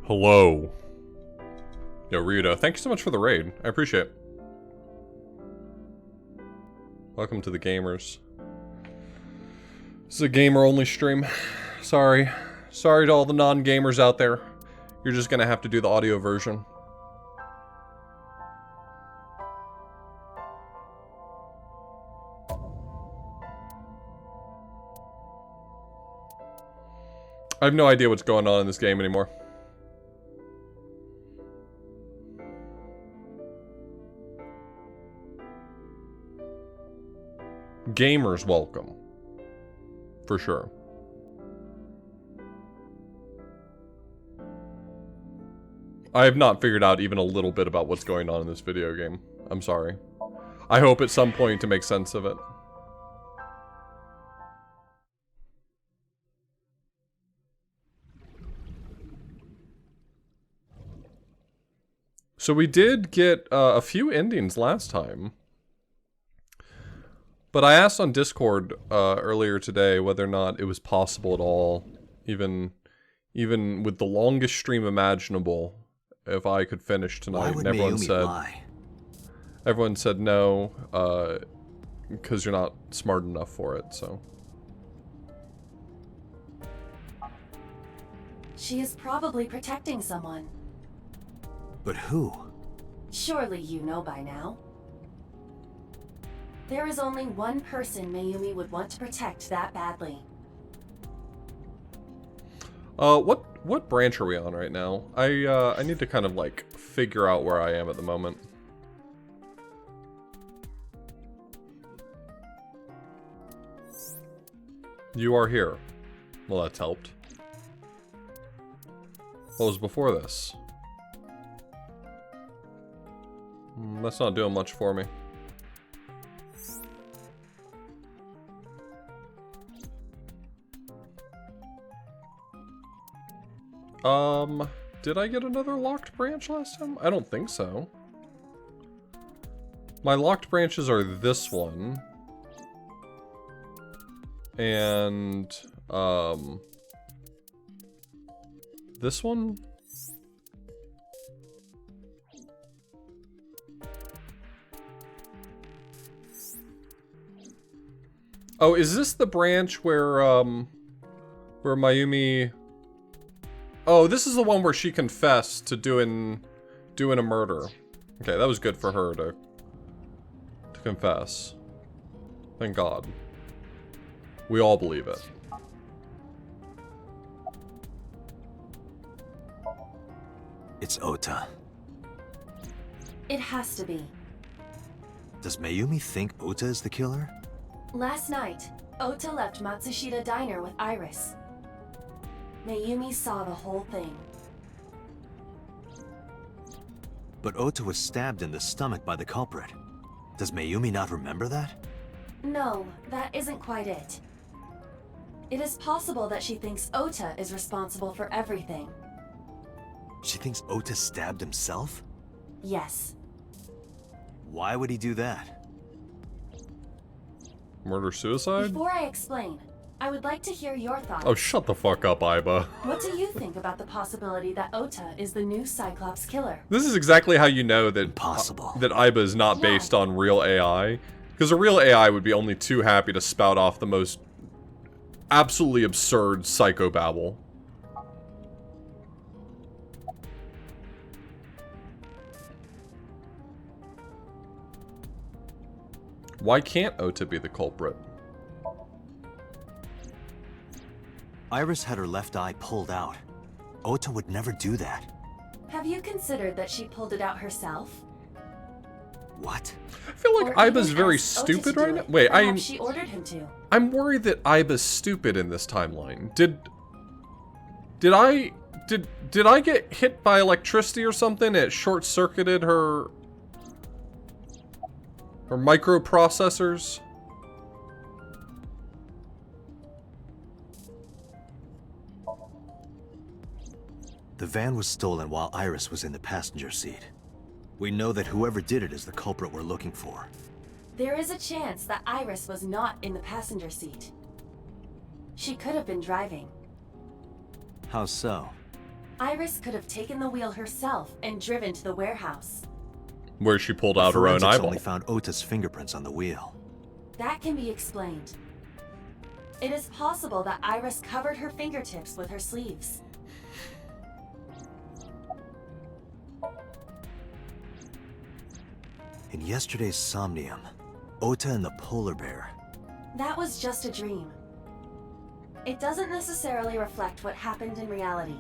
Hello. Yo, Ryudo, thank you so much for the raid. I appreciate it. Welcome to the gamers. This is a gamer-only stream. Sorry. Sorry to all the non-gamers out there. You're just gonna have to do the audio version. I have no idea what's going on in this game anymore. Gamers welcome. For sure. I have not figured out even a little bit about what's going on in this video game. I'm sorry. I hope at some point to make sense of it. So we did get a few endings last time. But I asked on Discord earlier today whether or not it was possible at all, even with the longest stream imaginable, if I could finish tonight. And everyone said no, because you're not smart enough for it. So she is probably protecting someone. But who? Surely you know by now. There is only one person Mayumi would want to protect that badly. What branch are we on right now? I need to kind of like figure out where I am at the moment. You are here. Well, that's helped. What was before this? That's not doing much for me. Did I get another locked branch last time? I don't think so. My locked branches are this one. And, this one? Oh, is this the branch where Mayumi... Oh, this is the one where she confessed to doing a murder. Okay, that was good for her to confess. Thank God. We all believe it. It's Ota. It has to be. Does Mayumi think Ota is the killer? Last night, Ota left Matsushita Diner with Iris. Mayumi saw the whole thing. But Ota was stabbed in the stomach by the culprit. Does Mayumi not remember that? No, that isn't quite it. It is possible that she thinks Ota is responsible for everything. She thinks Ota stabbed himself? Yes. Why would he do that? Murder-suicide? Before I explain, I would like to hear your thoughts. Oh, shut the fuck up, Aiba. What do you think about the possibility that Ota is the new Cyclops killer? This is exactly how you know that Impossible. That Aiba is not based on real AI. Because a real AI would be only too happy to spout off the most absolutely absurd psychobabble. Why can't Ota be the culprit? Iris had her left eye pulled out. Ota would never do that. Have you considered that she pulled it out herself? What? I feel like Aiba's very stupid right now. Wait, she ordered him to. I'm worried that Aiba's stupid in this timeline. Did I get hit by electricity or something? It short-circuited her microprocessors? The van was stolen while Iris was in the passenger seat. We know that whoever did it is the culprit we're looking for. There is a chance that Iris was not in the passenger seat. She could have been driving. How so? Iris could have taken the wheel herself and driven to the warehouse. Where she pulled out her own Forensics eyeball. only found Ota's fingerprints on the wheel. That can be explained. It is possible that Iris covered her fingertips with her sleeves. In yesterday's Somnium, Ota and the polar bear. That was just a dream. It doesn't necessarily reflect what happened in reality.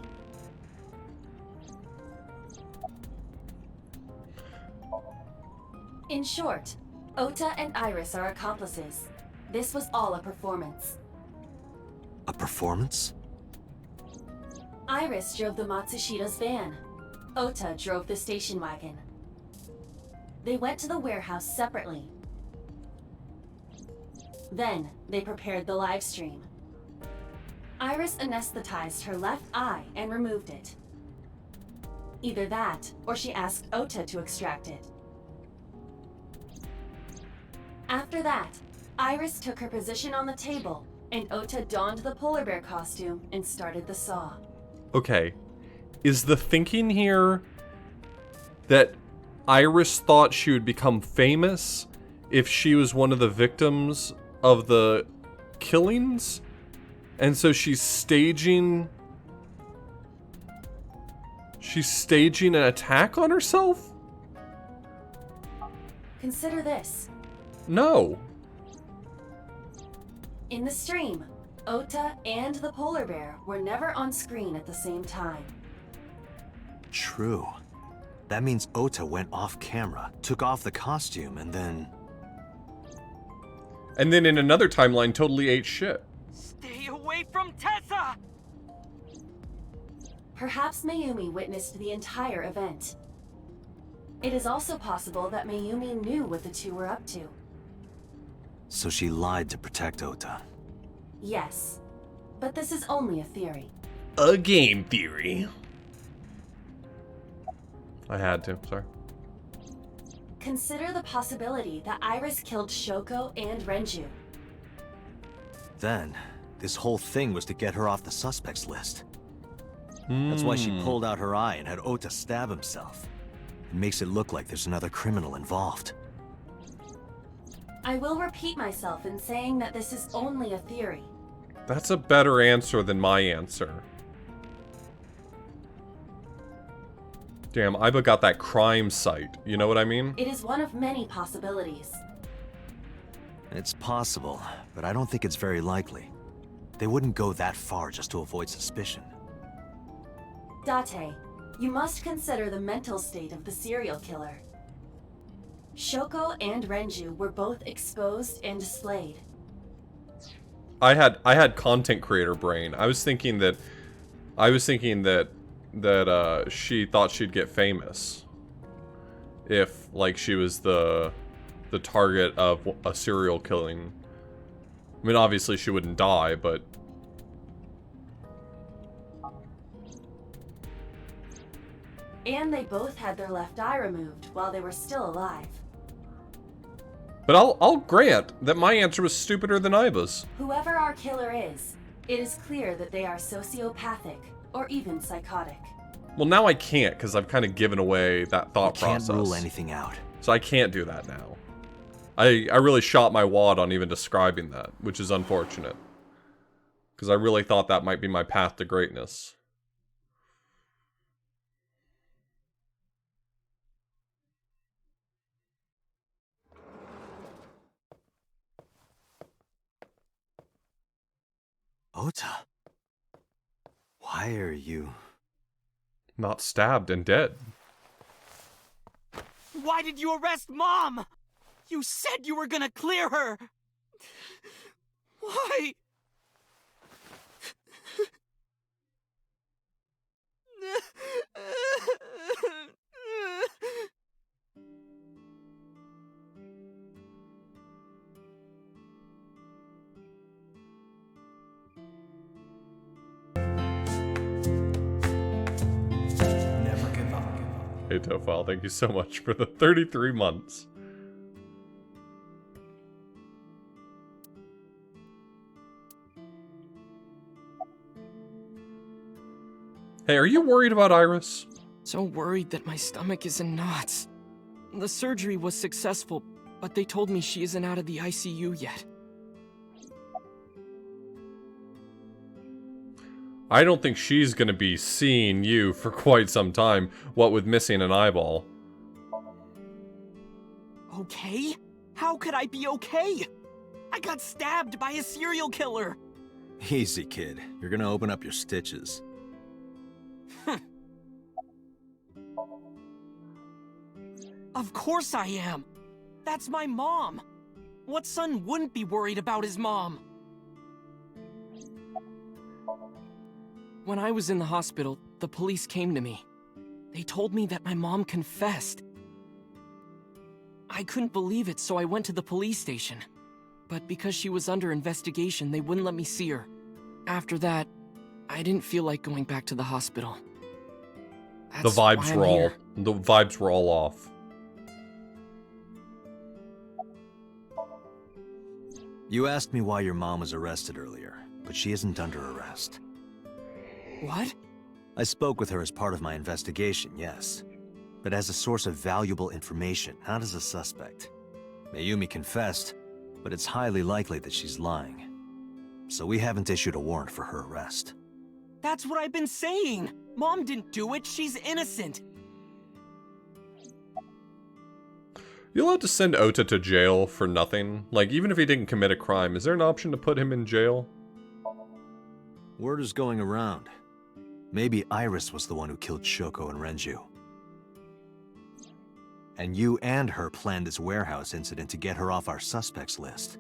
In short, Ota and Iris are accomplices. This was all a performance. A performance? Iris drove the Matsushida's van. Ota drove the station wagon. They went to the warehouse separately. Then, they prepared the live stream. Iris anesthetized her left eye and removed it. Either that, or she asked Ota to extract it. After that, Iris took her position on the table, and Ota donned the polar bear costume and started the saw. Okay. Is the thinking here that Iris thought she would become famous if she was one of the victims of the killings? And so she's staging an attack on herself? Consider this. No. In the stream, Ota and the polar bear were never on screen at the same time. True. That means Ota went off camera, took off the costume, and then... And then in another timeline totally ate shit. Stay away from Tessa! Perhaps Mayumi witnessed the entire event. It is also possible that Mayumi knew what the two were up to. So she lied to protect Ota. Yes, but this is only a theory. A game theory. I had to, sorry. Consider the possibility that Iris killed Shoko and Renju. Then, this whole thing was to get her off the suspects list. That's why she pulled out her eye and had Ota stab himself. It makes it look like there's another criminal involved. I will repeat myself in saying that this is only a theory. That's a better answer than my answer. Damn, Iba got that crime site. You know what I mean? It is one of many possibilities. It's possible, but I don't think it's very likely. They wouldn't go that far just to avoid suspicion. Date, you must consider the mental state of the serial killer. Shoko and Renju were both exposed and displayed. I had content creator brain. I was thinking that she thought she'd get famous if like she was the target of a serial killing. I mean, obviously she wouldn't die, but And they both had their left eye removed while they were still alive. but I'll grant that my answer was stupider than Iba's. Whoever our killer is, it is clear that they are sociopathic or even psychotic. Well, now I can't because I've kind of given away that thought process. Can't rule anything out. So I can't do that now. I really shot my wad on even describing that, which is unfortunate. Because I really thought that might be my path to greatness. Ota? Why are you... Not stabbed and dead. Why did you arrest Mom? You said you were gonna clear her! Why? Hey Tofal, thank you so much for the 33 months. Hey, are you worried about Iris? So worried that my stomach is in knots. The surgery was successful, but they told me she isn't out of the ICU yet. I don't think she's gonna be seeing you for quite some time, what with missing an eyeball. Okay? How could I be okay? I got stabbed by a serial killer. Easy, kid. You're gonna open up your stitches. Of course I am. That's my mom. What son wouldn't be worried about his mom? When I was in the hospital, the police came to me. They told me that my mom confessed. I couldn't believe it, so I went to the police station. But because she was under investigation, they wouldn't let me see her. After that, I didn't feel like going back to the hospital. The That's vibes why were I'm all here. the vibes were all off. You asked me why your mom was arrested earlier, but she isn't under arrest. What? I spoke with her as part of my investigation, yes. But as a source of valuable information, not as a suspect. Mayumi confessed, but it's highly likely that she's lying. So we haven't issued a warrant for her arrest. That's what I've been saying. Mom didn't do it. She's innocent. You allowed to send Ota to jail for nothing? Like, even if he didn't commit a crime, is there an option to put him in jail? Word is going around. Maybe Iris was the one who killed Shoko and Renju. And you and her planned this warehouse incident to get her off our suspects list.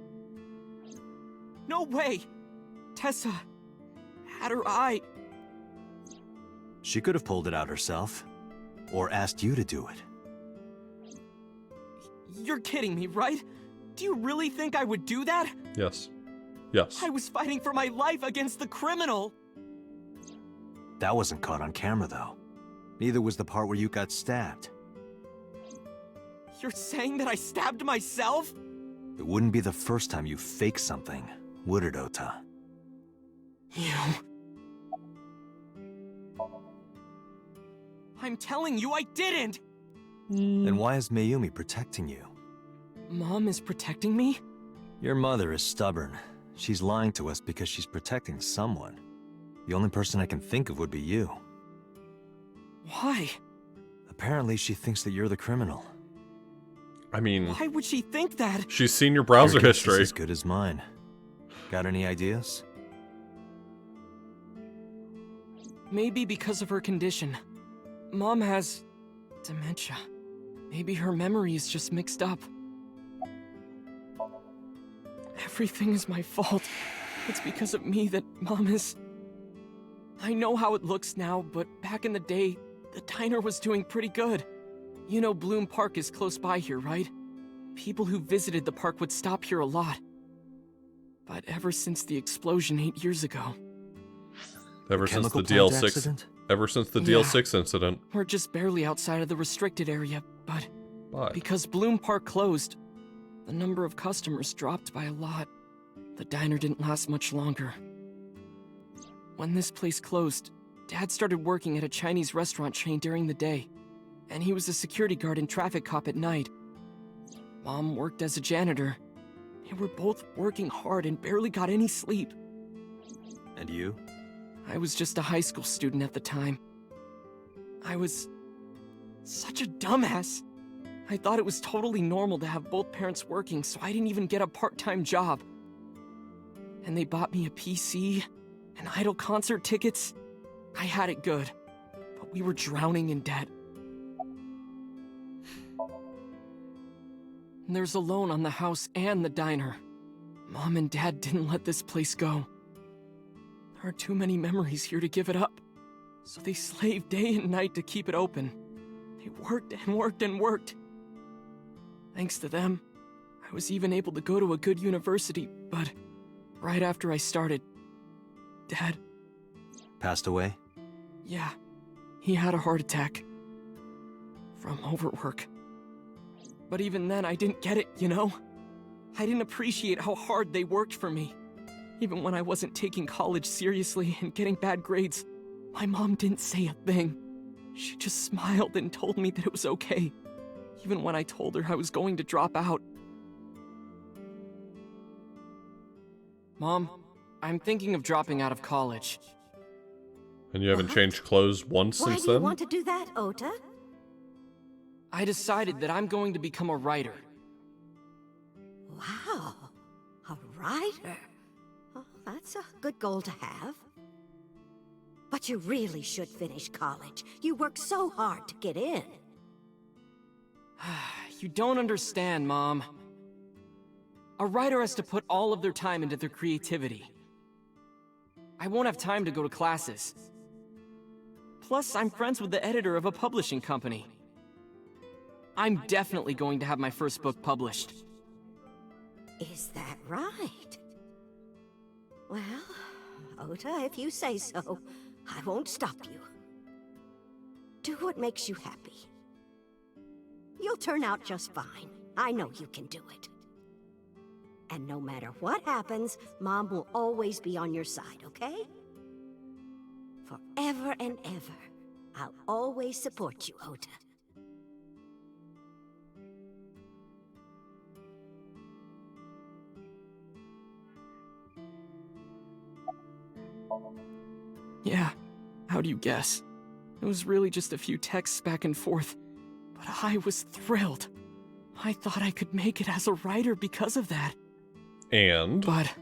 No way. Tessa had her eye. She could have pulled it out herself, or asked you to do it. You're kidding me, right? Do you really think I would do that? Yes. Yes. I was fighting for my life against the criminal. That wasn't caught on camera, though. Neither was the part where you got stabbed. You're saying that I stabbed myself? It wouldn't be the first time you faked something, would it, Ota? You... I'm telling you, I didn't! Then why is Mayumi protecting you? Mom is protecting me? Your mother is stubborn. She's lying to us because she's protecting someone. The only person I can think of would be you. Why? Apparently, she thinks that you're the criminal. I mean, Why would she think that? she's seen your browser Your guess is history. as good as mine. Got any ideas? Maybe because of her condition. Mom has... dementia. Maybe her memory is just mixed up. Everything is my fault. It's because of me that Mom is... I know how it looks now, but back in the day, the diner was doing pretty good. You know Bloom Park is close by here, right? People who visited the park would stop here a lot. But ever since the explosion 8 years ago... Ever since the Chemical plant DL6, accident? ever since the Yeah. DL6 incident. We're just barely outside of the restricted area, but... But Because Bloom Park closed, the number of customers dropped by a lot. The diner didn't last much longer. When this place closed, Dad started working at a Chinese restaurant chain during the day, and he was a security guard and traffic cop at night. Mom worked as a janitor. They were both working hard and barely got any sleep. And you? I was just a high school student at the time. I was such a dumbass. I thought it was totally normal to have both parents working, so I didn't even get a part-time job. And they bought me a PC and Idol concert tickets. I had it good, but we were drowning in debt. And there's a loan on the house and the diner. Mom and Dad didn't let this place go. There are too many memories here to give it up. So they slaved day and night to keep it open. They worked and worked and worked. Thanks to them, I was even able to go to a good university, but right after I started, Dad, Passed away? yeah, he had a heart attack. From overwork. But even then, I didn't get it, you know? I didn't appreciate how hard they worked for me. Even when I wasn't taking college seriously and getting bad grades, My mom didn't say a thing. She just smiled and told me that it was okay, even when I told her I was going to drop out. Mom, I'm thinking of dropping out of college. And you haven't What? changed clothes once Why since do you then? want to do that, Ota? I decided that I'm going to become a writer. Wow, a writer. Oh, that's a good goal to have. But you really should finish college. You work so hard to get in. You don't understand, Mom. A writer has to put all of their time into their creativity. I won't have time to go to classes. Plus, I'm friends with the editor of a publishing company. I'm definitely going to have my first book published. Is that right? Well, Ota, if you say so, I won't stop you. Do what makes you happy. You'll turn out just fine. I know you can do it. And no matter what happens, Mom will always be on your side, okay? Forever and ever, I'll always support you, Ota. Yeah, how do you guess? It was really just a few texts back and forth, but I was thrilled. I thought I could make it as a writer because of that. And? But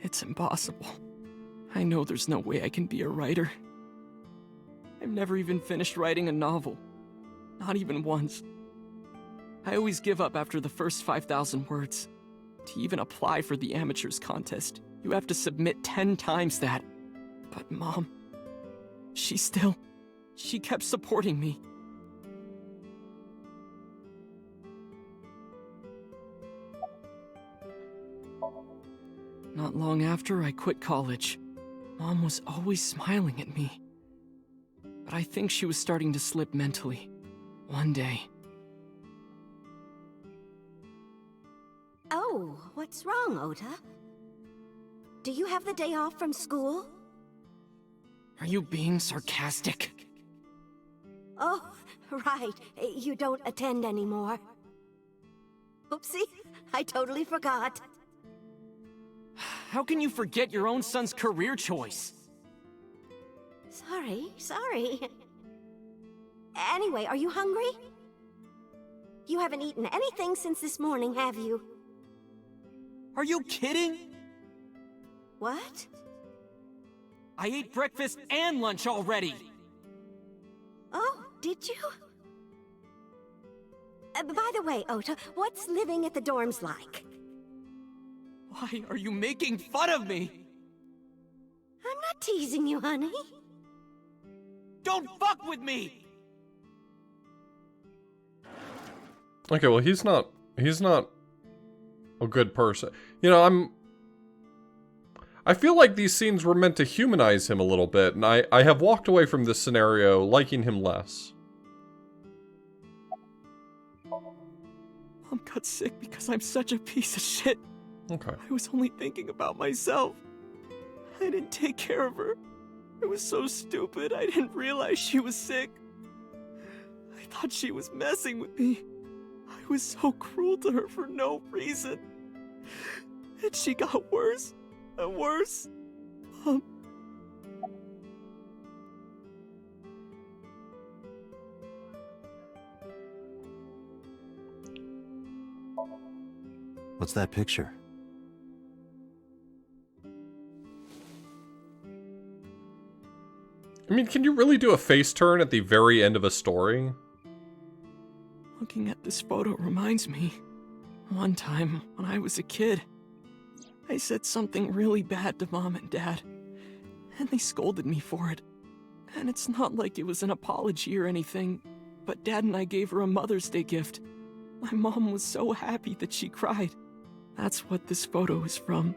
it's impossible. I know there's no way I can be a writer. I've never even finished writing a novel. Not even once. I always give up after the first 5,000 words. To even apply for the amateurs contest, you have to submit 10 times that. But Mom, she kept supporting me. Not long after I quit college, Mom was always smiling at me. But I think she was starting to slip mentally. One day. Oh, what's wrong, Ota? Do you have the day off from school? Are you being sarcastic? Oh, right. You don't attend anymore. Oopsie, I totally forgot. How can you forget your own son's career choice? Sorry. Anyway, are you hungry? You haven't eaten anything since this morning, have you? Are you kidding? What? I ate breakfast and lunch already. Oh, did you? By the way, Ota, what's living at the dorms like? Why are you making fun of me? I'm not teasing you, honey. Don't fuck with me! Okay, well, he's not a good person. You know, I feel like these scenes were meant to humanize him a little bit, and I have walked away from this scenario liking him less. Mom got sick because I'm such a piece of shit. Okay. I was only thinking about myself. I didn't take care of her. I was so stupid, I didn't realize she was sick. I thought she was messing with me. I was so cruel to her for no reason. And she got worse and worse. Mom. What's that picture? I mean, can you really do a face turn at the very end of a story? Looking at this photo reminds me, one time when I was a kid, I said something really bad to Mom and Dad, and they scolded me for it. And it's not like it was an apology or anything, but Dad and I gave her a Mother's Day gift. My mom was so happy that she cried. That's what this photo is from.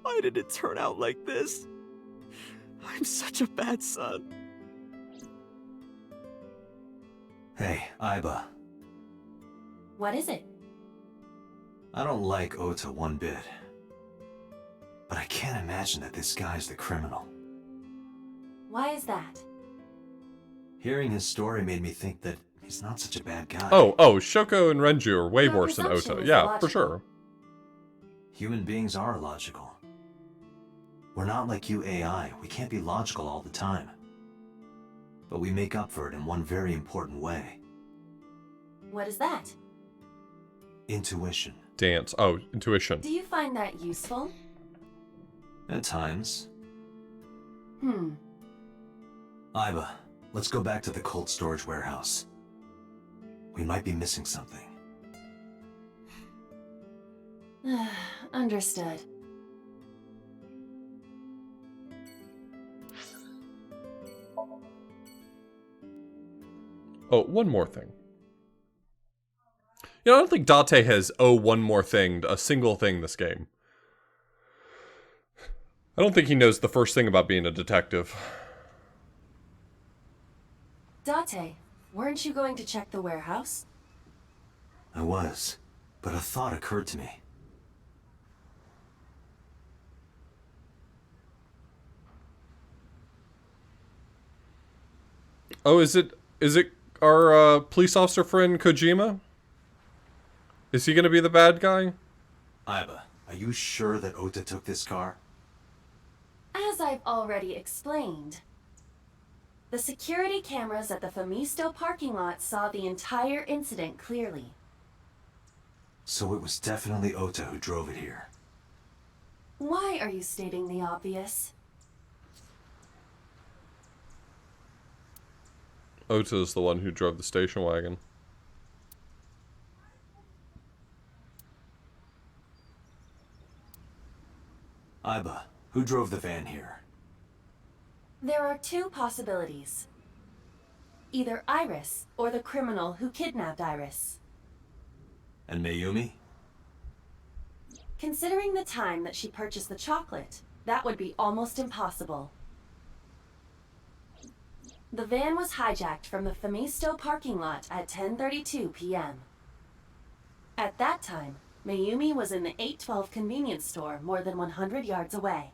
Why did it turn out like this? I'm such a bad son. Hey, Iba. What is it? I don't like Ota one bit. But I can't imagine that this guy's the criminal. Why is that? Hearing his story made me think that he's not such a bad guy. Oh, Shoko and Renju are way Your worse than presumption Ota. is Yeah, illogical. for sure. Human beings are logical. We're not like you AI. We can't be logical all the time. But we make up for it in one very important way. What is that? Intuition. Dance. Oh, intuition. Do you find that useful? At times. Hmm. Iba, let's go back to the cold storage warehouse. We might be missing something. Understood. Oh, one more thing. You know, I don't think Date has one more thing, a single thing this game. I don't think he knows the first thing about being a detective. Date, weren't you going to check the warehouse? I was, but a thought occurred to me. Oh, is it our police officer friend Kojima? Is he gonna be the bad guy? Iba, are you sure that Ota took this car? As I've already explained, the security cameras at the Famisto parking lot saw the entire incident clearly. So it was definitely Ota who drove it here. Why are you stating the obvious? Ota's the one who drove the station wagon. Iba, who drove the van here? There are two possibilities. Either Iris or the criminal who kidnapped Iris. And Mayumi? Considering the time that she purchased the chocolate, that would be almost impossible. The van was hijacked from the Famisto parking lot at 10:32 p.m. At that time, Mayumi was in the 812 convenience store more than 100 yards away.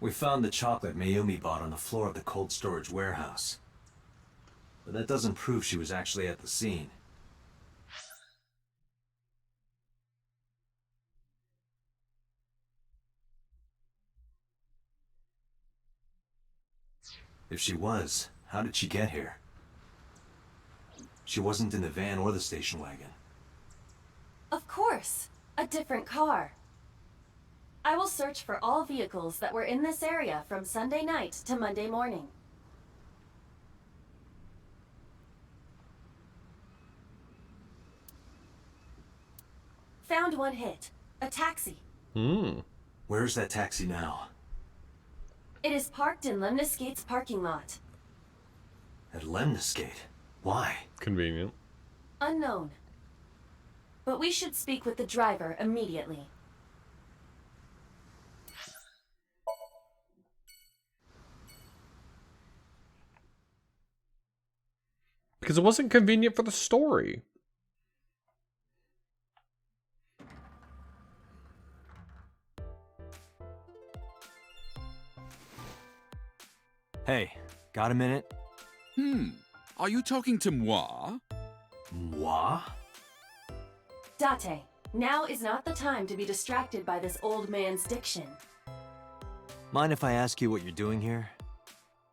We found the chocolate Mayumi bought on the floor of the cold storage warehouse. But that doesn't prove she was actually at the scene. If she was, how did she get here? She wasn't in the van or the station wagon. Of course, a different car. I will search for all vehicles that were in this area from Sunday night to Monday morning. Found one hit. A taxi. Where's that taxi now? It is parked in Lemniscate's parking lot. At Lemniscate? Why? Convenient. Unknown. But we should speak with the driver immediately. Because it wasn't convenient for the story. Hey, got a minute? Are you talking to moi? Moi? Date, now is not the time to be distracted by this old man's diction. Mind if I ask you what you're doing here?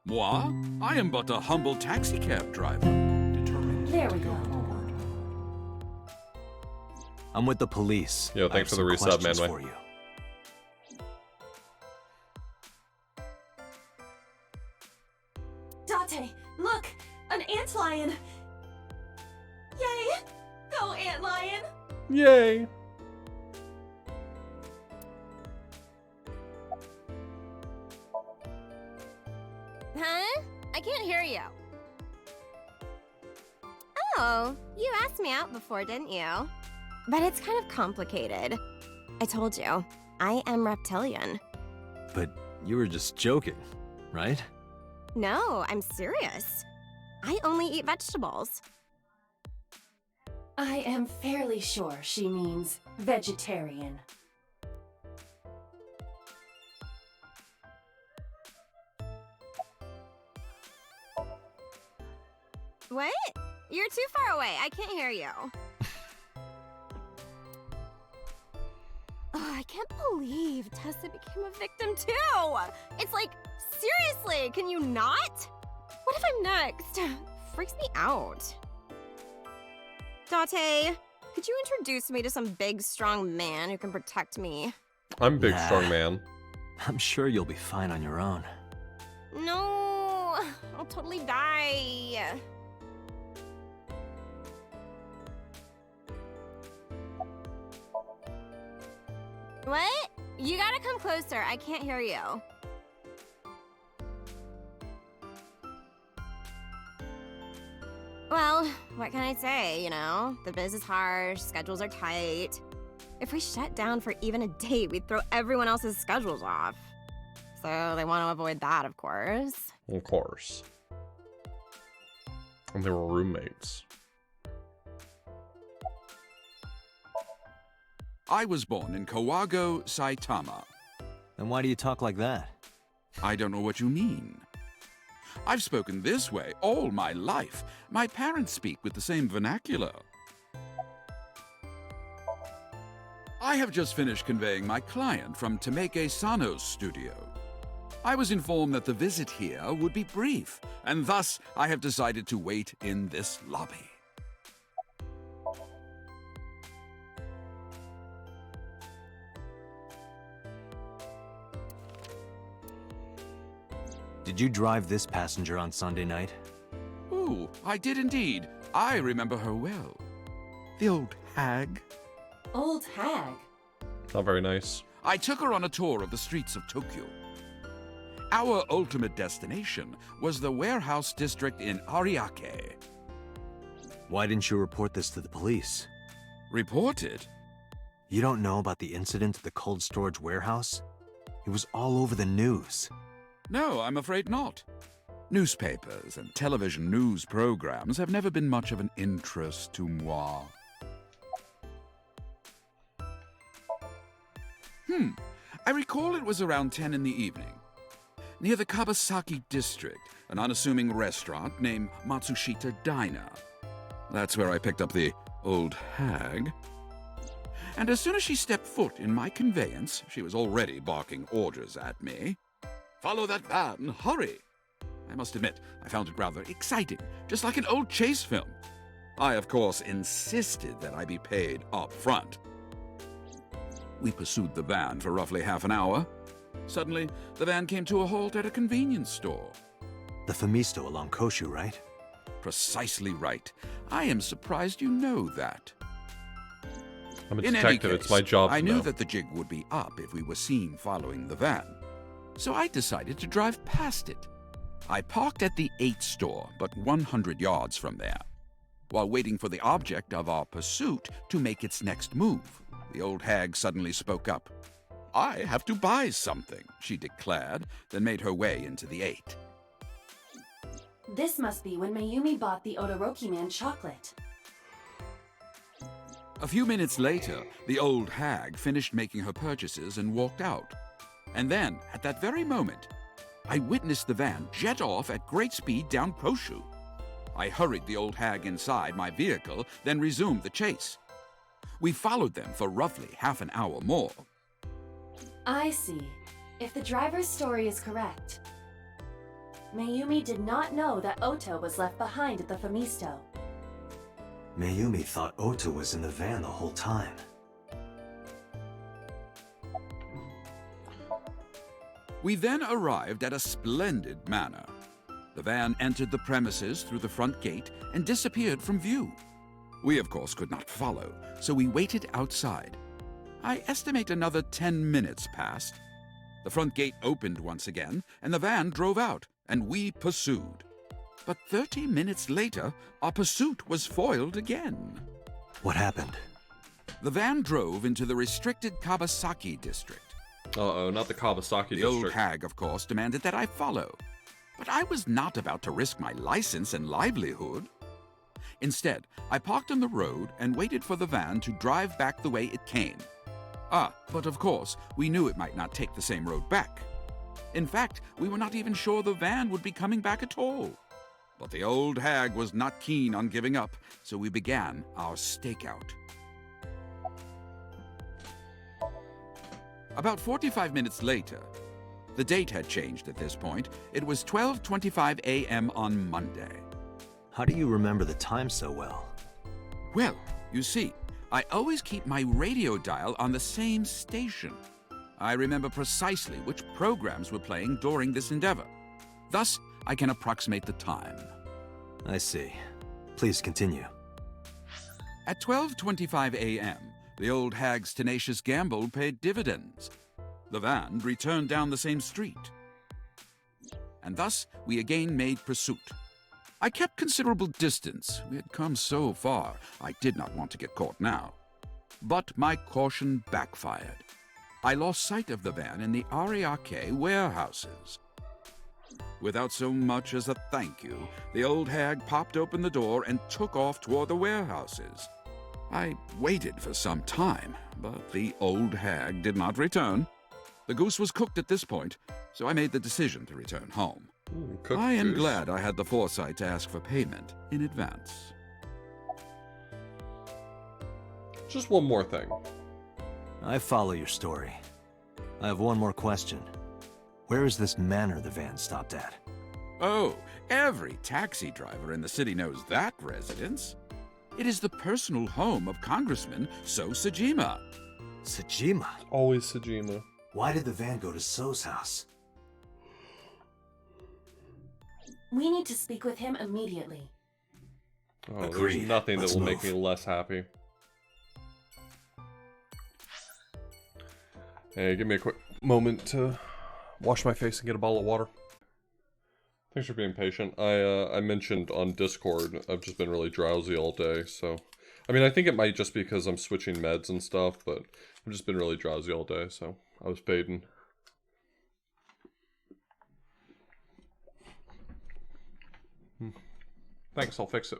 Moi? I am but a humble taxicab driver. There we go. I'm with the police. Yo, I thanks have for the some resub, questions Manway. for you. Date, look! An antlion! Yay! Go, antlion! Yay! Huh? I can't hear you. Oh, you asked me out before, didn't you? But it's kind of complicated. I told you, I am reptilian. But you were just joking, right? No, I'm serious. I only eat vegetables. I am fairly sure she means vegetarian. What? You're too far away. I can't hear you. I can't believe Tessa became a victim too. It's like, seriously, can you not? What if I'm next? Freaks me out. Date, could you introduce me to some big, strong man who can protect me? I'm big, Nah. strong man. I'm sure you'll be fine on your own. No, I'll totally die. What? You gotta come closer. I can't hear you. Well, what can I say, you know? The biz is harsh, schedules are tight. If we shut down for even a day, we'd throw everyone else's schedules off. So they want to avoid that, of course. Of course. And they were roommates. I was born in Kawago, Saitama. Then why do you talk like that? I don't know what you mean. I've spoken this way all my life. My parents speak with the same vernacular. I have just finished conveying my client from Tameke Sano's studio. I was informed that the visit here would be brief, and thus I have decided to wait in this lobby. Did you drive this passenger on Sunday night? Ooh, I did indeed. I remember her well. The old hag. Old hag. Not very nice. I took her on a tour of the streets of Tokyo. Our ultimate destination was the warehouse district in Ariake. Why didn't you report this to the police? Reported? You don't know about the incident at the cold storage warehouse? It was all over the news. No, I'm afraid not. Newspapers and television news programs have never been much of an interest to moi. I recall it was around 10 in the evening. Near the Kabasaki district, an unassuming restaurant named Matsushita Diner. That's where I picked up the old hag. And as soon as she stepped foot in my conveyance, she was already barking orders at me. Follow that van, hurry! I must admit, I found it rather exciting, just like an old chase film. I, of course, insisted that I be paid up front. We pursued the van for roughly half an hour. Suddenly, the van came to a halt at a convenience store. The Famisto along Koshu, right? Precisely right. I am surprised you know that. I'm a In any detective. case, It's my job I to knew know. that the jig would be up if we were seen following the van. So I decided to drive past it. I parked at the 8 store, but 100 yards from there. While waiting for the object of our pursuit to make its next move, the old hag suddenly spoke up. I have to buy something, she declared, then made her way into the 8. This must be when Mayumi bought the Odoroki Man chocolate. A few minutes later, the old hag finished making her purchases and walked out. And then, at that very moment, I witnessed the van jet off at great speed down Koshu. I hurried the old hag inside my vehicle, then resumed the chase. We followed them for roughly half an hour more. I see. If the driver's story is correct, Mayumi did not know that Ota was left behind at the Famisto. Mayumi thought Ota was in the van the whole time. We then arrived at a splendid manor. The van entered the premises through the front gate and disappeared from view. We, of course, could not follow, so we waited outside. I estimate another 10 minutes passed. The front gate opened once again, and the van drove out, and we pursued. But 30 minutes later, our pursuit was foiled again. What happened? The van drove into the restricted Kabasaki district. Uh-oh, not the Kawasaki The old district. hag, of course, demanded that I follow. But I was not about to risk my license and livelihood. Instead, I parked on the road and waited for the van to drive back the way it came. But of course, we knew it might not take the same road back. In fact, we were not even sure the van would be coming back at all. But the old hag was not keen on giving up, so we began our stakeout. About 45 minutes later, the date had changed at this point. It was 12:25 a.m. on Monday. How do you remember the time so well? Well, you see, I always keep my radio dial on the same station. I remember precisely which programs were playing during this endeavor. Thus, I can approximate the time. I see. Please continue. At 12:25 a.m., the old hag's tenacious gamble paid dividends. The van returned down the same street. And thus, we again made pursuit. I kept considerable distance. We had come so far, I did not want to get caught now. But my caution backfired. I lost sight of the van in the Ariake warehouses. Without so much as a thank you, the old hag popped open the door and took off toward the warehouses. I waited for some time, but the old hag did not return. The goose was cooked at this point, so I made the decision to return home. Cooked I am goose. glad I had the foresight to ask for payment in advance. Just one more thing. I follow your story. I have one more question. Where is this manor the van stopped at? Oh, every taxi driver in the city knows that residence. It is the personal home of Congressman So Sajima. Sajima? Always Sajima. Why did the van go to So's house? We need to speak with him immediately. Oh, Agreed. there's nothing Let's that will make move. me less happy. Hey, give me a quick moment to wash my face and get a bottle of water. Thanks for being patient. I mentioned on Discord, I've just been really drowsy all day, so... I mean, I think it might just be because I'm switching meds and stuff, but I've just been really drowsy all day, so I was fading. Thanks, I'll fix it.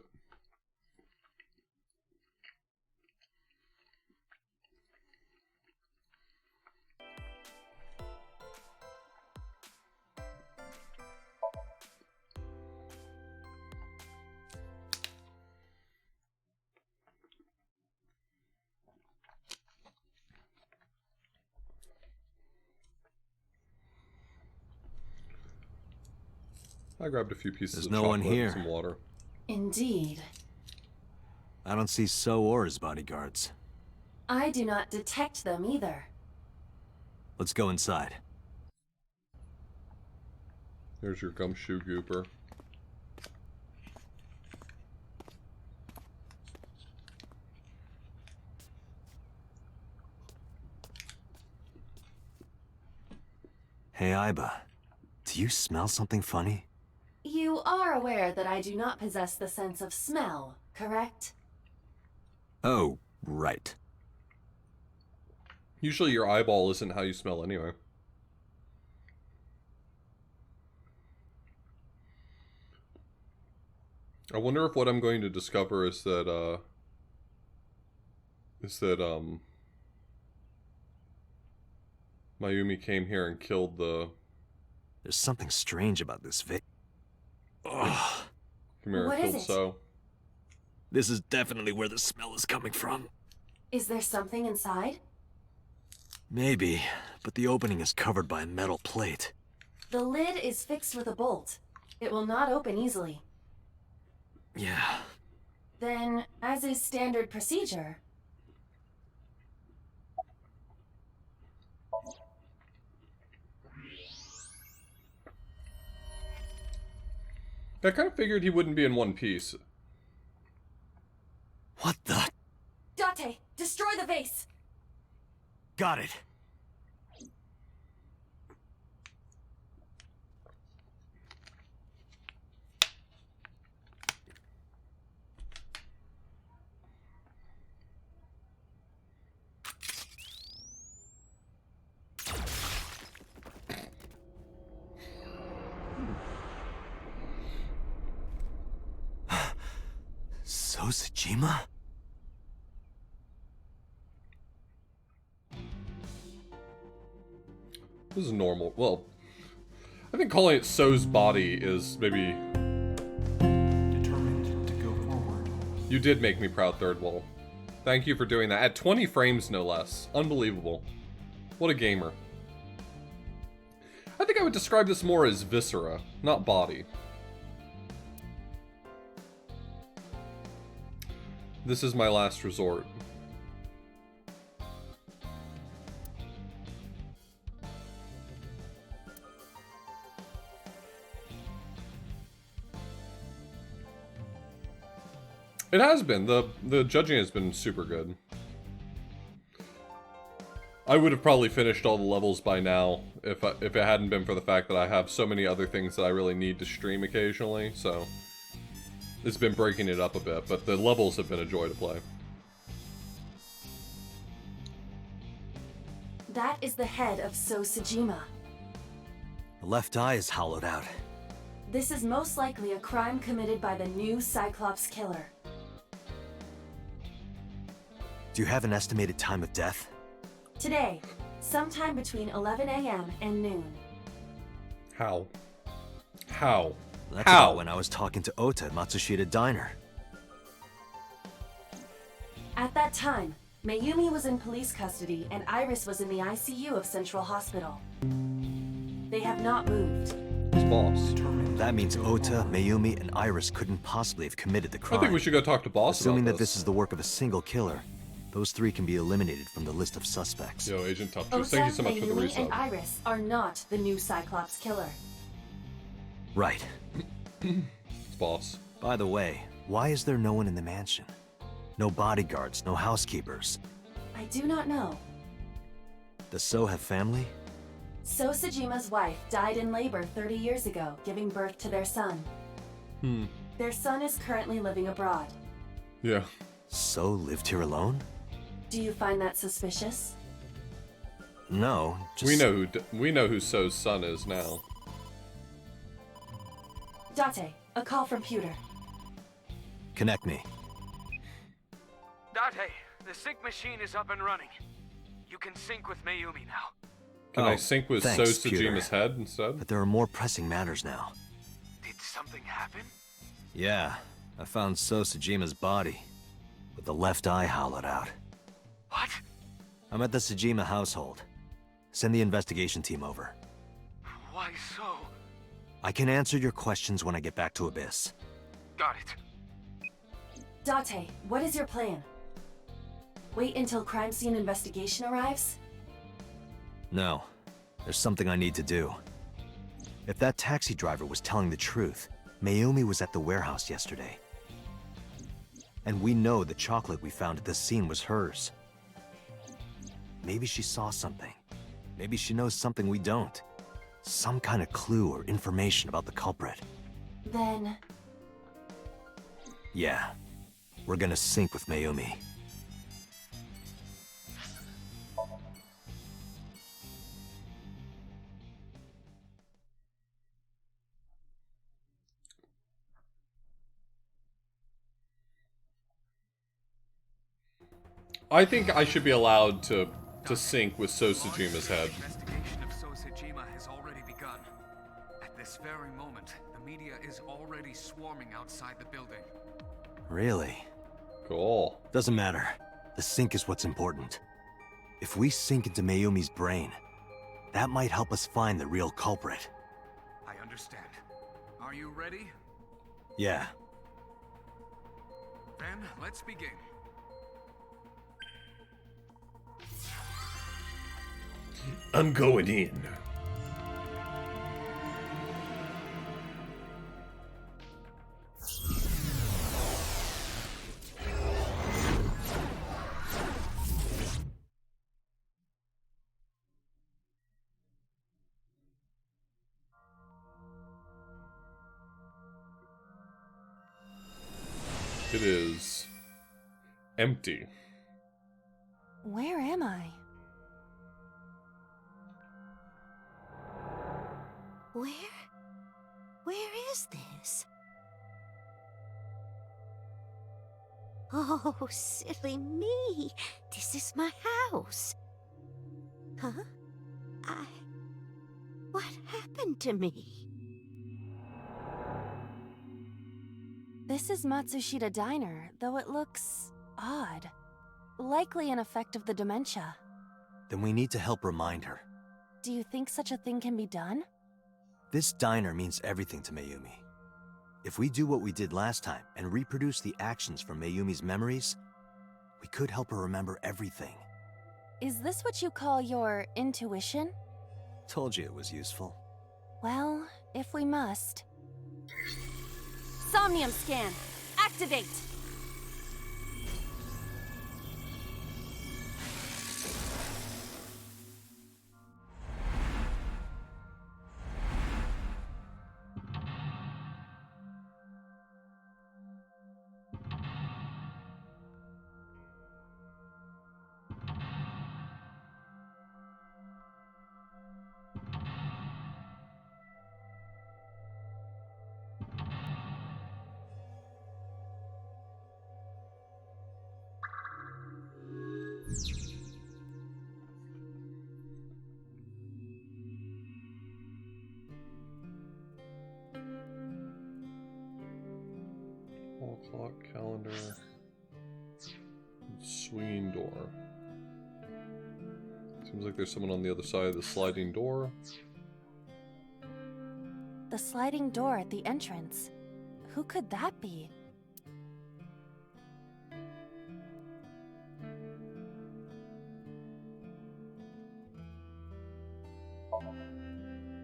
I grabbed a few pieces There's of no chocolate one and here. some water. Indeed. I don't see So or his bodyguards. I do not detect them either. Let's go inside. There's your gumshoe gooper. Hey, Iba. Do you smell something funny? You are aware that I do not possess the sense of smell, correct? Oh, right. Usually your eyeball isn't how you smell anyway. I wonder if what I'm going to discover is that, Mayumi came here and killed the... There's something strange about this Ugh. Come here What and is killed it? So. This is definitely where the smell is coming from. Is there something inside? Maybe, but the opening is covered by a metal plate. The lid is fixed with a bolt. It will not open easily. Yeah. Then, as is standard procedure, I kind of figured he wouldn't be in one piece. What the? Date, destroy the vase! Got it. Sosajima? This is normal. Well, I think calling it So's body is maybe... Determined to go forward. You did make me proud, Third Wall. Thank you for doing that. At 20 frames, no less. Unbelievable. What a gamer. I think I would describe this more as viscera, not body. This is my last resort. It has been. The judging has been super good. I would have probably finished all the levels by now if it hadn't been for the fact that I have so many other things that I really need to stream occasionally, so it's been breaking it up a bit, but the levels have been a joy to play. That is the head of Sosajima. The left eye is hollowed out. This is most likely a crime committed by the new Cyclops killer. Do you have an estimated time of death? Today, sometime between 11 a.m. and noon. How? How? That's How? about when I was talking to Ota at Matsushita Diner. At that time, Mayumi was in police custody and Iris was in the ICU of Central Hospital. They have not moved. It's boss. That means Ota, Mayumi, and Iris couldn't possibly have committed the crime. I think we should go talk to boss Assuming about that this is the work of a single killer, those three can be eliminated from the list of suspects. Yo, Agent Tough Ota, Juice, thank you so much for the Mayumi, and resub. Iris are not the new Cyclops killer. Right. It's boss. By the way, why is there no one in the mansion? No bodyguards, no housekeepers. I do not know. Does So have family? Sosajima's wife died in labor 30 years ago, giving birth to their son. Their son is currently living abroad. Yeah. So lived here alone? Do you find that suspicious? No, just... We know who So's son is now. Date, a call from Pewter. Connect me. Date, the sync machine is up and running. You can sync with Mayumi now. Can I Oh, sync with thanks, So Pewter. Sajima's head instead? But there are more pressing matters now. Did something happen? Yeah, I found So Sajima's body, with the left eye hollowed out. What? I'm at the Sajima household. Send the investigation team over. Why so? I can answer your questions when I get back to Abyss. Got it. Date, what is your plan? Wait until crime scene investigation arrives? No, there's something I need to do. If that taxi driver was telling the truth, Mayumi was at the warehouse yesterday. And we know the chocolate we found at the scene was hers. Maybe she saw something. Maybe she knows something we don't. Some kind of clue or information about the culprit. Then... Yeah, we're gonna sync with Mayumi. I think I should be allowed to sync with So Sajima's head. Investigation of Sosajima has already begun. At this very moment, the media is already swarming outside the building. Really? Cool. Doesn't matter. The sync is what's important. If we sink into Mayumi's brain, that might help us find the real culprit. I understand. Are you ready? Yeah. Then, let's begin. I'm going in. It is empty. Where am I? Where is this? Oh, silly me. This is my house. Huh? What happened to me? This is Matsushita Diner, though it looks odd. Likely an effect of the dementia. Then we need to help remind her. Do you think such a thing can be done? This diner means everything to Mayumi. If we do what we did last time and reproduce the actions from Mayumi's memories, we could help her remember everything. Is this what you call your intuition? Told you it was useful. Well, if we must. Somnium scan! Activate! Wall clock, calendar, swinging door. Seems like there's someone on the other side of the sliding door. The sliding door at the entrance. Who could that be?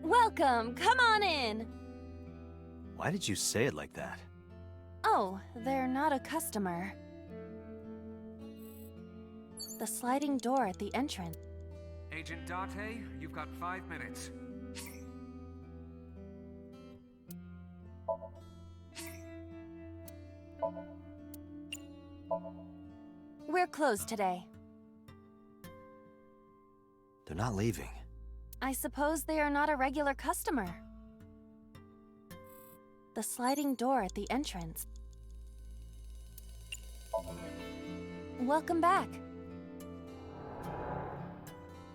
Welcome! Come on in! Why did you say it like that? Oh, they're not a customer. The sliding door at the entrance. Agent Date, you've got 5 minutes. We're closed today. They're not leaving. I suppose they are not a regular customer. The sliding door at the entrance. Welcome back.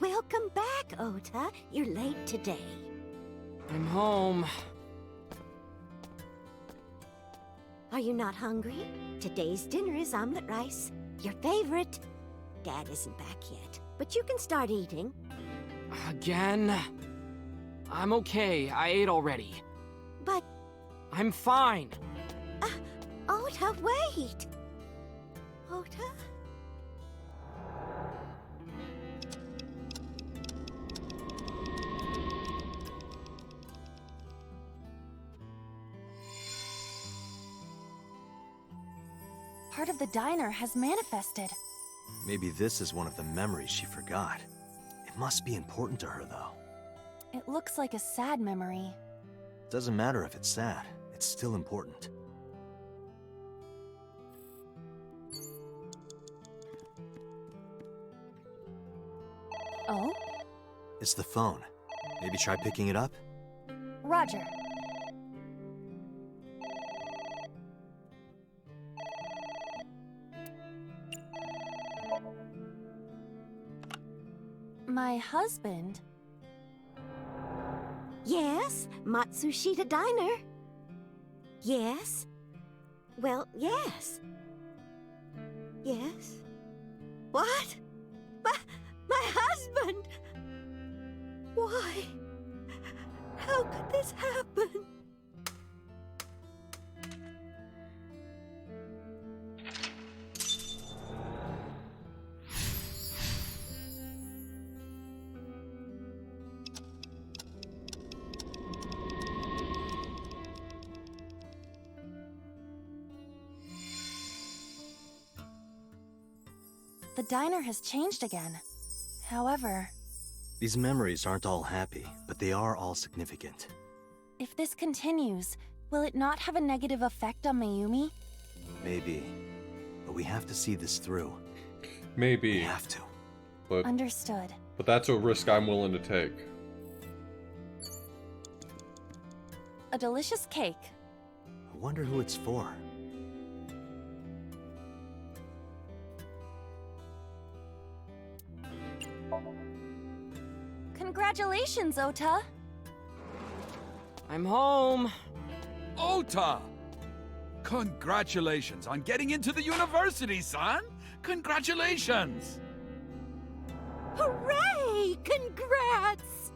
Welcome back, Ota. You're late today. I'm home. Are you not hungry? Today's dinner is omelet rice. Your favorite. Dad isn't back yet, but you can start eating. Again? I'm okay. I ate already. But, I'm fine. Ota, wait! Ota? Part of the diner has manifested. Maybe this is one of the memories she forgot. It must be important to her, though. It looks like a sad memory. Doesn't matter if it's sad. It's still important. Oh? It's the phone. Maybe try picking it up? Roger. My husband? Yes, Matsushita Diner. Yes? Well, yes. Yes? What? My husband! Why? How could this happen? The diner has changed again. However, These memories aren't all happy, but they are all significant. if this continues, will it not have a negative effect on Mayumi? Maybe. But we have to see this through. Maybe, We have to. but Understood. that's a risk I'm willing to take. A delicious cake. I wonder who it's for. Congratulations, Ota. I'm home. Ota! Congratulations on getting into the university, son! Congratulations! Hooray! Congrats!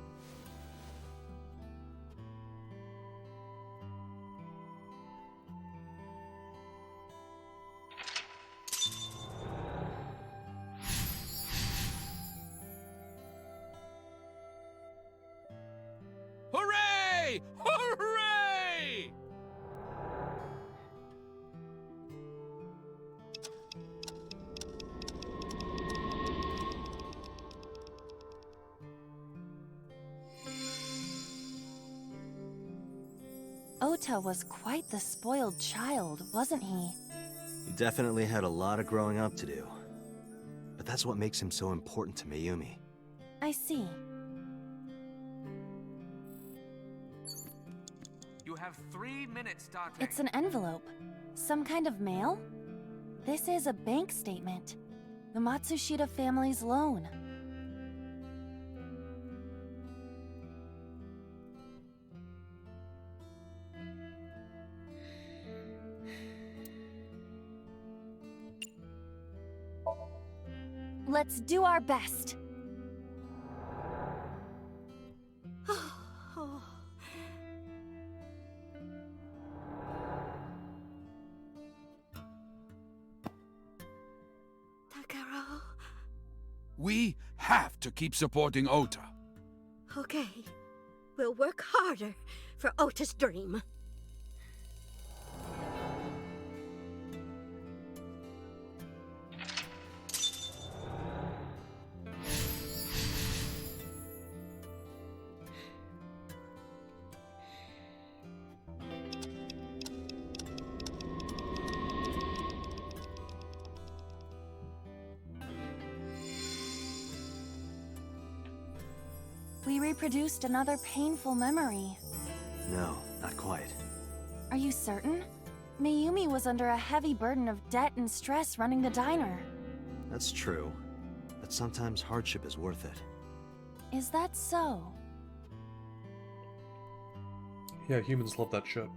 Hooray! Hooray! Ota was quite the spoiled child, wasn't he? He definitely had a lot of growing up to do. But that's what makes him so important to Mayumi. I see. You have 3 minutes starting. It's an envelope. Some kind of mail? This is a bank statement. The Matsushita family's loan. Let's do our best. Takaro. We have to keep supporting Ota. Okay. We'll work harder for Ota's dream. We reproduced another painful memory. No, not quite. Are you certain? Mayumi was under a heavy burden of debt and stress running the diner. That's true. But sometimes hardship is worth it. Is that so? Yeah, humans love that shit.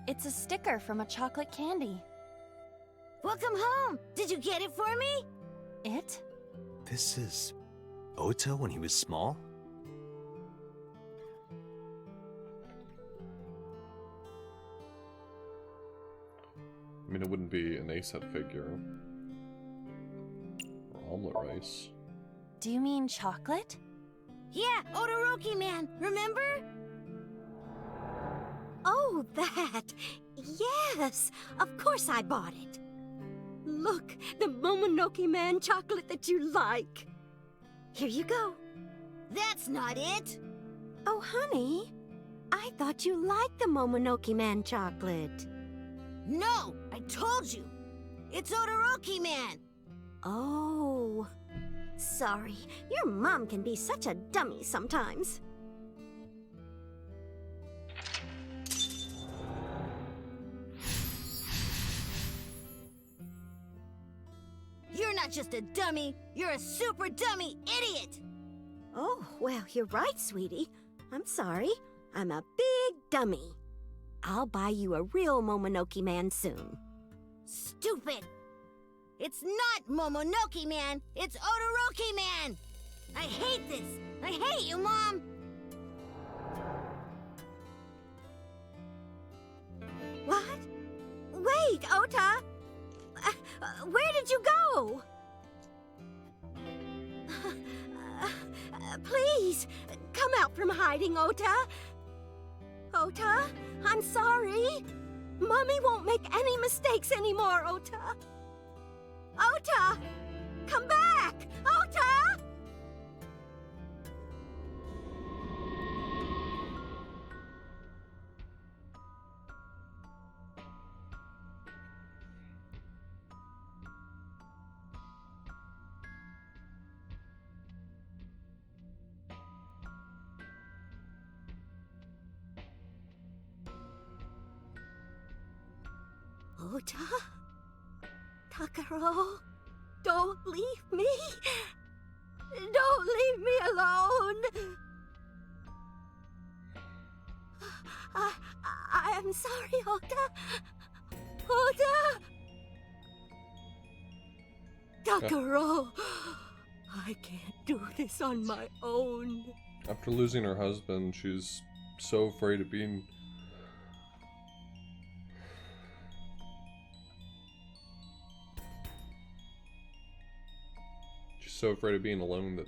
It's a sticker from a chocolate candy. Welcome home! Did you get it for me? It? This is Ota when he was small? I mean, it wouldn't be an ASET figure. Or omelet rice. Do you mean chocolate? Yeah, Todoroki man, remember? Oh, that! Yes! Of course I bought it! Look, the Momonoke Man chocolate that you like! Here you go. That's not it! Oh, honey, I thought you liked the Momonoke Man chocolate. No, I told you! It's Todoroki Man! Oh, sorry. Your mom can be such a dummy sometimes. You're not just a dummy, you're a super dummy idiot! Oh, well, you're right, sweetie. I'm sorry. I'm a big dummy. I'll buy you a real Momonoke Man soon. Stupid! It's not Momonoke Man, it's Todoroki Man! I hate this! I hate you, Mom! What? Wait, Ota! Where did you go? Please, come out from hiding, Ota. Ota, I'm sorry. Mommy won't make any mistakes anymore, Ota. Ota! Come back! Ota! Ota? Takaro? Don't leave me! Don't leave me alone! I am sorry, Ota. Ota! Takaro! I can't do this on my own. After losing her husband, she's so afraid of being... She's so afraid of being alone that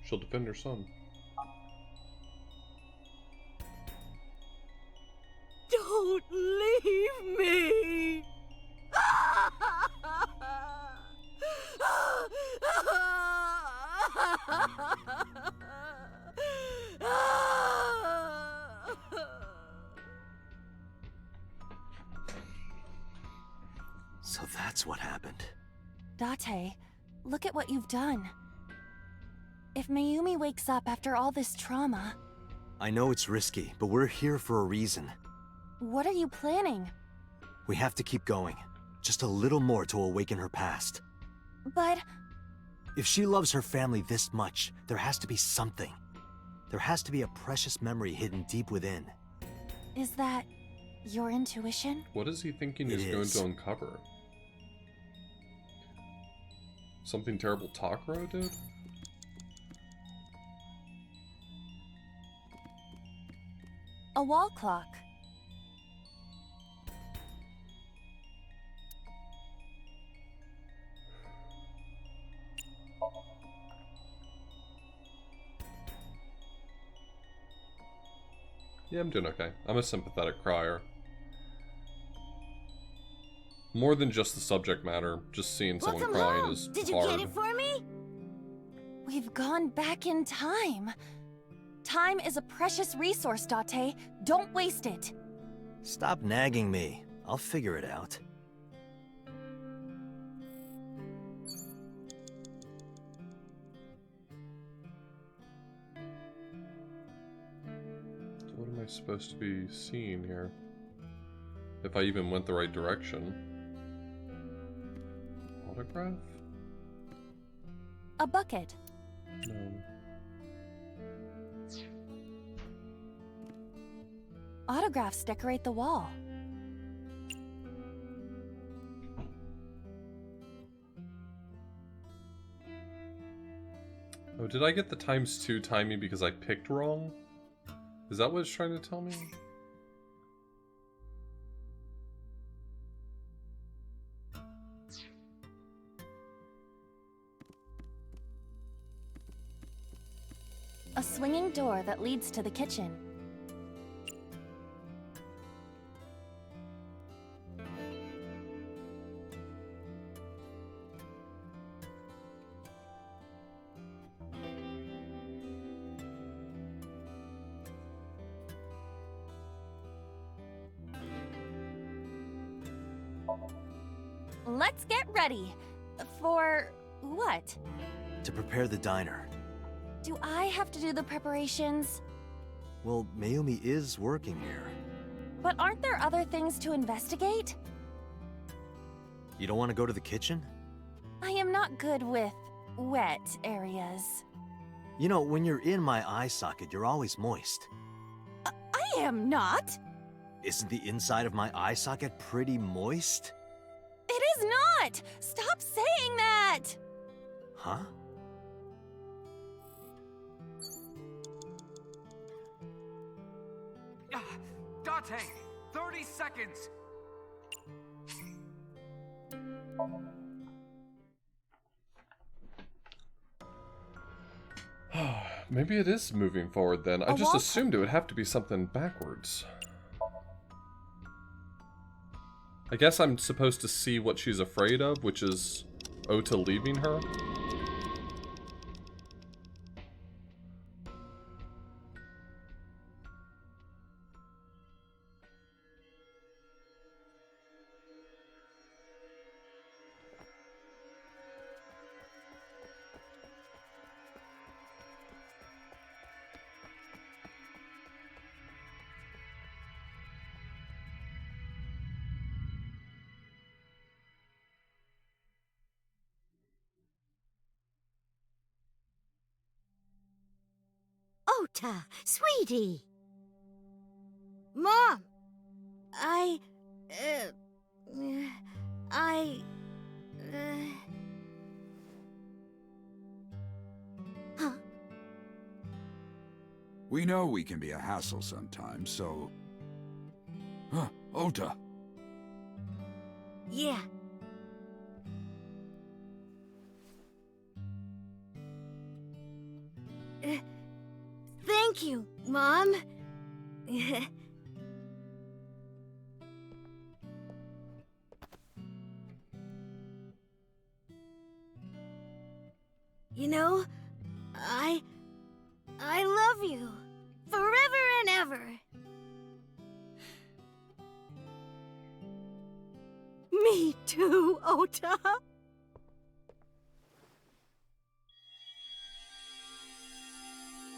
she'll defend her son. Don't leave me! So that's what happened. Date, look at what you've done. If Mayumi wakes up after all this trauma, I know it's risky, but we're here for a reason. what are you planning? We have to keep going. Just a little more to awaken her past. But If she loves her family this much, there has to be something. There has to be a precious memory hidden deep within. is that your intuition? What is he thinking It he's going is. to uncover? Something terrible Takaro did? A wall clock. Yeah, I'm doing okay. I'm a sympathetic crier. More than just the subject matter, just seeing someone Welcome crying home. is Did you hard. get it for me? We've gone back in time. Time is a precious resource, Date. Don't waste it. Stop nagging me. I'll figure it out. What am I supposed to be seeing here? If I even went the right direction. Autograph? A bucket. No. Autographs decorate the wall. Oh, did I get the ×2 timing because I picked wrong? Is that what it's trying to tell me? A swinging door that leads to the kitchen. Let's get ready. For what? To prepare the diner. Do I have to do the preparations? Well, Mayumi is working here. But aren't there other things to investigate? You don't want to go to the kitchen? I am not good with wet areas. You know, when you're in my eye socket, you're always moist. I am not! Isn't the inside of my eye socket pretty moist? It is not! Stop saying that! Huh? Date! 30 seconds! Maybe it is moving forward then. I A just wall- assumed it would have to be something backwards. I guess I'm supposed to see what she's afraid of, which is Ota leaving her. Ota, sweetie. Mom! Huh? We know we can be a hassle sometimes, so... Huh, Ota. Yeah. Thank you, Mom. You know, I love you. Forever and ever. Me too, Ota.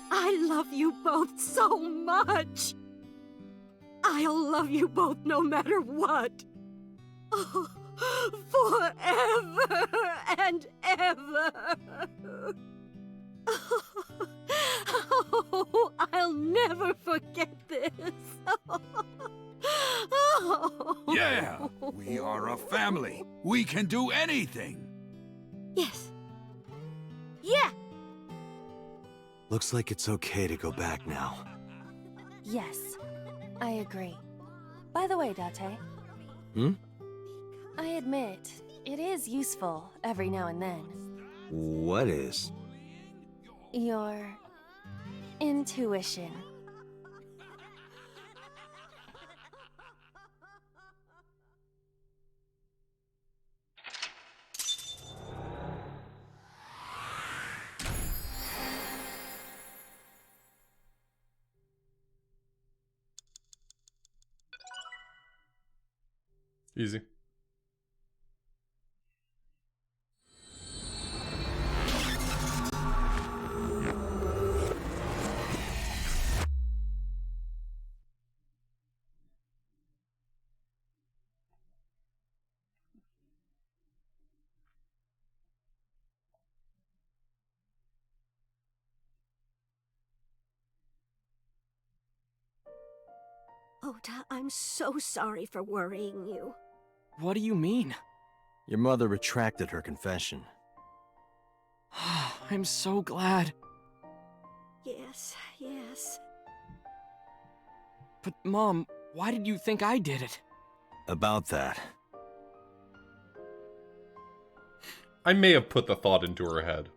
I love you both so much. I'll love you both no matter what. Oh, forever and ever. Oh, I'll never forget this. Yeah! We are a family. We can do anything. Yes. Yeah. Looks like it's okay to go back now. Yes, I agree. By the way, Date. Hmm? I admit, it is useful every now and then. What is? Your intuition. Easy. Ota, I'm so sorry for worrying you. What do you mean? Your mother retracted her confession. I'm so glad. Yes, yes. But Mom, why did you think I did it? About that. I may have put the thought into her head.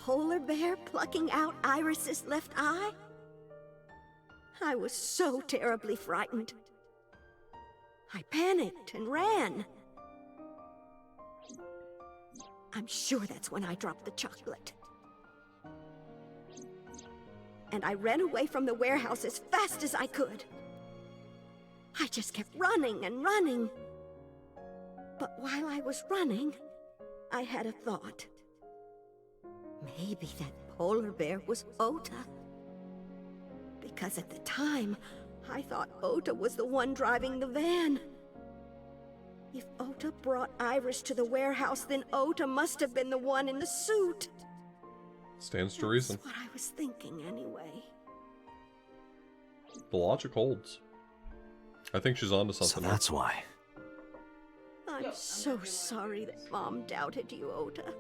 Polar bear plucking out Iris's left eye? I was so terribly frightened. I panicked and ran. I'm sure that's when I dropped the chocolate. And I ran away from the warehouse as fast as I could. I just kept running and running. But while I was running, I had a thought. Maybe that polar bear was Ota. Because at the time, I thought Ota was the one driving the van. If Ota brought Iris to the warehouse, then Ota must have been the one in the suit. Stands to reason. That's what I was thinking anyway. The logic holds. I think she's onto something. So that's why. I'm so sorry that Mom doubted you, Ota.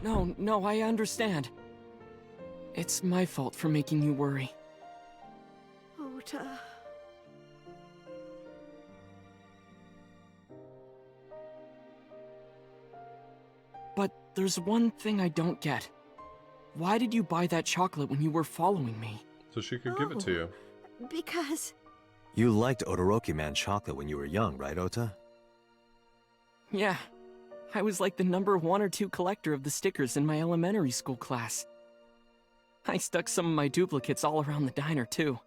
No, I understand. It's my fault for making you worry. Ota. But there's one thing I don't get. Why did you buy that chocolate when you were following me? So she could give it to you. Because... You liked Todoroki Man chocolate when you were young, right, Ota? Yeah, I was like the number 1 or 2 collector of the stickers in my elementary school class. I stuck some of my duplicates all around the diner, too.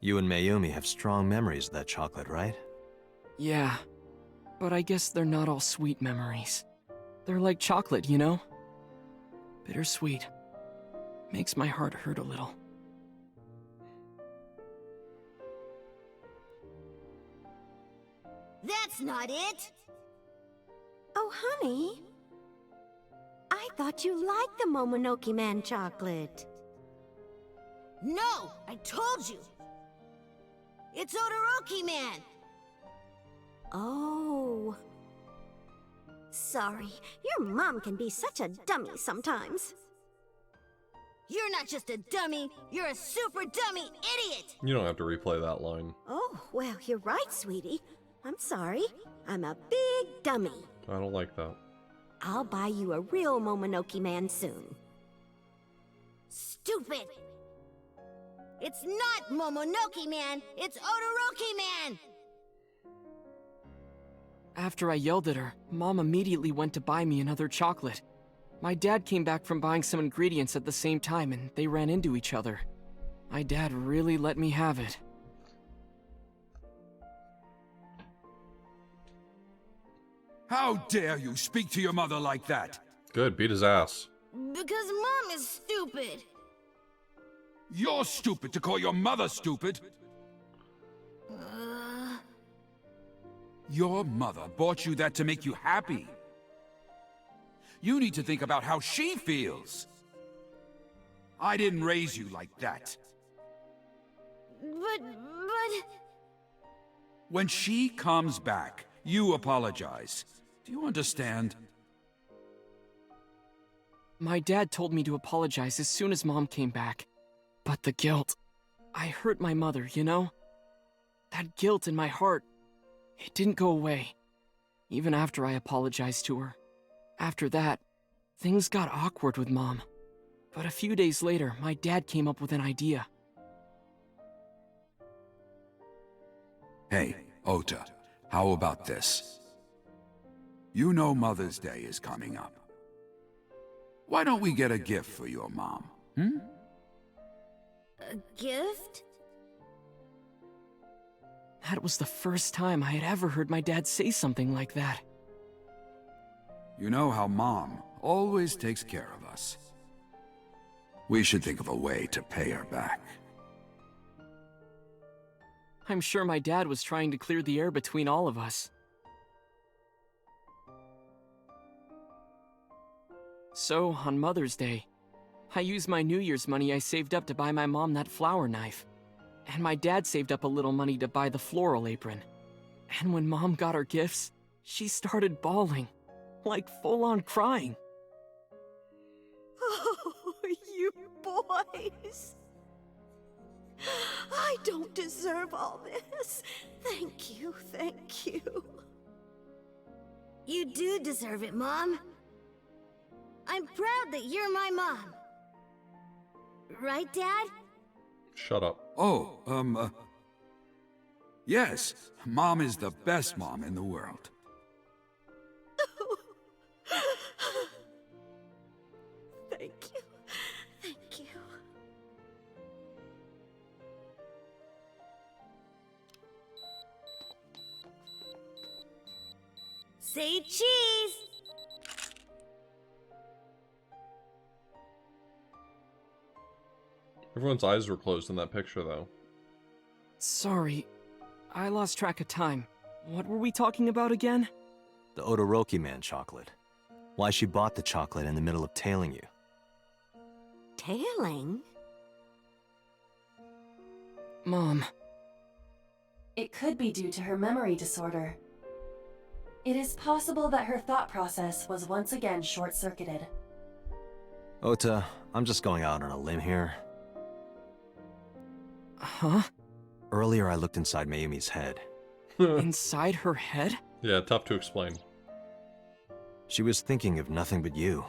You and Mayumi have strong memories of that chocolate, right? Yeah, but I guess they're not all sweet memories. They're like chocolate, you know? Bittersweet. Makes my heart hurt a little. That's not it! Oh, honey. I thought you liked the Momonoke Man chocolate. No! I told you! It's Odoroki Man! Oh. Sorry, your mom can be such a dummy sometimes. You're not just a dummy, you're a super dummy idiot! You don't have to replay that line. Oh, well, you're right, sweetie. I'm sorry. I'm a big dummy. I don't like that. I'll buy you a real Momonoke Man soon. Stupid! It's not Momonoke Man, it's Odoroki Man! After I yelled at her, Mom immediately went to buy me another chocolate. My dad came back from buying some ingredients at the same time and they ran into each other. My dad really let me have it. How dare you speak to your mother like that? Good, beat his ass. Because Mom is stupid! You're stupid to call your mother stupid. Your mother bought you that to make you happy. You need to think about how she feels. I didn't raise you like that. But... When she comes back, you apologize. Do you understand? My dad told me to apologize as soon as Mom came back. But the guilt... I hurt my mother, you know? That guilt in my heart, it didn't go away. Even after I apologized to her. After that, things got awkward with Mom. But a few days later, my dad came up with an idea. Hey, Ota, how about this? You know Mother's Day is coming up. Why don't we get a gift for your mom, hmm? A gift? That was the first time I had ever heard my dad say something like that. You know how Mom always takes care of us. We should think of a way to pay her back. I'm sure my dad was trying to clear the air between all of us. So, on Mother's Day, I used my New Year's money I saved up to buy my mom that flower knife. And my dad saved up a little money to buy the floral apron. And when Mom got her gifts, she started bawling. Like full-on crying. Oh, you boys. I don't deserve all this. Thank you, thank you. You do deserve it, Mom. I'm proud that you're my mom. Right, Dad? Shut up. Oh, yes, Mom is the best mom in the world. Thank you. Thank you. Say cheese! Everyone's eyes were closed in that picture, though. Sorry, I lost track of time. What were we talking about again? The Odoroki Man chocolate. Why she bought the chocolate in the middle of tailing you. Tailing? Mom. It could be due to her memory disorder. It is possible that her thought process was once again short-circuited. Ota, I'm just going out on a limb here. Huh? Earlier I looked inside Mayumi's head. Inside her head? Yeah, tough to explain. She was thinking of nothing but you.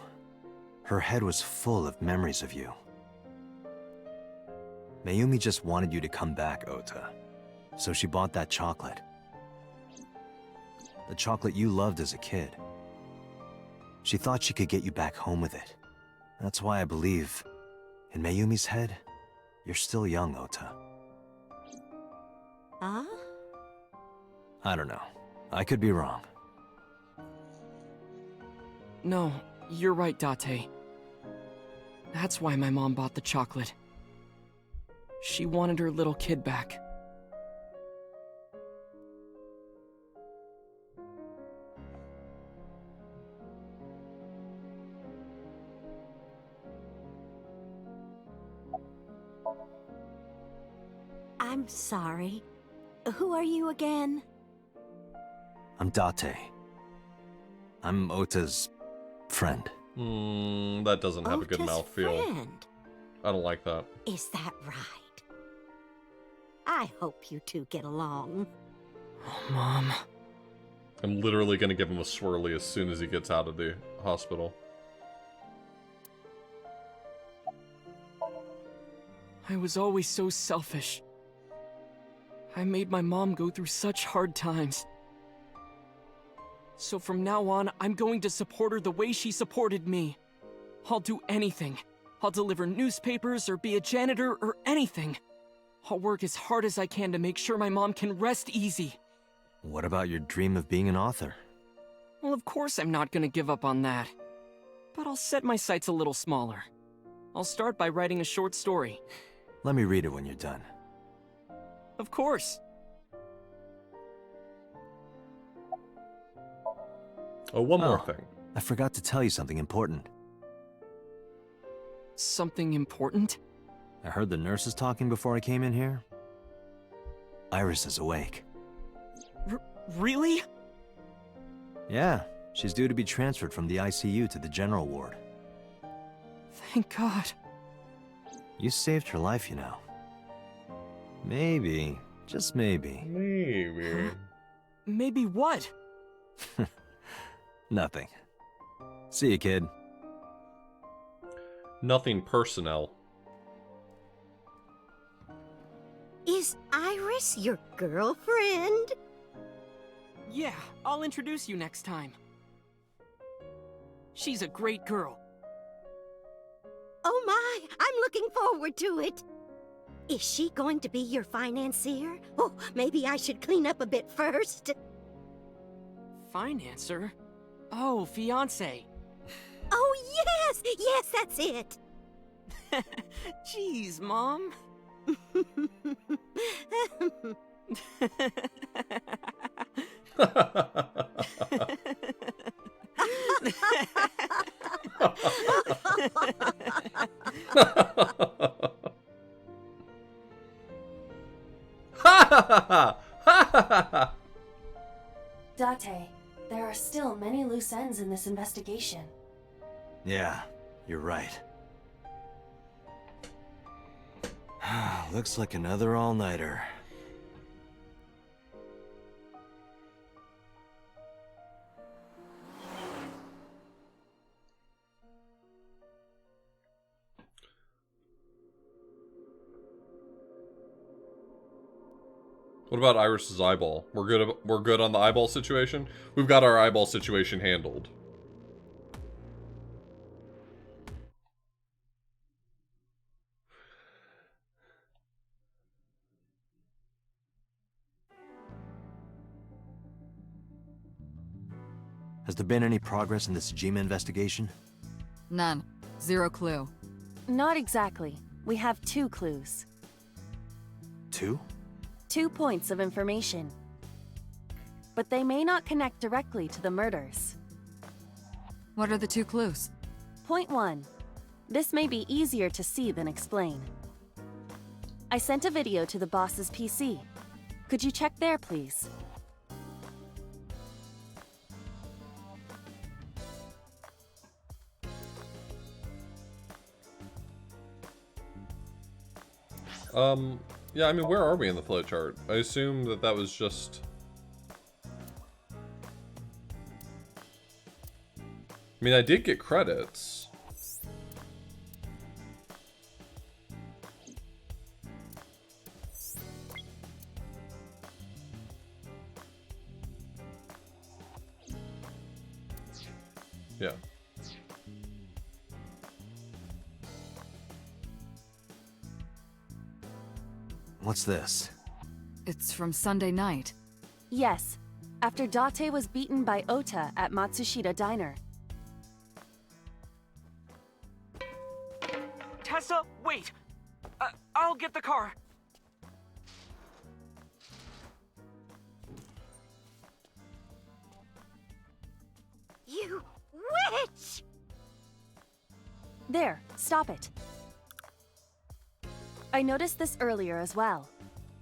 Her head was full of memories of you. Mayumi just wanted you to come back, Ota. So she bought that chocolate. The chocolate you loved as a kid. She thought she could get you back home with it. That's why I believe, in Mayumi's head, you're still young, Ota. Huh? I don't know. I could be wrong. No, you're right, Date. That's why my mom bought the chocolate. She wanted her little kid back. I'm sorry. Who are you again? I'm Date. I'm Ota's friend. That doesn't have a good Ota's mouthfeel. friend. I don't like that. Is that right? I hope you two get along. Oh, Mom. I'm literally gonna give him a swirly as soon as he gets out of the hospital. I was always so selfish. I made my mom go through such hard times. So from now on, I'm going to support her the way she supported me. I'll do anything. I'll deliver newspapers or be a janitor or anything. I'll work as hard as I can to make sure my mom can rest easy. What about your dream of being an author? Well, of course I'm not gonna give up on that. But I'll set my sights a little smaller. I'll start by writing a short story. Let me read it when you're done. Of course. Oh, one more thing. I forgot to tell you something important. Something important? I heard the nurses talking before I came in here. Iris is awake. Really? Yeah, she's due to be transferred from the ICU to the general ward. Thank God. You saved her life, you know. Maybe, just maybe. Maybe. Maybe what? Nothing. See you, kid. Nothing personnel. Is Iris your girlfriend? Yeah, I'll introduce you next time. She's a great girl. Oh my, I'm looking forward to it. Is she going to be your financier? Oh, maybe I should clean up a bit first. Financer? Oh, fiancé. Oh yes, yes, that's it. Jeez, Mom. Date, there are still many loose ends in this investigation. Yeah, you're right. Looks like another all-nighter. What about Iris's eyeball? We're good on the eyeball situation? We've got our eyeball situation handled. Has there been any progress in this Jima investigation? None. Zero clue. Not exactly. We have 2 clues. 2? 2 points of information. But they may not connect directly to the murders. What are the 2 clues? Point 1. This may be easier to see than explain. I sent a video to the boss's PC. Could you check there, please? Yeah, I mean, where are we in the flowchart? I assume that that was just... I mean, I did get credits. Yeah. What's this? It's from Sunday night. Yes, after Date was beaten by Ota at Matsushita Diner. Tessa, wait! I'll get the car. You witch! There, stop it. I noticed this earlier as well.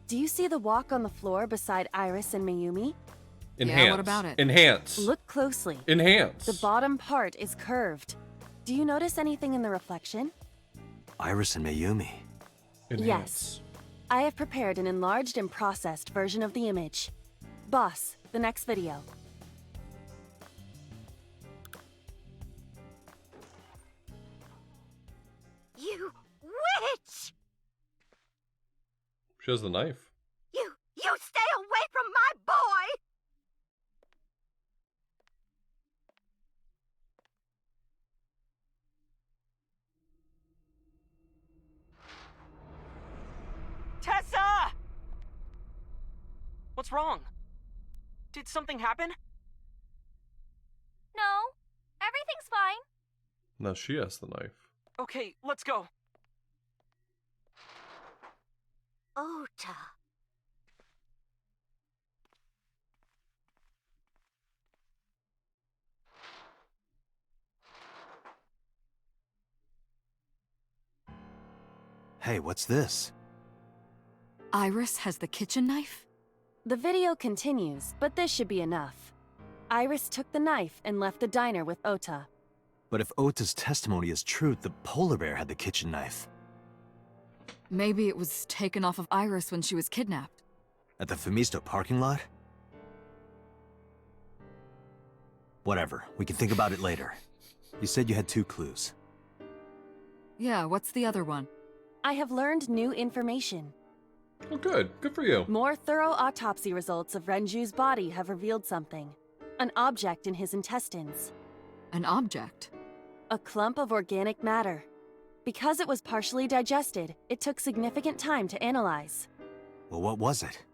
Do you see the walk on the floor beside Iris and Mayumi? Enhance. Yeah, what about it? Enhance. Look closely. Enhance. The bottom part is curved. Do you notice anything in the reflection? Iris and Mayumi. Enhance. Yes. I have prepared an enlarged and processed version of the image. Boss, the next video. You witch! She has the knife. You stay away from my boy! Tessa! What's wrong? Did something happen? No, everything's fine. No, she has the knife. Okay, let's go. Ota. Hey, what's this? Iris has the kitchen knife? The video continues, but this should be enough. Iris took the knife and left the diner with Ota. But if Ota's testimony is true, the polar bear had the kitchen knife. Maybe it was taken off of Iris when she was kidnapped. At the Femisto parking lot? Whatever, we can think about it later. You said you had 2 clues. Yeah, what's the other one? I have learned new information. Oh, good. Good for you. More thorough autopsy results of Renju's body have revealed something. An object in his intestines. An object? A clump of organic matter. Because it was partially digested, it took significant time to analyze. Well, what was it?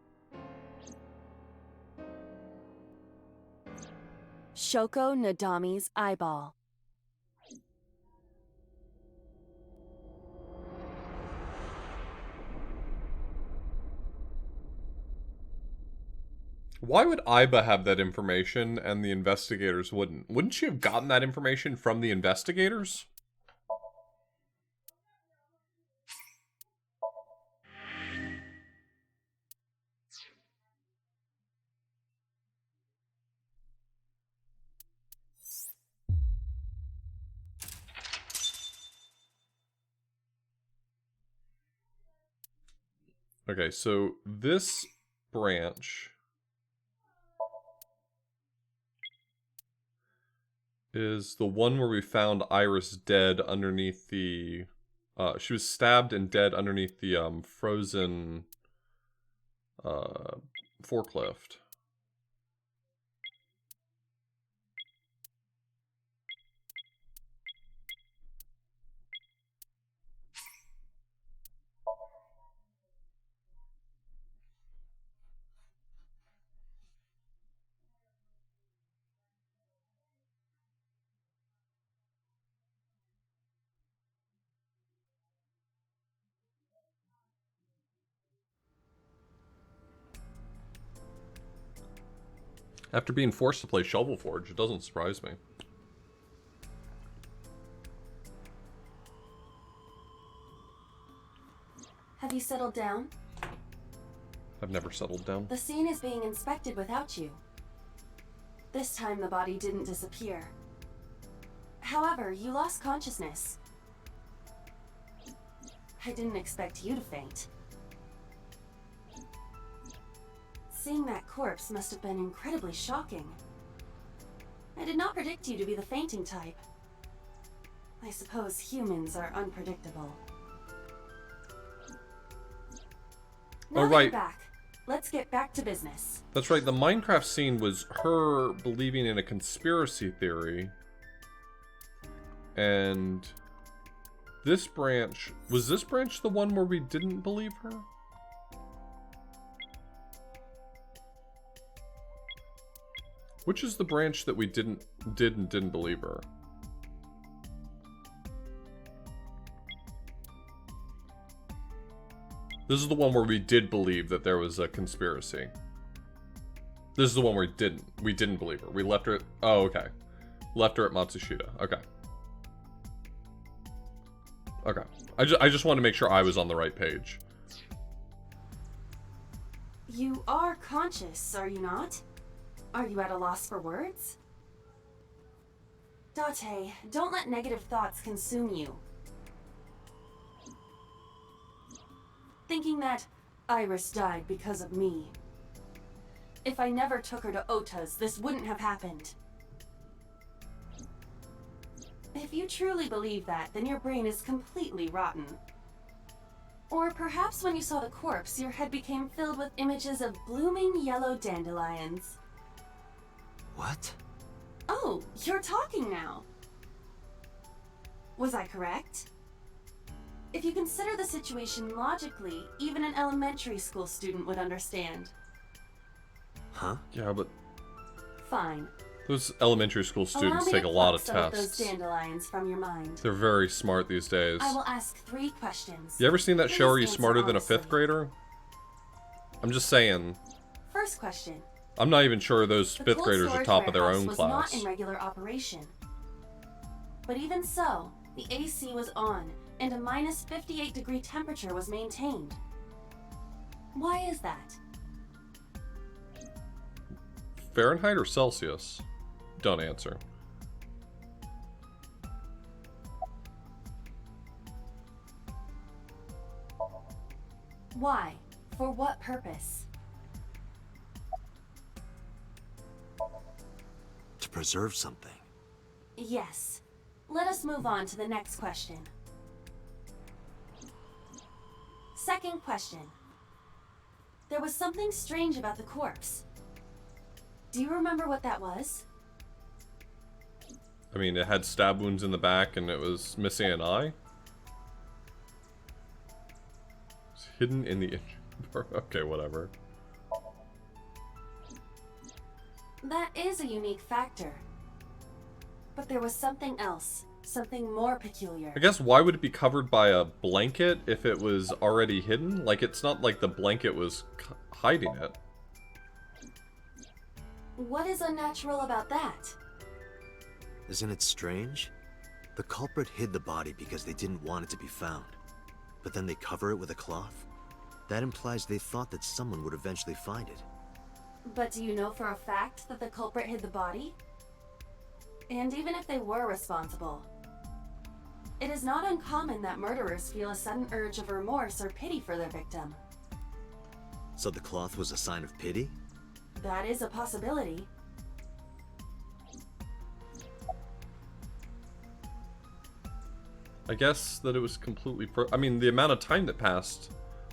Shoko Nadami's eyeball. Why would Iba have that information and the investigators wouldn't? Wouldn't she have gotten that information from the investigators? Okay, so this branch is the one where we found Iris dead underneath the... she was stabbed and dead underneath the frozen forklift. After being forced to play Shovel Forge, it doesn't surprise me. Have you settled down? I've never settled down. The scene is being inspected without you. This time the body didn't disappear. However, you lost consciousness. I didn't expect you to faint. Seeing that corpse must have been incredibly shocking. I did not predict you to be the fainting type. I suppose humans are unpredictable. Now that you're back, let's get back to business. That's right, the Minecraft scene was her believing in a conspiracy theory. And this branch... Was this branch the one where we didn't believe her? Which is the branch that we didn't believe her? This is the one where we did believe that there was a conspiracy. This is the one where we didn't believe her. We left her at, oh, okay. Left her at Matsushita. Okay. Okay. I just wanted to make sure I was on the right page. You are conscious, are you not? Are you at a loss for words? Date, don't let negative thoughts consume you. Thinking that Iris died because of me. If I never took her to Ota's, this wouldn't have happened. If you truly believe that, then your brain is completely rotten. Or perhaps when you saw the corpse, your head became filled with images of blooming yellow dandelions. What? Oh, you're talking now. Was I correct? If you consider the situation logically, even an elementary school student would understand. Huh? Yeah, but Fine. those elementary school students Allow me take to a lot pluck of some of tests. those dandelions from your mind. They're very smart these days. I will ask 3 questions. You ever seen that show Are You Please Smarter Than a answer 5th grader? I'm just saying. First question. I'm not even sure those The 5th cold graders are storage top of their warehouse own was class. not in regular operation. But even so, the AC was on, and a minus 58-degree temperature was maintained. Why is that? Fahrenheit or Celsius? Don't answer. Why? For what purpose? To preserve something. Yes. Let us move on to the next question. Second question. There was something strange about the corpse. Do you remember what that was? I mean, it had stab wounds in the back and it was missing an eye. It's hidden in the okay, whatever. That is a unique factor. But there was something else. Something more peculiar. I guess why would it be covered by a blanket if it was already hidden? Like, it's not like the blanket was hiding it. What is unnatural about that? Isn't it strange? The culprit hid the body because they didn't want it to be found. But then they cover it with a cloth? That implies they thought that someone would eventually find it. But do you know for a fact that the culprit hid the body? And even if they were responsible, it is not uncommon that murderers feel a sudden urge of remorse or pity for their victim. So the cloth was a sign of pity? That is a possibility. I guess that it was completely I mean, the amount of time that passed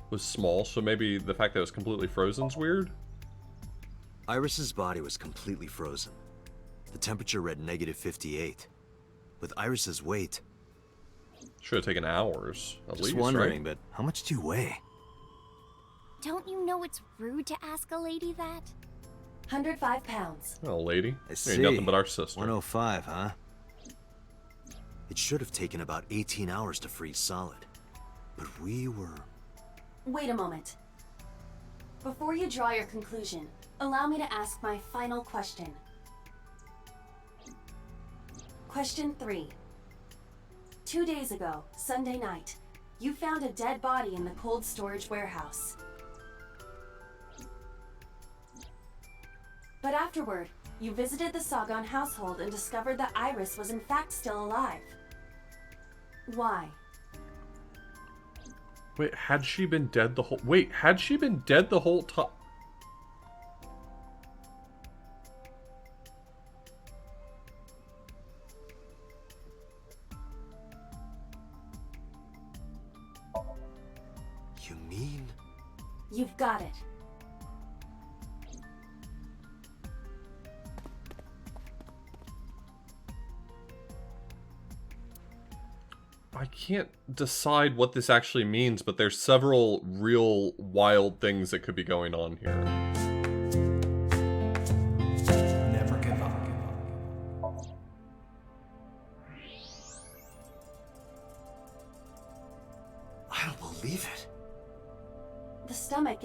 was small, so maybe the fact that it was completely frozen's weird? Iris's body was completely frozen. The temperature read -58. With Iris's weight... Should have taken hours, at least, Just wondering, right? but how much do you weigh? Don't you know it's rude to ask a lady that? 105 pounds. Oh, lady. I see. Ain't nothing but our sister. 105, huh? It should have taken about 18 hours to freeze solid. But we were... Wait a moment. Before you draw your conclusion, allow me to ask my final question. Question 3. 2 days ago, Sunday night, you found a dead body in the cold storage warehouse. But afterward, you visited the Sagan household and discovered that Iris was in fact still alive. Why? Wait, had she been dead the whole... Wait, had she been dead the whole time? You mean... You've got it. I can't decide what this actually means, but there's several real wild things that could be going on here. Never get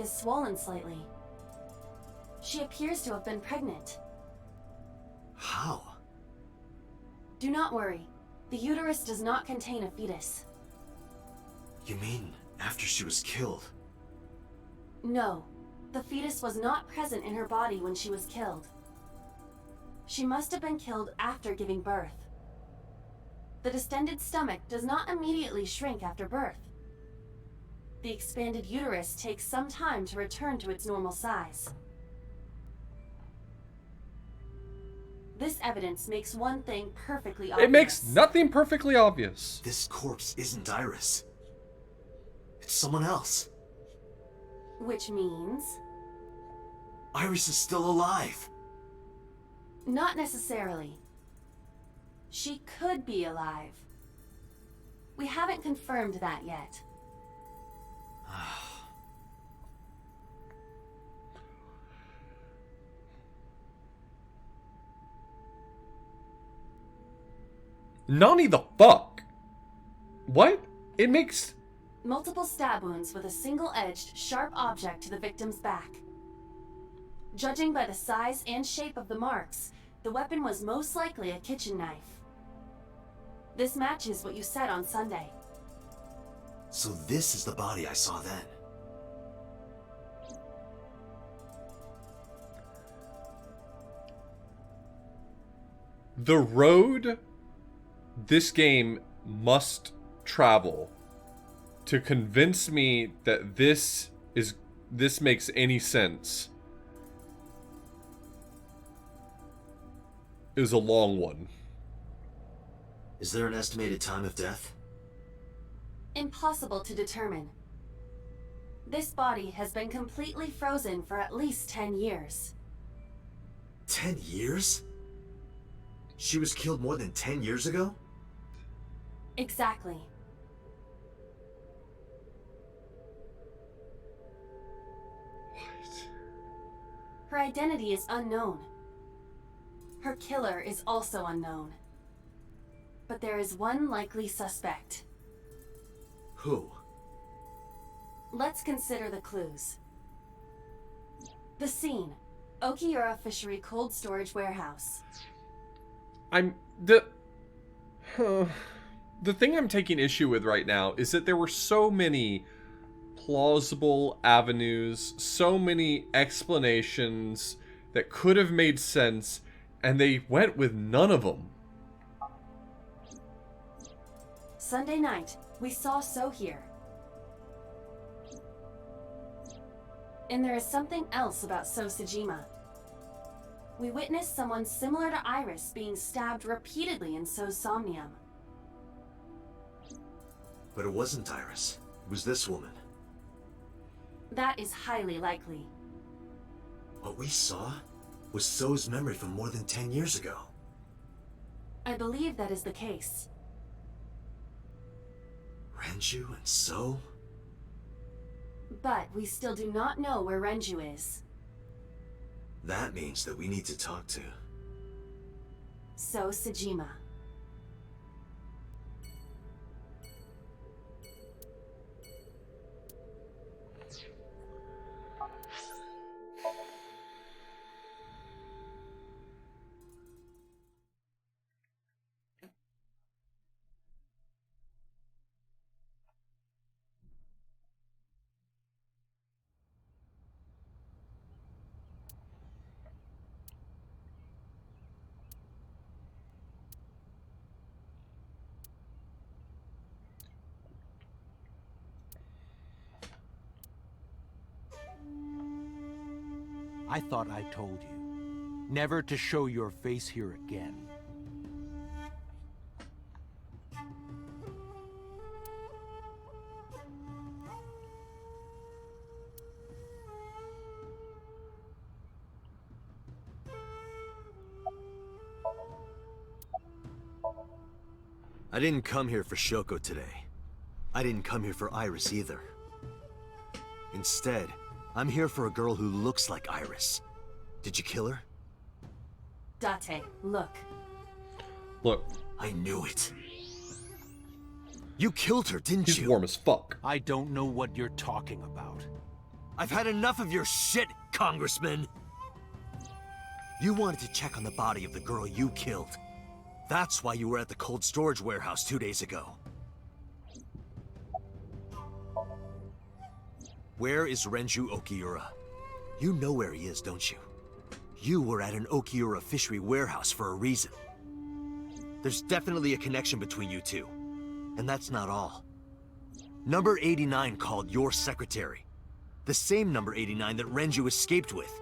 is swollen slightly. She appears to have been pregnant. How? Do not worry. The uterus does not contain a fetus. You mean after she was killed? No. The fetus was not present in her body when she was killed. She must have been killed after giving birth. The distended stomach does not immediately shrink after birth. The expanded uterus takes some time to return to its normal size. This evidence makes one thing perfectly obvious. It makes nothing perfectly obvious. This corpse isn't Iris. It's someone else. Which means? Iris is still alive. Not necessarily. She could be alive. We haven't confirmed that yet. Nani the fuck? What? It makes... Multiple stab wounds with a single-edged, sharp object to the victim's back. Judging by the size and shape of the marks, the weapon was most likely a kitchen knife. This matches what you said on Sunday. So this is the body I saw then. The road this game must travel to convince me that this makes any sense is a long one. Is there an estimated time of death? Impossible to determine. This body has been completely frozen for at least 10 years. 10 years? She was killed more than 10 years ago? Exactly. Her identity is unknown. Her killer is also unknown. But there is one likely suspect. Who? Let's consider the clues. The scene. Okiura Fishery Cold Storage Warehouse. The thing I'm taking issue with right now is that there were so many plausible avenues, so many explanations that could have made sense, and they went with none of them. Sunday night, we saw So here. And there is something else about So Sejima. We witnessed someone similar to Iris being stabbed repeatedly in So's Somnium. But it wasn't Iris. It was this woman. That is highly likely. What we saw was So's memory from more than 10 years ago. I believe that is the case. Renju and So? But we still do not know where Renju is. That means that we need to talk to So Sejima. I thought I told you, never to show your face here again. I didn't come here for Shoko today. I didn't come here for Iris either. Instead, I'm here for a girl who looks like Iris. Did you kill her? Date, look. Look. I knew it. You killed her, didn't you? He's warm as fuck. I don't know what you're talking about. I've had enough of your shit, Congressman! You wanted to check on the body of the girl you killed. That's why you were at the cold storage warehouse 2 days ago. Where is Renju Okiura? You know where he is, don't you? You were at an Okiura fishery warehouse for a reason. There's definitely a connection between you two. And that's not all. Number 89 called your secretary. The same number 89 that Renju escaped with.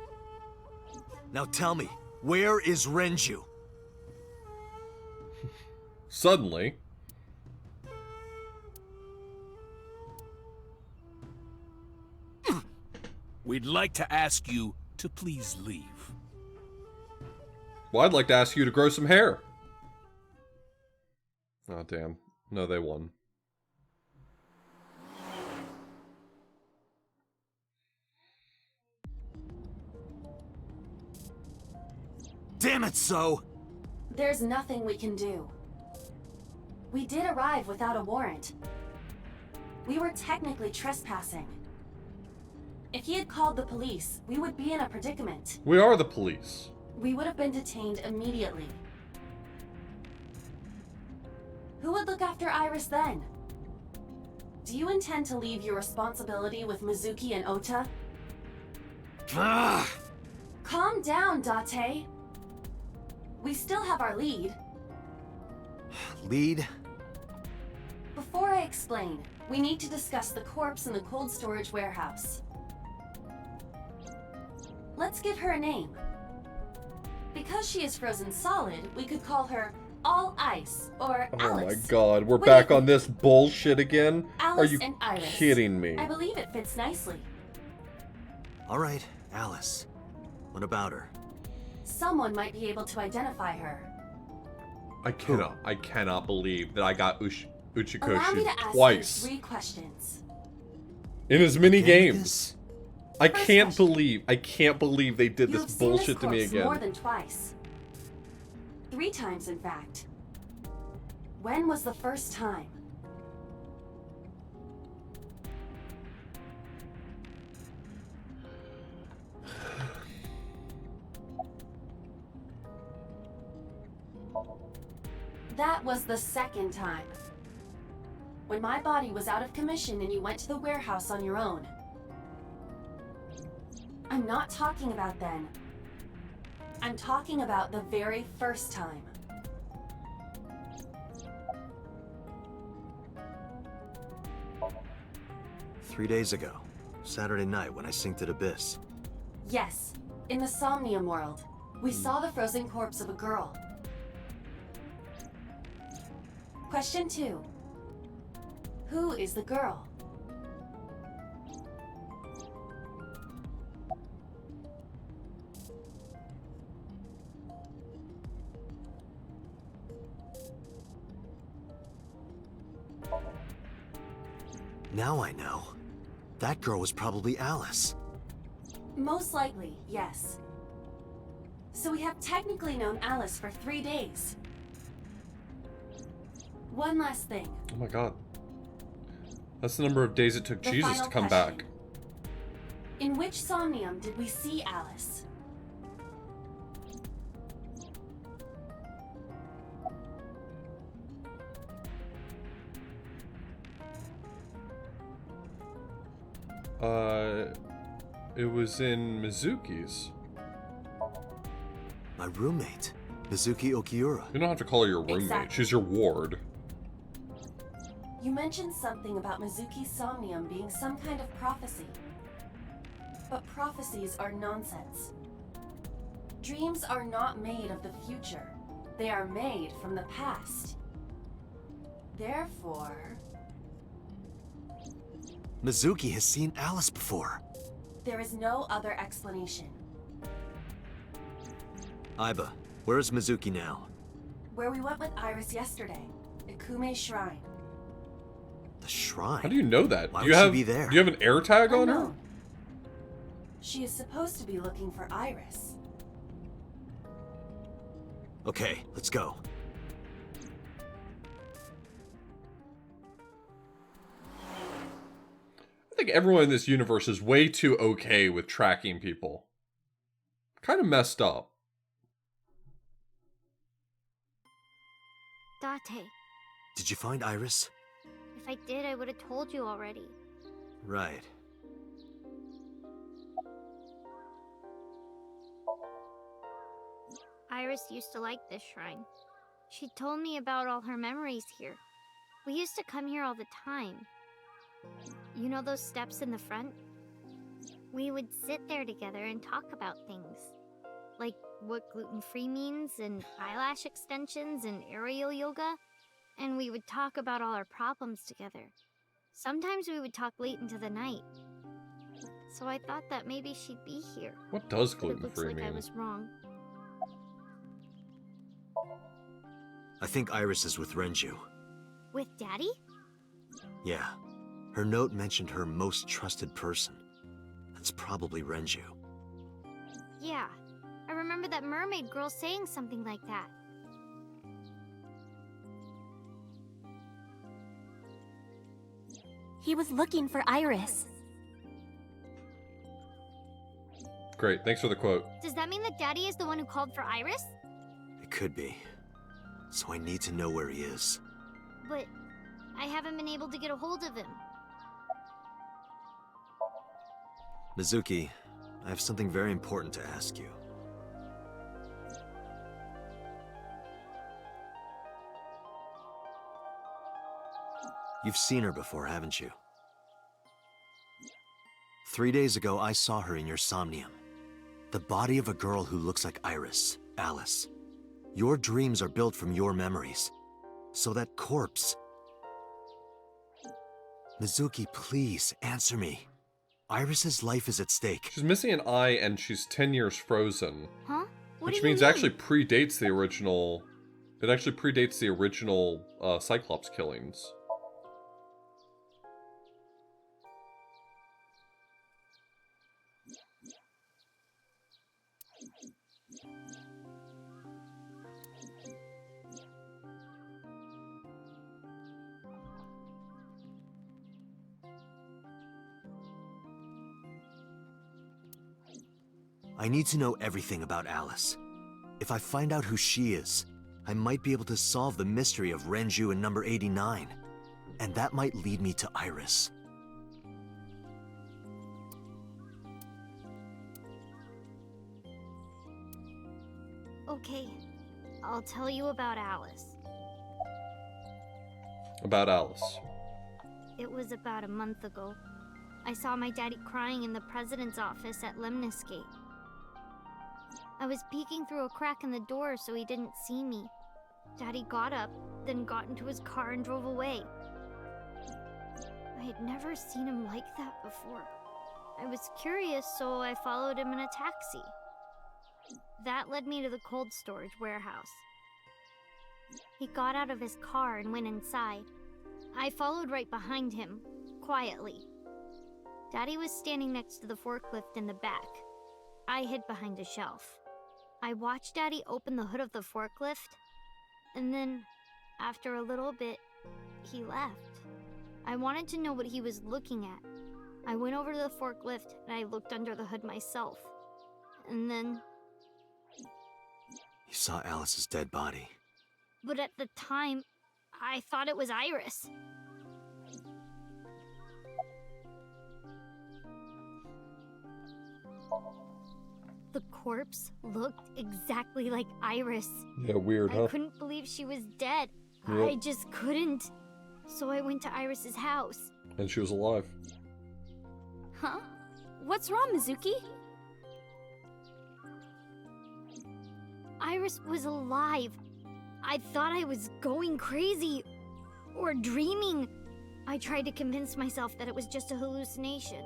Now tell me, where is Renju? Suddenly. We'd like to ask you to please leave. Well, I'd like to ask you to grow some hair. Oh, damn. No, they won. Damn it, So! There's nothing we can do. We did arrive without a warrant. We were technically trespassing. If he had called the police, we would be in a predicament. We are the police. We would have been detained immediately. Who would look after Iris then? Do you intend to leave your responsibility with Mizuki and Ota? Calm down, Date. We still have our lead. Lead? Before I explain, we need to discuss the corpse in the cold storage warehouse. Let's give her a name. Because she is frozen solid, we could call her All Ice or Oh Alice. my god, we're What back do you on this bullshit again? Alice Are you and Iris. kidding me? I believe it fits nicely. Alright, Alice. What about her? Someone might be able to identify her. I cannot believe that I got Allow me Uchikoshi to ask twice you 3 questions. in as many Again, games. I can't believe they did You this have seen bullshit to me corpse again. more than twice. 3 times, in fact. When was the first time? That was the second time. When my body was out of commission and you went to the warehouse on your own. I'm not talking about then. I'm talking about the very first time. Three days ago. Saturday night when I synced at Abyss. Yes, in the Somnium world. We saw the frozen corpse of a girl. Question 2. Who is the girl? Now I know. That girl was probably Alice. Most likely, yes. So we have technically known Alice for 3 days. One last thing. Oh my god. That's the number of days it took The Jesus final to come question. back. In which Somnium did we see Alice? It was in Mizuki's. My roommate, Mizuki Okiura. You don't have to call her your roommate. Exactly. She's your ward. You mentioned something about Mizuki's Somnium being some kind of prophecy. But prophecies are nonsense. Dreams are not made of the future. They are made from the past. Therefore... Mizuki has seen Alice before. there is no other explanation. Aiba, where is Mizuki now? Where we went with Iris yesterday. Ikume Shrine. The shrine? How do you know that? Why Do you would she have be there? Do you have an air tag on her? Unknown. She is supposed to be looking for Iris. Okay, let's go. I think like everyone in this universe is way too okay with tracking people. Kind of messed up. Date, Did you find Iris? if I did, I would have told you already. Right. Iris used to like this shrine. She told me about all her memories here. We used to come here all the time. You know those steps in the front? We would sit there together and talk about things. Like what gluten-free means, and eyelash extensions, and aerial yoga. And we would talk about all our problems together. Sometimes we would talk late into the night. So I thought that maybe she'd be here. What does But it looks gluten-free like I mean? was wrong. I think Iris is with Renju. With Daddy? Yeah. Her note mentioned her most trusted person. That's probably Renju. Yeah. I remember that mermaid girl saying something like that. He was looking for Iris. Great, thanks for the quote. Does that mean that Daddy is the one who called for Iris? It could be. So I need to know where he is. But I haven't been able to get a hold of him. Mizuki, I have something very important to ask you. You've seen her before, haven't you? 3 days ago, I saw her in your Somnium. The body of a girl who looks like Iris, Alice. Your dreams are built from your memories. So that corpse... Mizuki, please, answer me. Iris's life is at stake. She's missing an eye and she's 10 years frozen. Huh? What Which do you means mean? it actually predates the original... It actually predates the original Cyclops killings. I need to know everything about Alice. If I find out who she is, I might be able to solve the mystery of Renju and number 89. And that might lead me to Iris. Okay, I'll tell you about Alice. About Alice. It was about a month ago. I saw my daddy crying in the president's office at Lemnis Gate. I was peeking through a crack in the door so he didn't see me. Daddy got up, then got into his car and drove away. I had never seen him like that before. I was curious, so I followed him in a taxi. That led me to the cold storage warehouse. He got out of his car and went inside. I followed right behind him, quietly. Daddy was standing next to the forklift in the back. I hid behind a shelf. I watched Daddy open the hood of the forklift, and then, after a little bit, he left. I wanted to know what he was looking at. I went over to the forklift and I looked under the hood myself. And then... You saw Alice's dead body. But at the time, I thought it was Iris. The corpse looked exactly like Iris. Yeah, weird, huh? I couldn't believe she was dead. Yep. I just couldn't. So I went to Iris's house. And she was alive. Huh? What's wrong, Mizuki? Iris was alive. I thought I was going crazy. Or dreaming. I tried to convince myself that it was just a hallucination.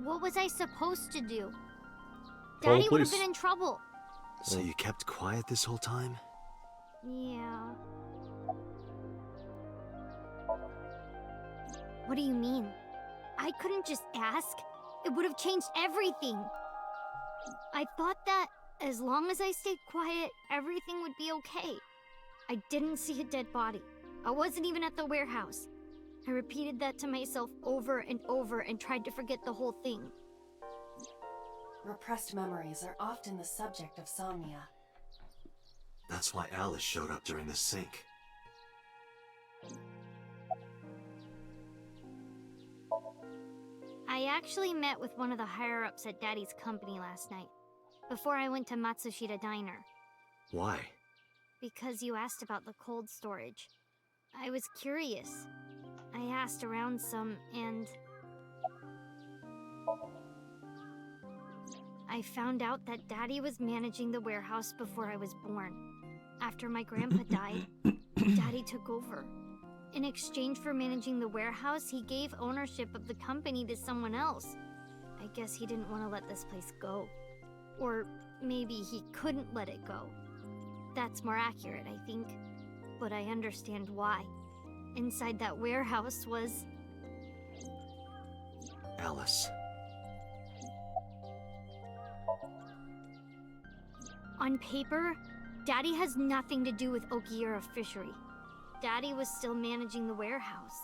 What was I supposed to do? Call the Daddy would have police. been in trouble. So you kept quiet this whole time? Yeah. What do you mean? I couldn't just ask. It would have changed everything. I thought that as long as I stayed quiet, everything would be okay. I didn't see a dead body. I wasn't even at the warehouse. I repeated that to myself over and over and tried to forget the whole thing. Repressed memories are often the subject of somnia. That's why Alice showed up during the sync. I actually met with one of the higher-ups at Daddy's company last night, before I went to Matsushita Diner. Why? Because you asked about the cold storage. I was curious. I asked around some, and I found out that Daddy was managing the warehouse before I was born. After my grandpa died, Daddy took over. In exchange for managing the warehouse, he gave ownership of the company to someone else. I guess he didn't want to let this place go. Or maybe he couldn't let it go. That's more accurate, I think. But I understand why. Inside that warehouse was... Alice. On paper, Daddy has nothing to do with Okiura Fishery. Daddy was still managing the warehouse.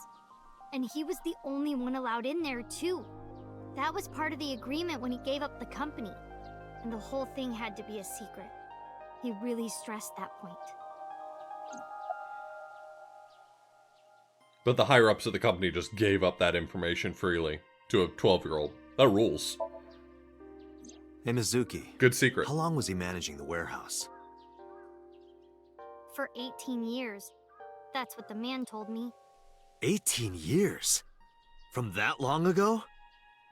And he was the only one allowed in there, too. That was part of the agreement when he gave up the company. And the whole thing had to be a secret. He really stressed that point. But the higher-ups of the company just gave up that information freely to a 12-year-old. That rules. Hey, Mizuki. Good secret. How long was he managing the warehouse? For 18 years. That's what the man told me. 18 years? From that long ago?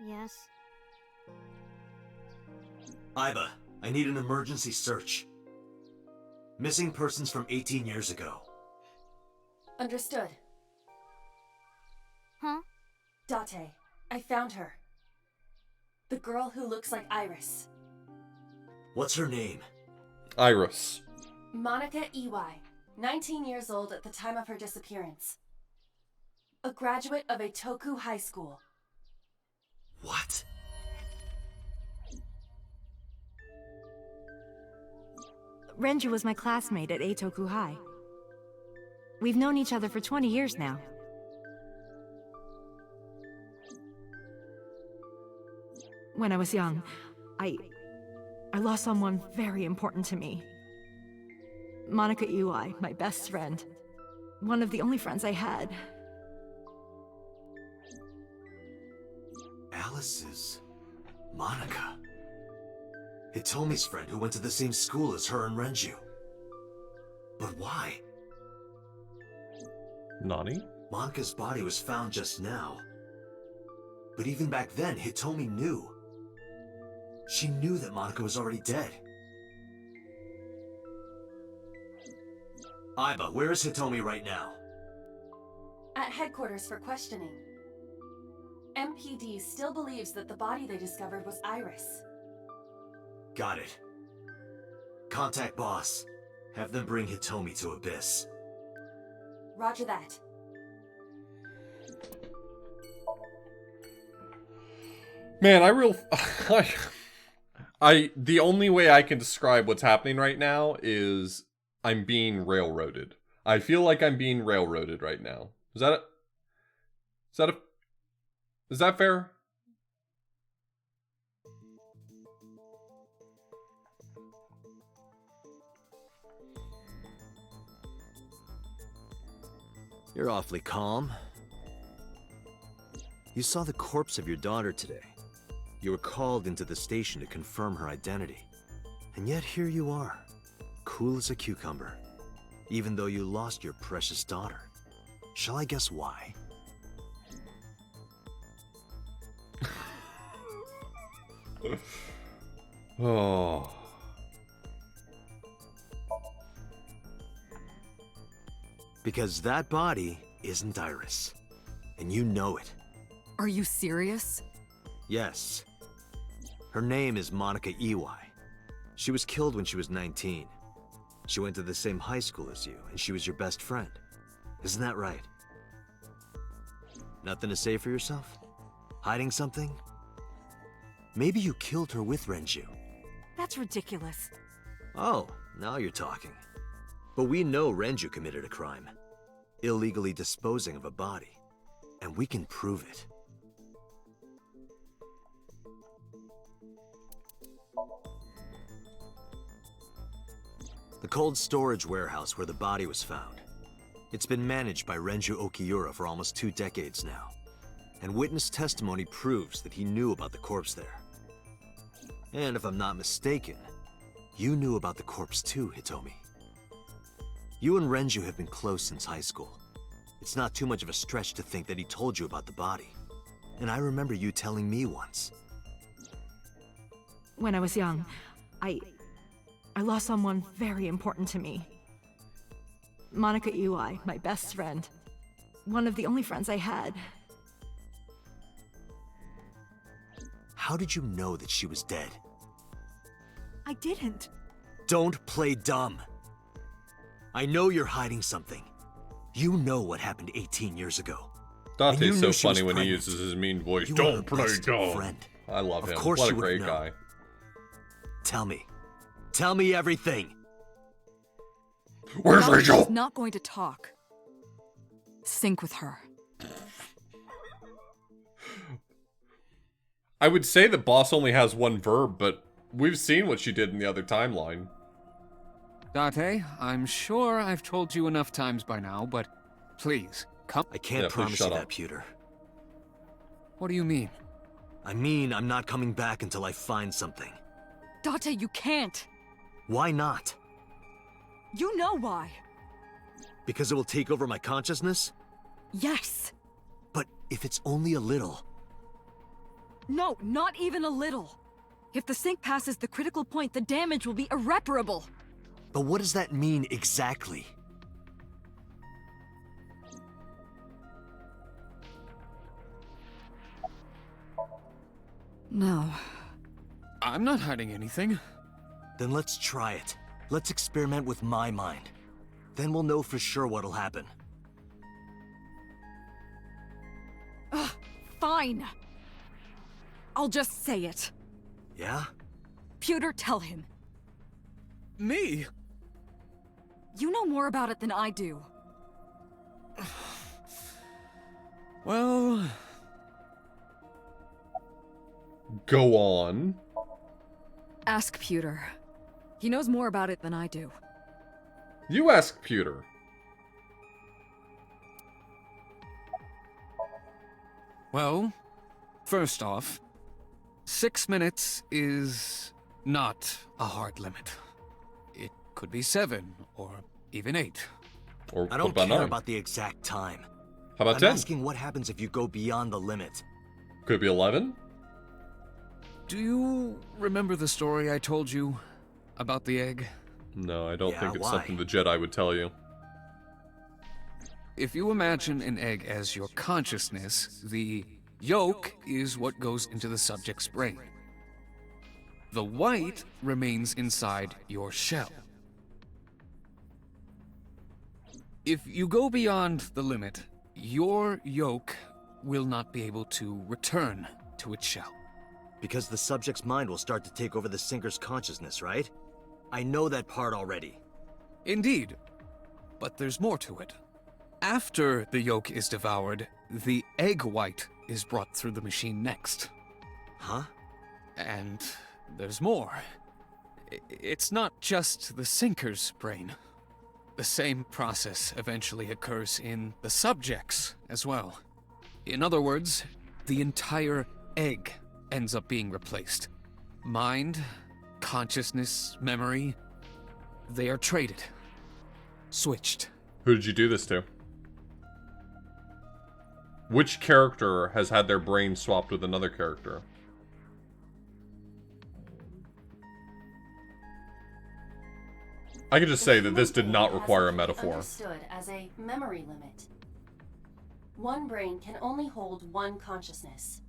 Yes. Iba, I need an emergency search. Missing persons from 18 years ago. Understood. Huh? Date, I found her. The girl who looks like Iris. What's her name? Iris. Monica Iwai, 19 years old at the time of her disappearance. A graduate of Eitoku High School. What? Renju was my classmate at Eitoku High. We've known each other for 20 years now. When I was young, I lost someone very important to me. Monica Iwai, my best friend. One of the only friends I had. Alice is... Monica. Hitomi's friend who went to the same school as her and Renju. But why? Nani? Monica's body was found just now. But even back then, Hitomi knew. She knew that Monica was already dead. Iba, where is Hitomi right now? At headquarters for questioning. MPD still believes that the body they discovered was Iris. Got it. Contact boss. Have them bring Hitomi to Abyss. Roger that. Man, the only way I can describe what's happening right now is I'm being railroaded. I feel like I'm being railroaded right now. Is that fair? You're awfully calm. You saw the corpse of your daughter today. You were called into the station to confirm her identity. And yet here you are, cool as a cucumber, even though you lost your precious daughter. Shall I guess why? Oh. Because that body isn't Iris. And you know it. Are you serious? Yes. Her name is Monica Iwai. She was killed when she was 19. She went to the same high school as you, and she was your best friend. Isn't that right? Nothing to say for yourself? Hiding something? Maybe you killed her with Renju. That's ridiculous. Oh, now you're talking. But we know Renju committed a crime. Illegally disposing of a body. And we can prove it. The cold storage warehouse where the body was found. It's been managed by Renju Okiura for almost 2 decades now. And witness testimony proves that he knew about the corpse there. And if I'm not mistaken, you knew about the corpse too, Hitomi. You and Renju have been close since high school. It's not too much of a stretch to think that he told you about the body. And I remember you telling me once. When I was young, I lost someone very important to me. Monica Ui, my best friend. One of the only friends I had. How did you know that she was dead? I didn't. Don't play dumb. I know you're hiding something. You know what happened 18 years ago. Dante's so funny when he uses his mean voice. You Don't were her play best dumb. friend. I love him. Of course What a you would great know. guy. Tell me. Tell me everything. Where's She's Rachel? not going to talk. Sync with her. I would say that boss only has one verb, but we've seen what she did in the other timeline. Date, I'm sure I've told you enough times by now, but please, come. I can't promise you that, Pewter. What do you mean? I mean, I'm not coming back until I find something. Date, you can't. Why not? You know why. Because it will take over my consciousness? Yes. But if it's only a little... No, not even a little. If the sync passes the critical point, the damage will be irreparable. But what does that mean exactly? No. I'm not hiding anything. Then let's try it. Let's experiment with my mind. Then we'll know for sure what'll happen. Ugh, fine. I'll just say it. Yeah? Pewter, tell him. Me? You know more about it than I do. Well... Go on. Ask Pewter. He knows more about it than I do. You ask Pewter. Well, first off, 6 minutes is not a hard limit. It could be 7, or even 8. Or I don't what about care 9? about the exact time. How about I'm 10? asking what happens if you go beyond the limit. Could it be 11? Do you remember the story I told you about the egg? No, I don't Yeah, think it's why? something the Jedi would tell you. If you imagine an egg as your consciousness, the yolk is what goes into the subject's brain. The white remains inside your shell. If you go beyond the limit, your yolk will not be able to return to its shell. Because the subject's mind will start to take over the sinker's consciousness, right? I know that part already. Indeed, but there's more to it. After the yolk is devoured, the egg white is brought through the machine next. Huh? And there's more. It's not just the sinker's brain. The same process eventually occurs in the subject's as well. In other words, the entire egg ends up being replaced. Mind, consciousness, memory, they are traded. Switched. Who did you do this to? Which character has had their brain swapped with another character? I can just say that this did not require a metaphor. Understood as a memory limit. One brain can only hold one consciousness,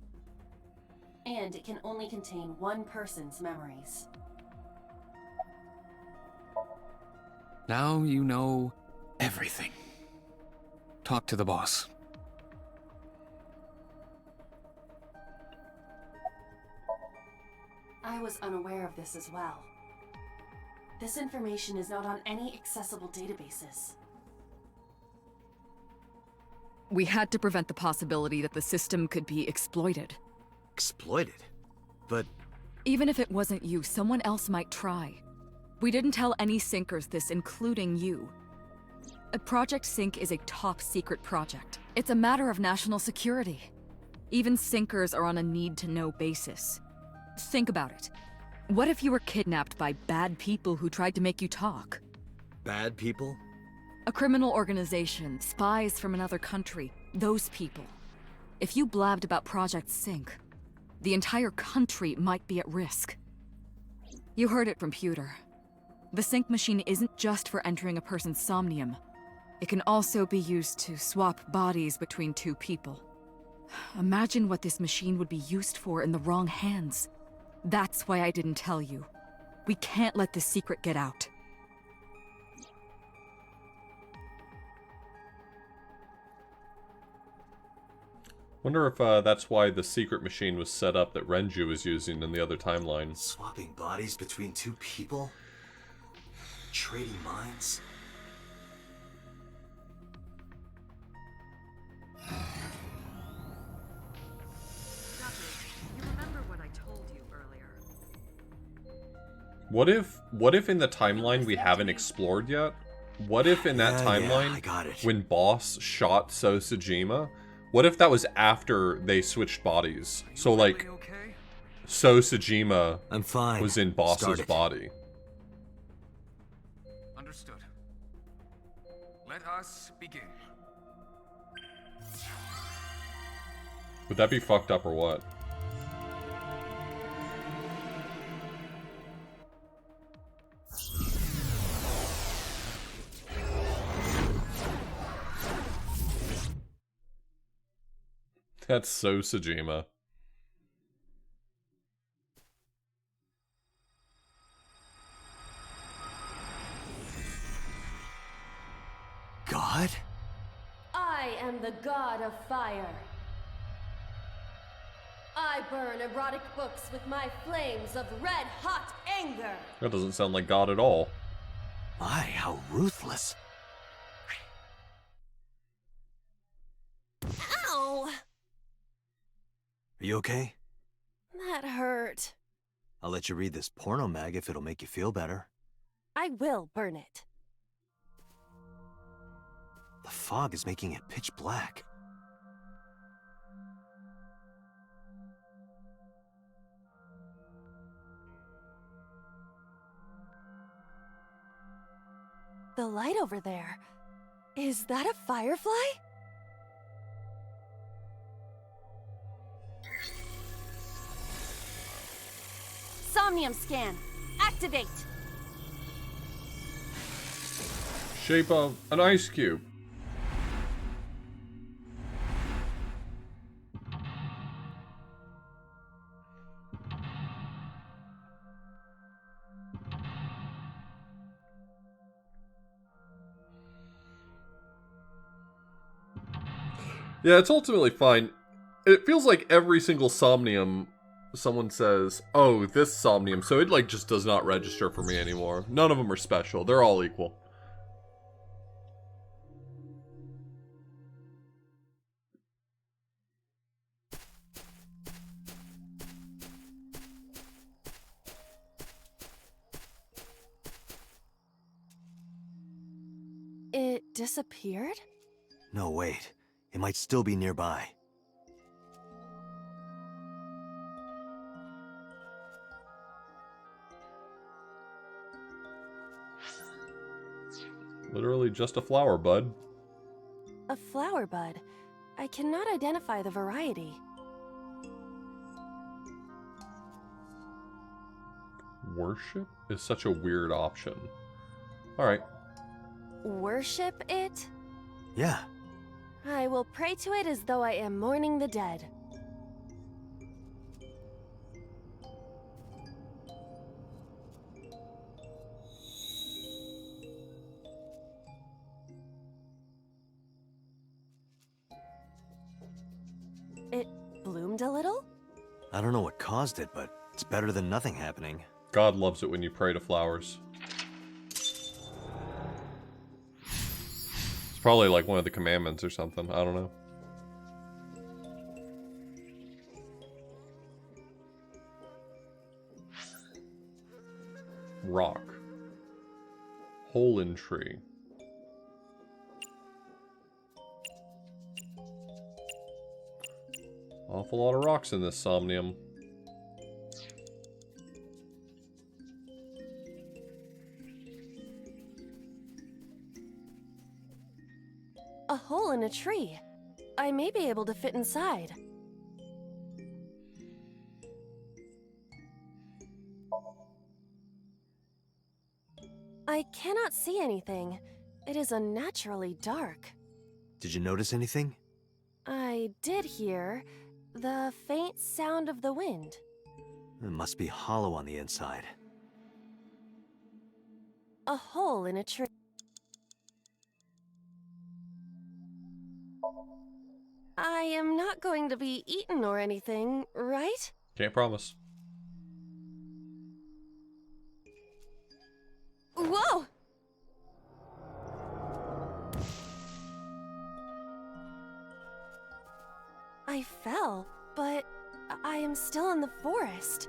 and it can only contain one person's memories. Now you know everything. Talk to the boss. I was unaware of this as well. this information is not on any accessible databases. We had to prevent the possibility that the system could be exploited. Exploited? But... Even if it wasn't you, someone else might try. We didn't tell any Syncers this, including you. Project Sync is a top-secret project. It's a matter of national security. Even Syncers are on a need-to-know basis. Think about it. What if you were kidnapped by bad people who tried to make you talk? Bad people? A criminal organization, spies from another country, those people. If you blabbed about Project Sync, the entire country might be at risk. You heard it from Pewter. The Sync machine isn't just for entering a person's Somnium. It can also be used to swap bodies between two people. Imagine what this machine would be used for in the wrong hands. That's why I didn't tell you. We can't let this secret get out. Wonder if that's why the secret machine was set up that Renju was using in the other timeline. Swapping bodies between two people? Trading minds? You remember what I told you earlier? What if in the timeline we haven't explored yet? What if in that timeline, I got it. when Boss shot So Sejima, what if that was after they switched bodies? So like, So Sejima I'm fine. was in Boss's Start it. body. Understood. Let us begin. Would that be fucked up or what? That's So Sejima. God? I am the god of fire. I burn erotic books with my flames of red-hot anger. That doesn't sound like God at all. My, how ruthless. Ow! Are you okay? That hurt. I'll let you read this porno mag if it'll make you feel better. I will burn it. The fog is making it pitch black. The light over there. Is that a firefly? Somnium scan. Activate. Shape of an ice cube. Yeah, it's ultimately fine. It feels like every single Somnium, someone says, oh, this Somnium, so it like just does not register for me anymore. None of them are special. They're all equal. It disappeared? No, wait. It might still be nearby. Literally just a flower bud. A flower bud. I cannot identify the variety. Worship is such a weird option. Alright. Worship it? Yeah. I will pray to it as though I am mourning the dead. It bloomed a little? I don't know what caused it, but it's better than nothing happening. God loves it when you pray to flowers. probably like one of the commandments or something. I don't know. Rock. Hole in tree. Awful lot of rocks in this Somnium. A hole in a tree. I may be able to fit inside. I cannot see anything. It is unnaturally dark. Did you notice anything? I did hear the faint sound of the wind. It must be hollow on the inside. A hole in a tree. I am not going to be eaten or anything, right? Can't promise. Whoa! I fell, but I am still in the forest.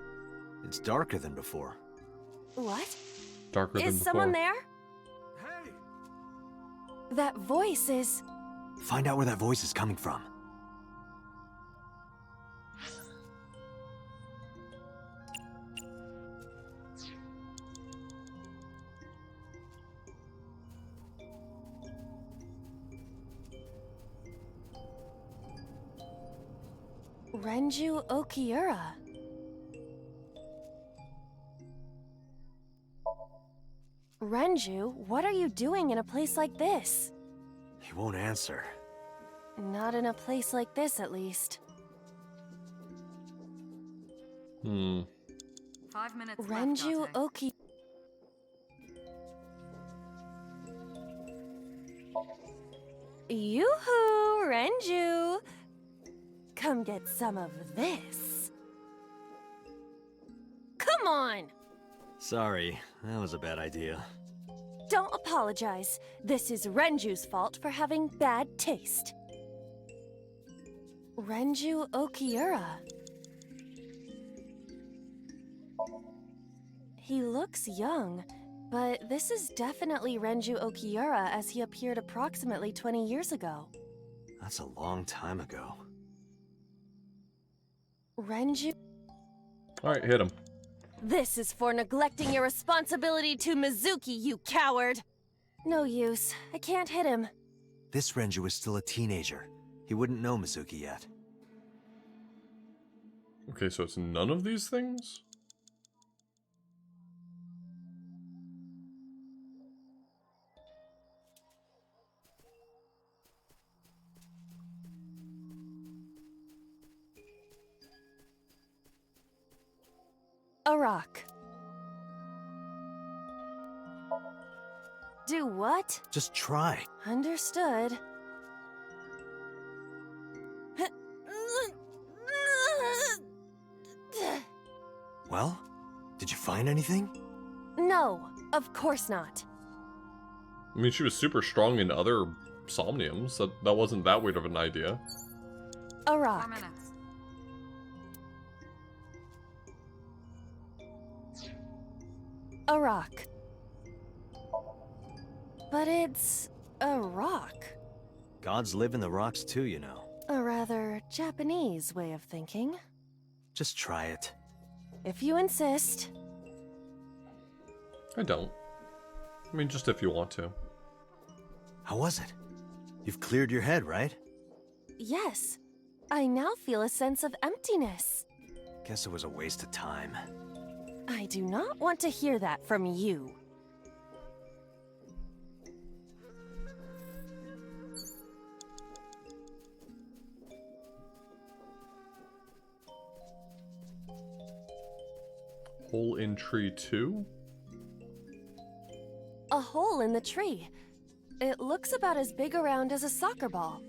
It's darker than before. What? Darker than Is before. someone there? Hey! That voice is... Find out where that voice is coming from. Renju Okiura. Renju, what are you doing in a place like this? He won't answer. Not in a place like this, at least. 5 minutes Renju left, Oki... Yoo-hoo, Renju! Come get some of this. Come on! Sorry, that was a bad idea. Don't apologize. This is Renju's fault for having bad taste. Renju Okiura. He looks young, but this is definitely Renju Okiura as he appeared approximately 20 years ago. That's a long time ago. Renju... Alright, hit him. This is for neglecting your responsibility to Mizuki, you coward! No use. I can't hit him. This Renju is still a teenager. He wouldn't know Mizuki yet. Okay, so it's none of these things? A rock. Do what? Just try. Understood. Well, did you find anything? No, of course not. I mean, she was super strong in other Somniums. That wasn't that weird of an idea. A rock. 4 minutes. A rock. But it's a rock. Gods live in the rocks too, you know. A rather Japanese way of thinking. Just try it. If you insist. I don't. I mean, just if you want to. How was it? You've cleared your head, right? Yes. I now feel a sense of emptiness. Guess it was a waste of time. I do not want to hear that from you. Hole in tree 2? A hole in the tree. It looks about as big around as a soccer ball.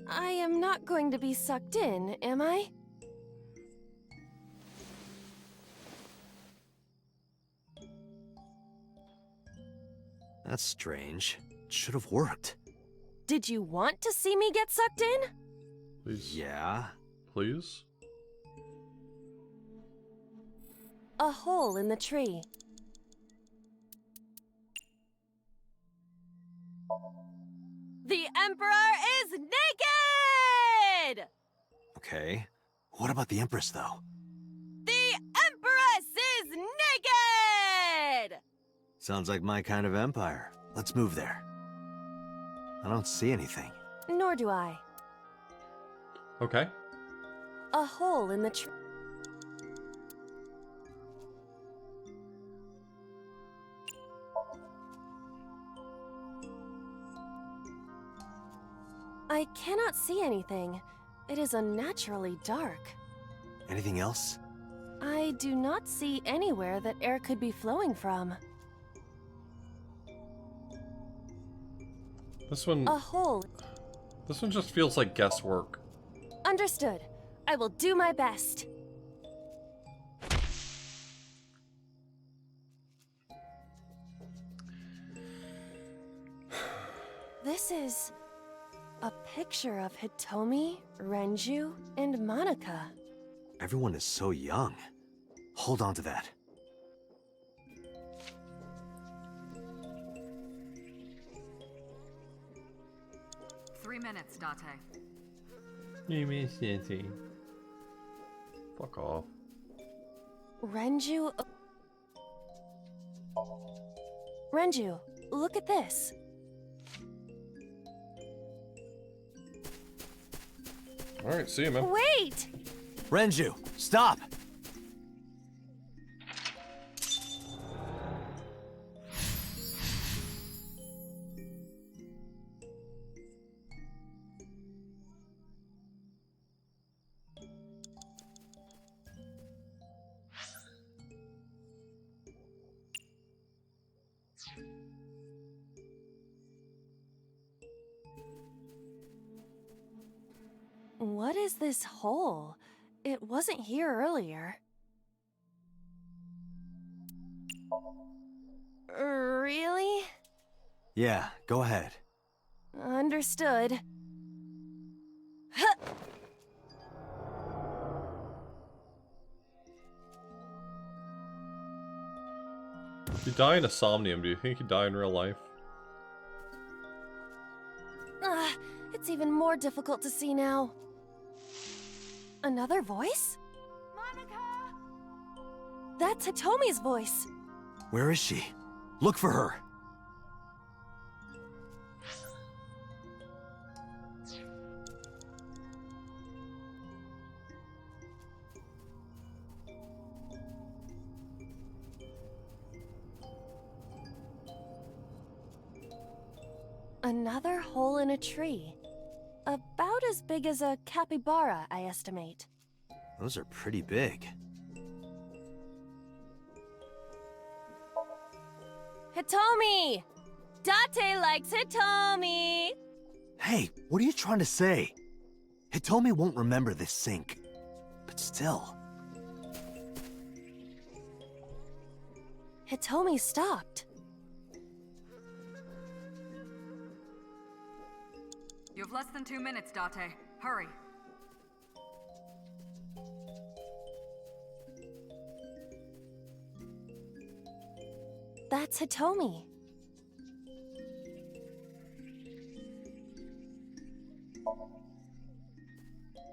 I am not going to be sucked in, am I? That's strange. It should have worked. Did you want to see me get sucked in? Please. Yeah? Please? A hole in the tree. The Emperor is naked! Okay. What about the Empress, though? The Empress is naked! Sounds like my kind of empire. Let's move there. I don't see anything. Nor do I. Okay. A hole in the tree. I cannot see anything. It is unnaturally dark. Anything else? I do not see anywhere that air could be flowing from. This one... A hole. This one just feels like guesswork. Understood. I will do my best. This is a picture of Hitomi, Renju, and Monica. Everyone is so young. Hold on to that. Minutes, Date. You mean Shanty. Fuck off. Renju... Renju, look at this. Alright, see you, man. Wait! Renju, stop! What is this hole? It wasn't here earlier. Really? Yeah, go ahead. Understood. Huh. If you die in a Somnium, do you think you die in real life? It's even more difficult to see now. Another voice? Monica! That's Hitomi's voice. Where is she? Look for her. Another hole in a tree. About as big as a capybara, I estimate. Those are pretty big. Hitomi! Date likes Hitomi! Hey, what are you trying to say? Hitomi won't remember this sink. But still. Hitomi stopped. You have less than 2 minutes, Date. Hurry. That's Hitomi.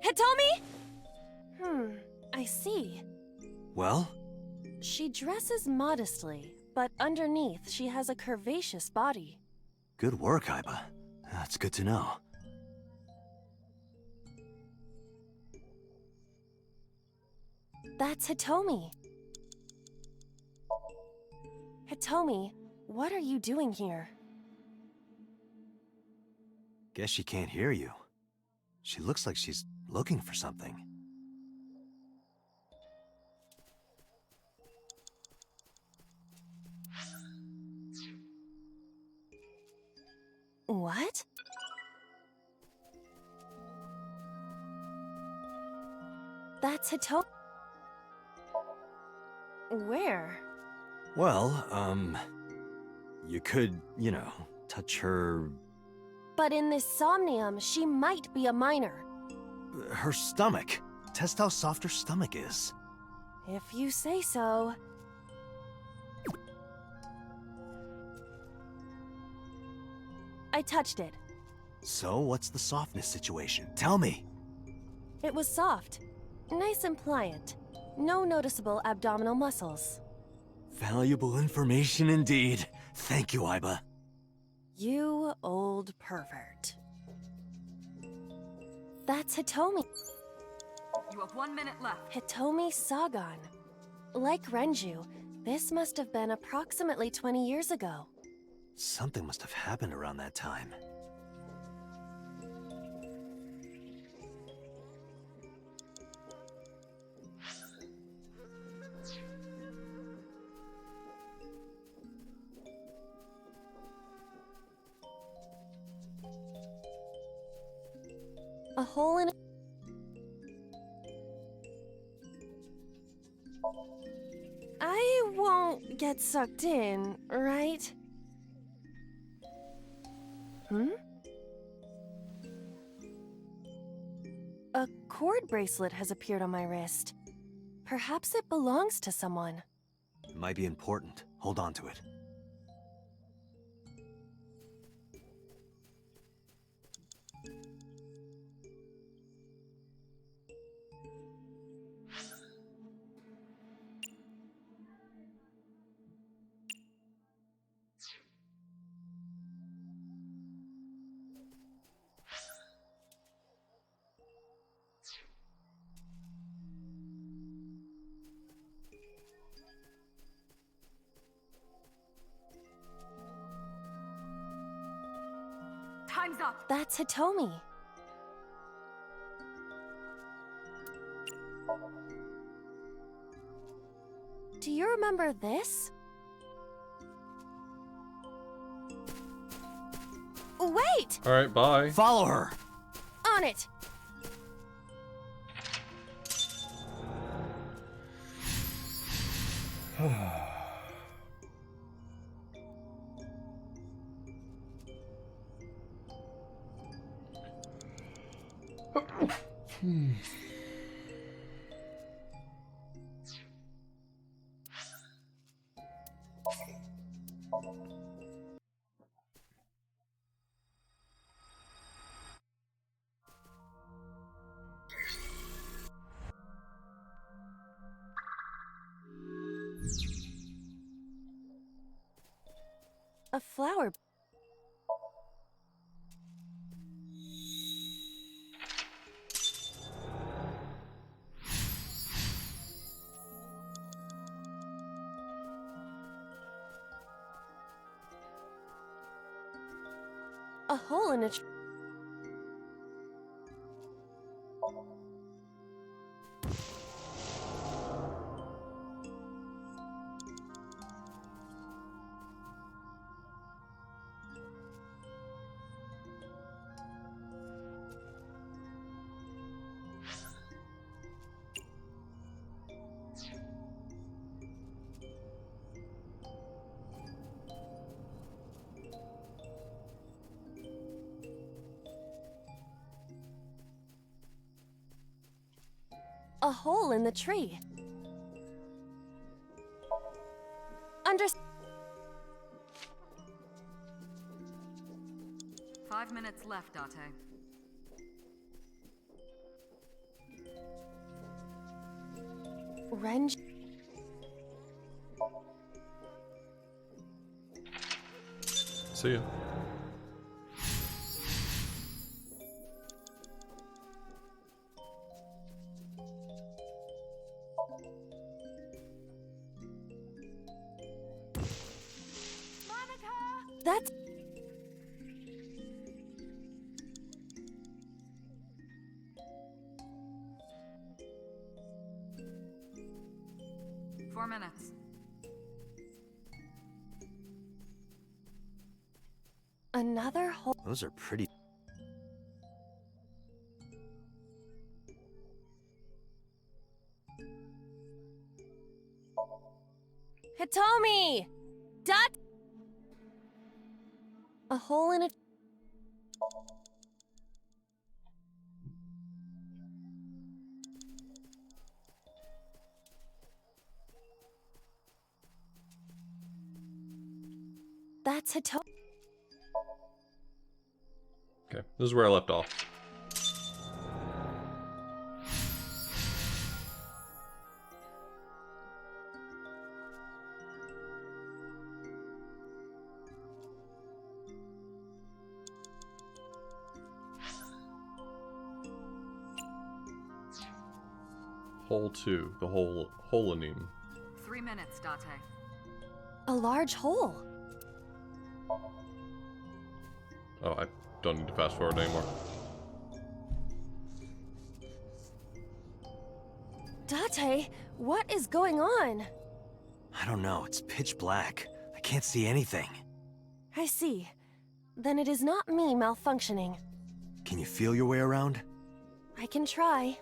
Hitomi? I see. Well? She dresses modestly, but underneath she has a curvaceous body. Good work, Aiba. That's good to know. That's Hitomi. Hitomi, what are you doing here? Guess she can't hear you. She looks like she's looking for something. What? That's Hitomi. Where? Well, You could, you know, touch her... But in this Somnium, she might be a minor. her stomach. Test how soft her stomach is. If you say so. I touched it. So, what's the softness situation? Tell me. It was soft. Nice and pliant. No noticeable abdominal muscles. Valuable information indeed. Thank you, Aiba. You old pervert. That's Hitomi. You have 1 minute left. Hitomi Sagan. Like Renju, this must have been approximately 20 years ago. Something must have happened around that time. A hole in... I won't get sucked in, right? Hmm? A cord bracelet has appeared on my wrist. Perhaps it belongs to someone. It might be important. Hold on to it. Time's up. That's Hitomi. Do you remember this? Wait! All right, bye. Follow her. On it! A flower. A hole in a tree. A hole in the tree. Under... 5 minutes left, Date. Renj... See ya. That's... Four minutes. Another hole... Those are pretty... Hitomi! Dot... A hole in a... That's Hito... Okay, this is where I left off. Hole 2, the holonym. 3 minutes, Date. A large hole. Oh, I don't need to fast forward anymore. Date, what is going on? I don't know, it's pitch black. I can't see anything. I see. Then it is not me malfunctioning. Can you feel your way around? I can try.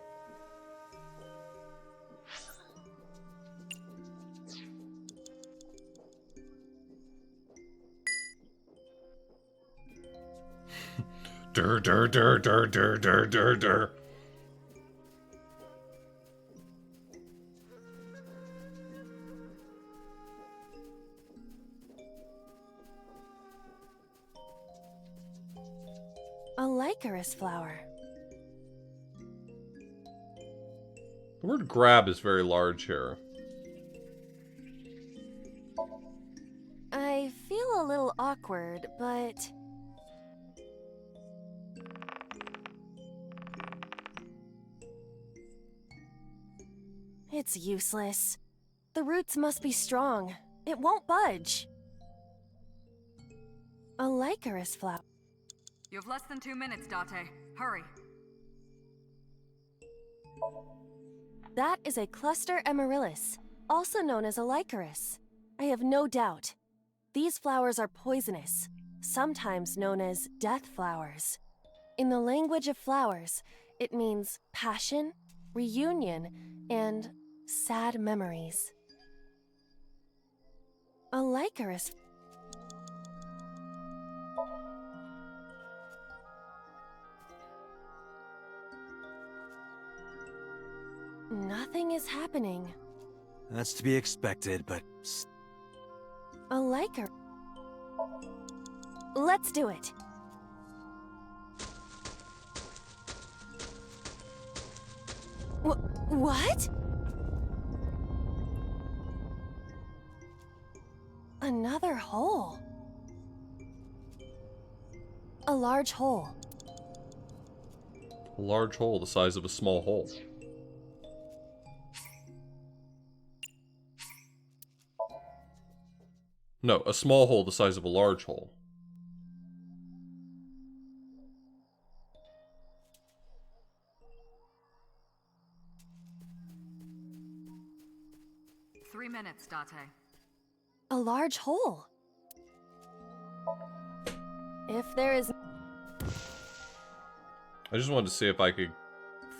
Dur dur dur dur dur dur dur dur. A licorice flower. The word grab is very large here. I feel a little awkward, but... It's useless. The roots must be strong. It won't budge. A licorice flower. You have less than 2 minutes, Date. Hurry. That is a cluster amaryllis, also known as a licorice. I have no doubt. These flowers are poisonous, sometimes known as death flowers. In the language of flowers, it means passion, reunion, and sad memories. A licorice. Nothing is happening. That's to be expected, but... A licorice. Let's do it. What? Another hole. A large hole. A large hole the size of a small hole. No, a small hole the size of a large hole. Three minutes, Date. A large hole. If there is... I just wanted to see if I could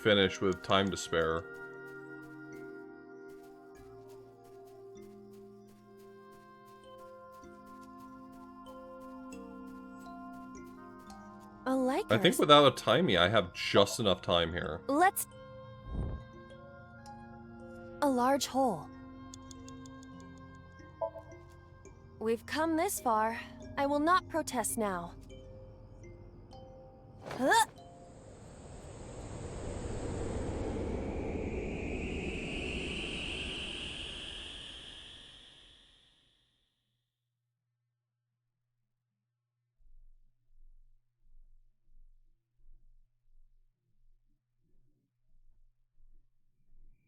finish with time to spare. A licorice. I think without a timey, I have just enough time here. Let's... A large hole. We've come this far. I will not protest now. Huh?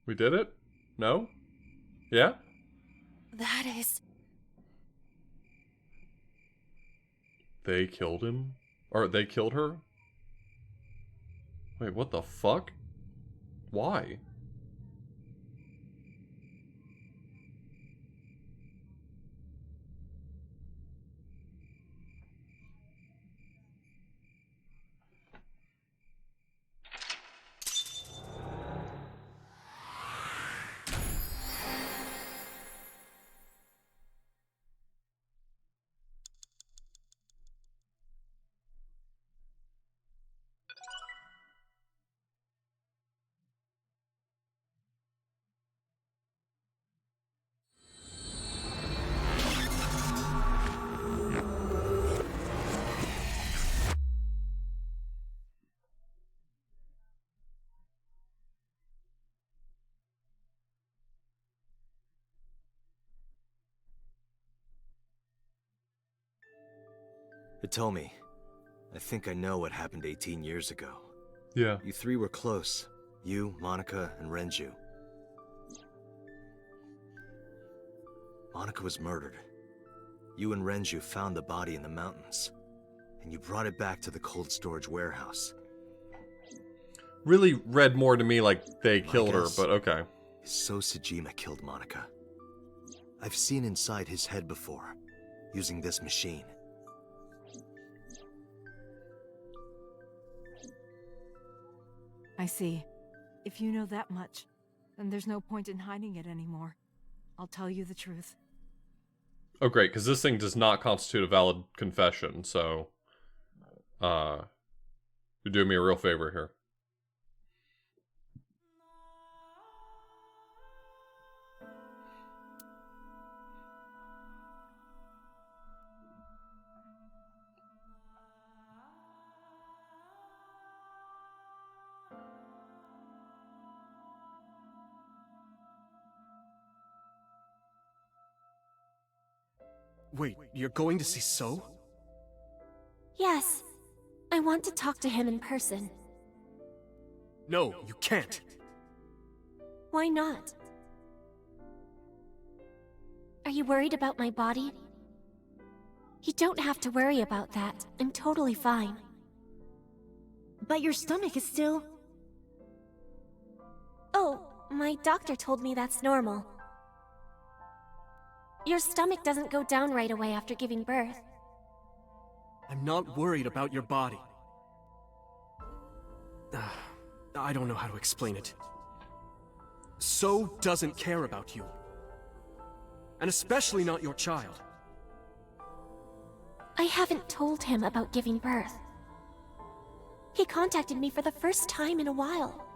We did it? No? Yeah? That is... They killed him? Or they killed her? Wait, what the fuck? Why? Hitomi, I think I know what happened 18 years ago. Yeah. You three were close. You, Monica, and Renju. Monica was murdered. You and Renju found the body in the mountains, and you brought it back to the cold storage warehouse. Really read more to me like they killed her, guess but okay. So Sejima killed Monica. I've seen inside his head before, using this machine. I see. If you know that much, then there's no point in hiding it anymore. I'll tell you the truth. Oh, great, because this thing does not constitute a valid confession, so... you're doing me a real favor here. Wait, you're going to see So? Yes. I want to talk to him in person. No, you can't. Why not? Are you worried about my body? You don't have to worry about that. I'm totally fine. But your stomach is still... Oh, my doctor told me that's normal. Your stomach doesn't go down right away after giving birth. I'm not worried about your body. I don't know how to explain it. So doesn't care about you. And especially not your child. I haven't told him about giving birth. He contacted me for the first time in a while.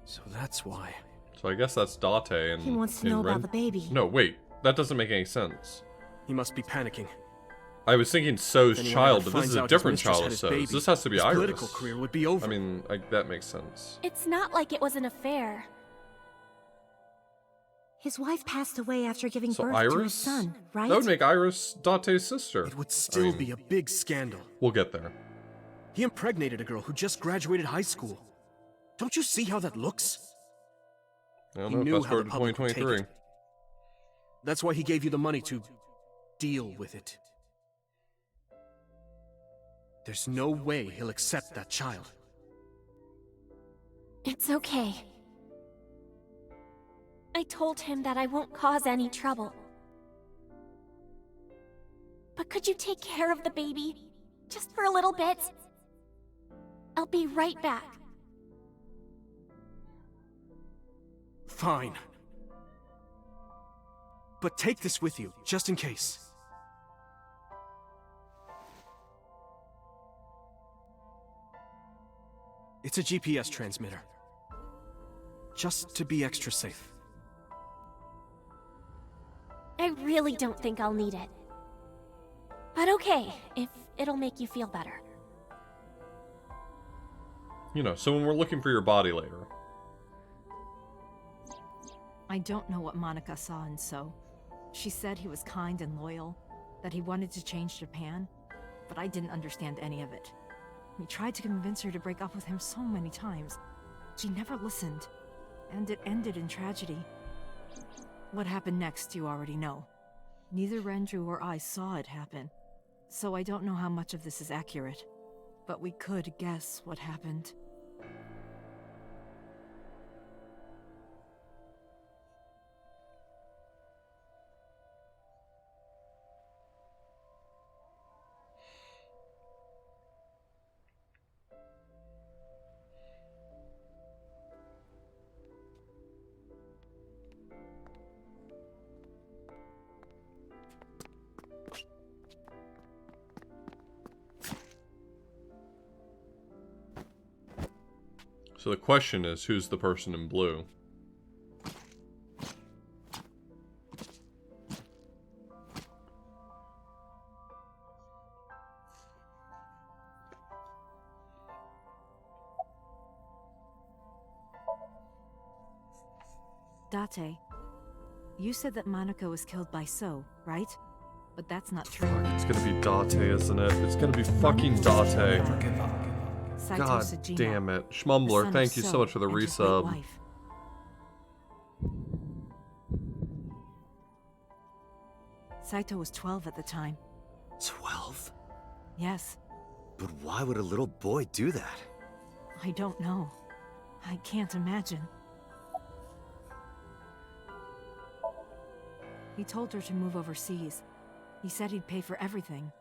So that's why. So I guess that's Date and... He wants to know about the baby. No, wait. That doesn't make any sense. He must be panicking. I was thinking So's Then he child, never but this finds is a out his different mistress child had of his So's. baby. This has to be His Iris. political career would be over. I mean, that makes sense. It's not like it was an affair. His wife passed away after giving So birth Iris? to his son, right? That would make Iris Date's sister. It would still be a big scandal. We'll get there. He impregnated a girl who just graduated high school. Don't you see how that looks? I don't He know, knew fast how the forward to public would take 2023. it. That's why he gave you the money to deal with it. There's no way he'll accept that child. It's okay. I told him that I won't cause any trouble. But could you take care of the baby? Just for a little bit? I'll be right back. Fine. But take this with you, just in case. It's a GPS transmitter. Just to be extra safe. I really don't think I'll need it. But okay, if it'll make you feel better. You know, so when we're looking for your body later. I don't know what Monica saw in So. She said he was kind and loyal, that he wanted to change Japan, but I didn't understand any of it. He tried to convince her to break up with him so many times. She never listened, and it ended in tragedy. What happened next, you already know. Neither Renju or I saw it happen, so I don't know how much of this is accurate. But we could guess what happened. So the question is, who's the person in blue? Date, you said that Monica was killed by So, right? but that's not true. It's gonna be Date, isn't it? It's gonna be fucking Date. Saito God Sejima, damn it. the Schmumbler, son thank of you so So much for the and his late resub. wife. Saito was 12 at the time. 12? Yes, But why would a little boy do that? I don't know. I can't imagine. He told her to move overseas. He said he'd pay for everything.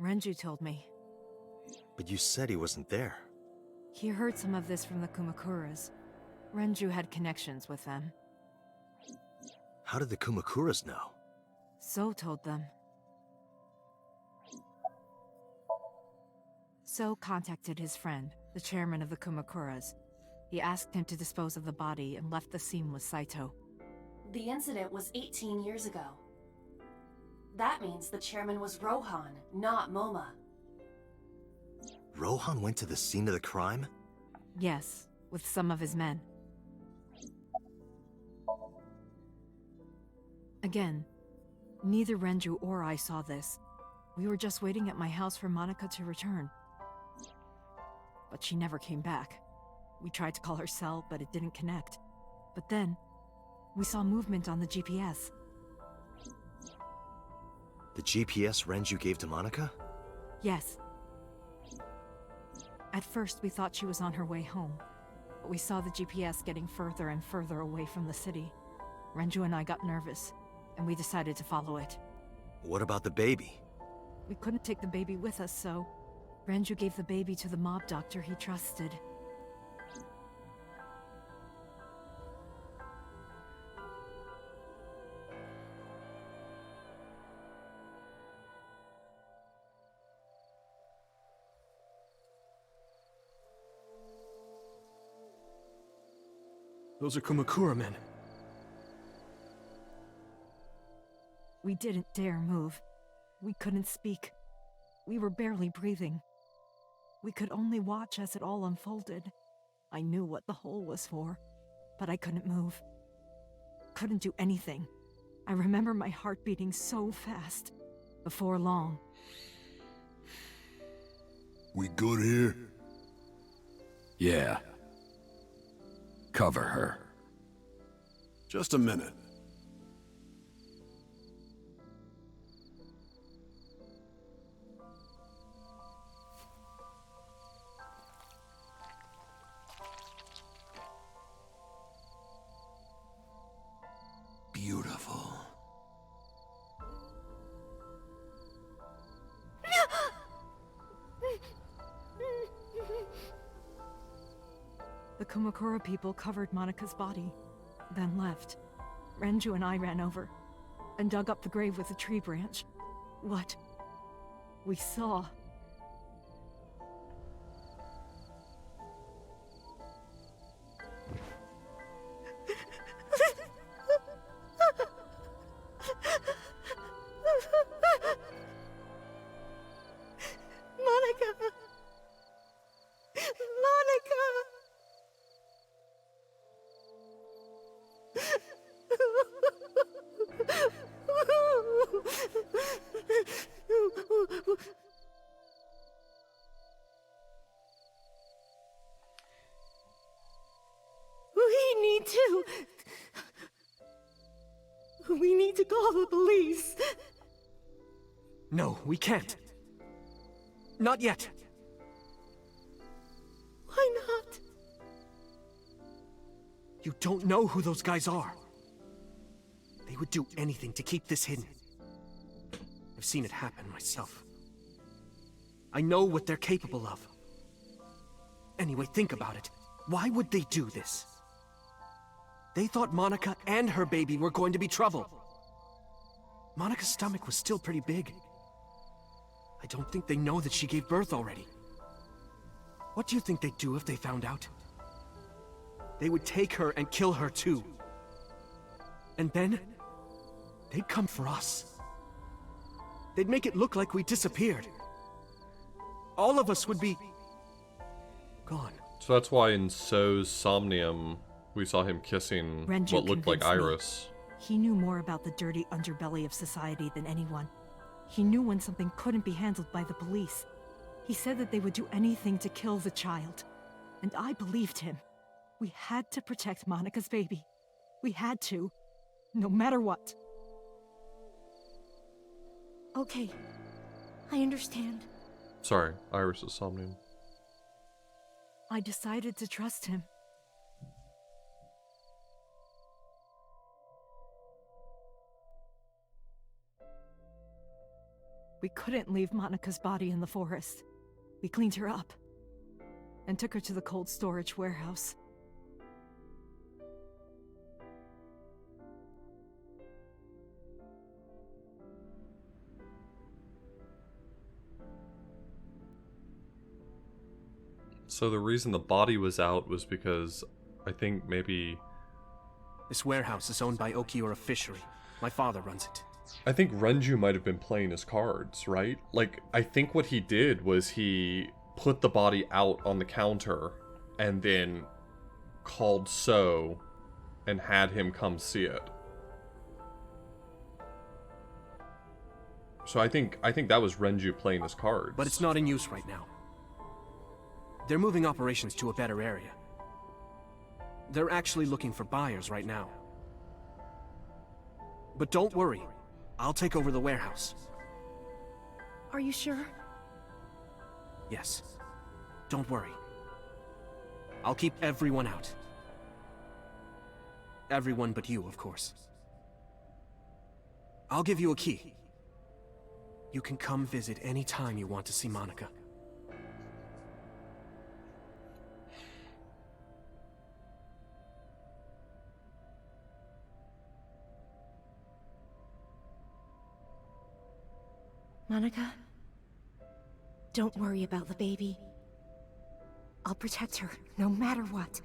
Renju told me. But you said he wasn't there. He heard some of this from the Kumakuras. Renju had connections with them. How did the Kumakuras know? So told them. So contacted his friend, the chairman of the Kumakuras. He asked him to dispose of the body and left the scene with Saito. The incident was 18 years ago. That means the chairman was Rohan, not Moma. Rohan went to the scene of the crime? Yes, with some of his men. Again, neither Renju or I saw this. We were just waiting at my house for Monica to return. But she never came back. We tried to call her cell, but it didn't connect. But then, we saw movement on the GPS. The GPS Renju gave to Monica? Yes. At first, we thought she was on her way home. But we saw the GPS getting further and further away from the city. Renju and I got nervous, and we decided to follow it. What about the baby? We couldn't take the baby with us, so Renju gave the baby to the mob doctor he trusted. Those are Kumakura men. We didn't dare move. We couldn't speak. We were barely breathing. We could only watch as it all unfolded. I knew what the hole was for, but I couldn't move. Couldn't do anything. I remember my heart beating so fast. Before long. We good here? Yeah. Cover her. Just a minute. Beautiful. The Kumakura people covered Monica's body, then left. Renju and I ran over, and dug up the grave with a tree branch. What we saw. Monica! Monica! We need to call the police. No, we can't. Not yet. Why not? You don't know who those guys are. They would do anything to keep this hidden. I've seen it happen myself. I know what they're capable of. Anyway, think about it. Why would they do this? They thought Monica and her baby were going to be trouble. Monica's stomach was still pretty big. I don't think they know that she gave birth already. What do you think they'd do if they found out? They would take her and kill her too. And then, they'd come for us. They'd make it look like we disappeared. All of us would be gone. So that's why in So's Somnium, we saw him kissing Renju what looked like convinced me. Iris. He knew more about the dirty underbelly of society than anyone. He knew when something couldn't be handled by the police. He said that they would do anything to kill the child. And I believed him. We had to protect Monica's baby. We had to, no matter what. Okay, I understand. Sorry, Iris' Somnium. I decided to trust him. We couldn't leave Monica's body in the forest. We cleaned her up and took her to the cold storage warehouse. So the reason the body was out was because I think maybe... This warehouse is owned by Okiura Fishery. My father runs it. I think Renju might have been playing his cards, right? Like, I think what he did was he put the body out on the counter and then called So and had him come see it. So I think that was Renju playing his cards. But it's not in use right now. They're moving operations to a better area. They're actually looking for buyers right now. But don't worry, I'll take over the warehouse. Are you sure? Yes. Don't worry. I'll keep everyone out. Everyone but you, of course. I'll give you a key. You can come visit any time you want to see Monica. Monica, don't worry about the baby. I'll protect her, no matter what.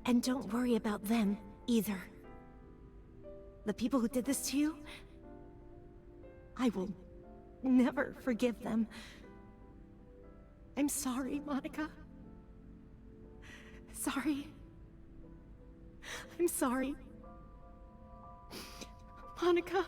And don't worry about them, either. The people who did this to you, I will never forgive them. I'm sorry, Monica. Sorry. I'm sorry. Monica.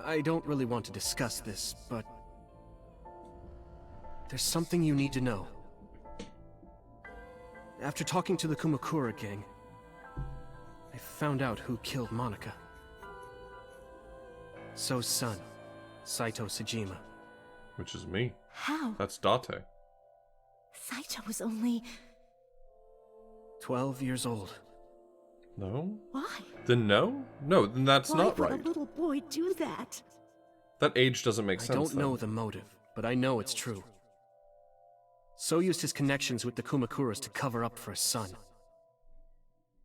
I don't really want to discuss this, but... there's something you need to know. After talking to the Kumakura gang, I found out who killed Monica. So's son, Saito Sejima. Which is me. How? That's Date. Saito was only... 12 years old. No? Why? Then no? No, then that's not Why right. would a little boy do that? That age doesn't make sense. I don't know then. the motive, but I know it's true. So used his connections with the Kumakuras to cover up for his son.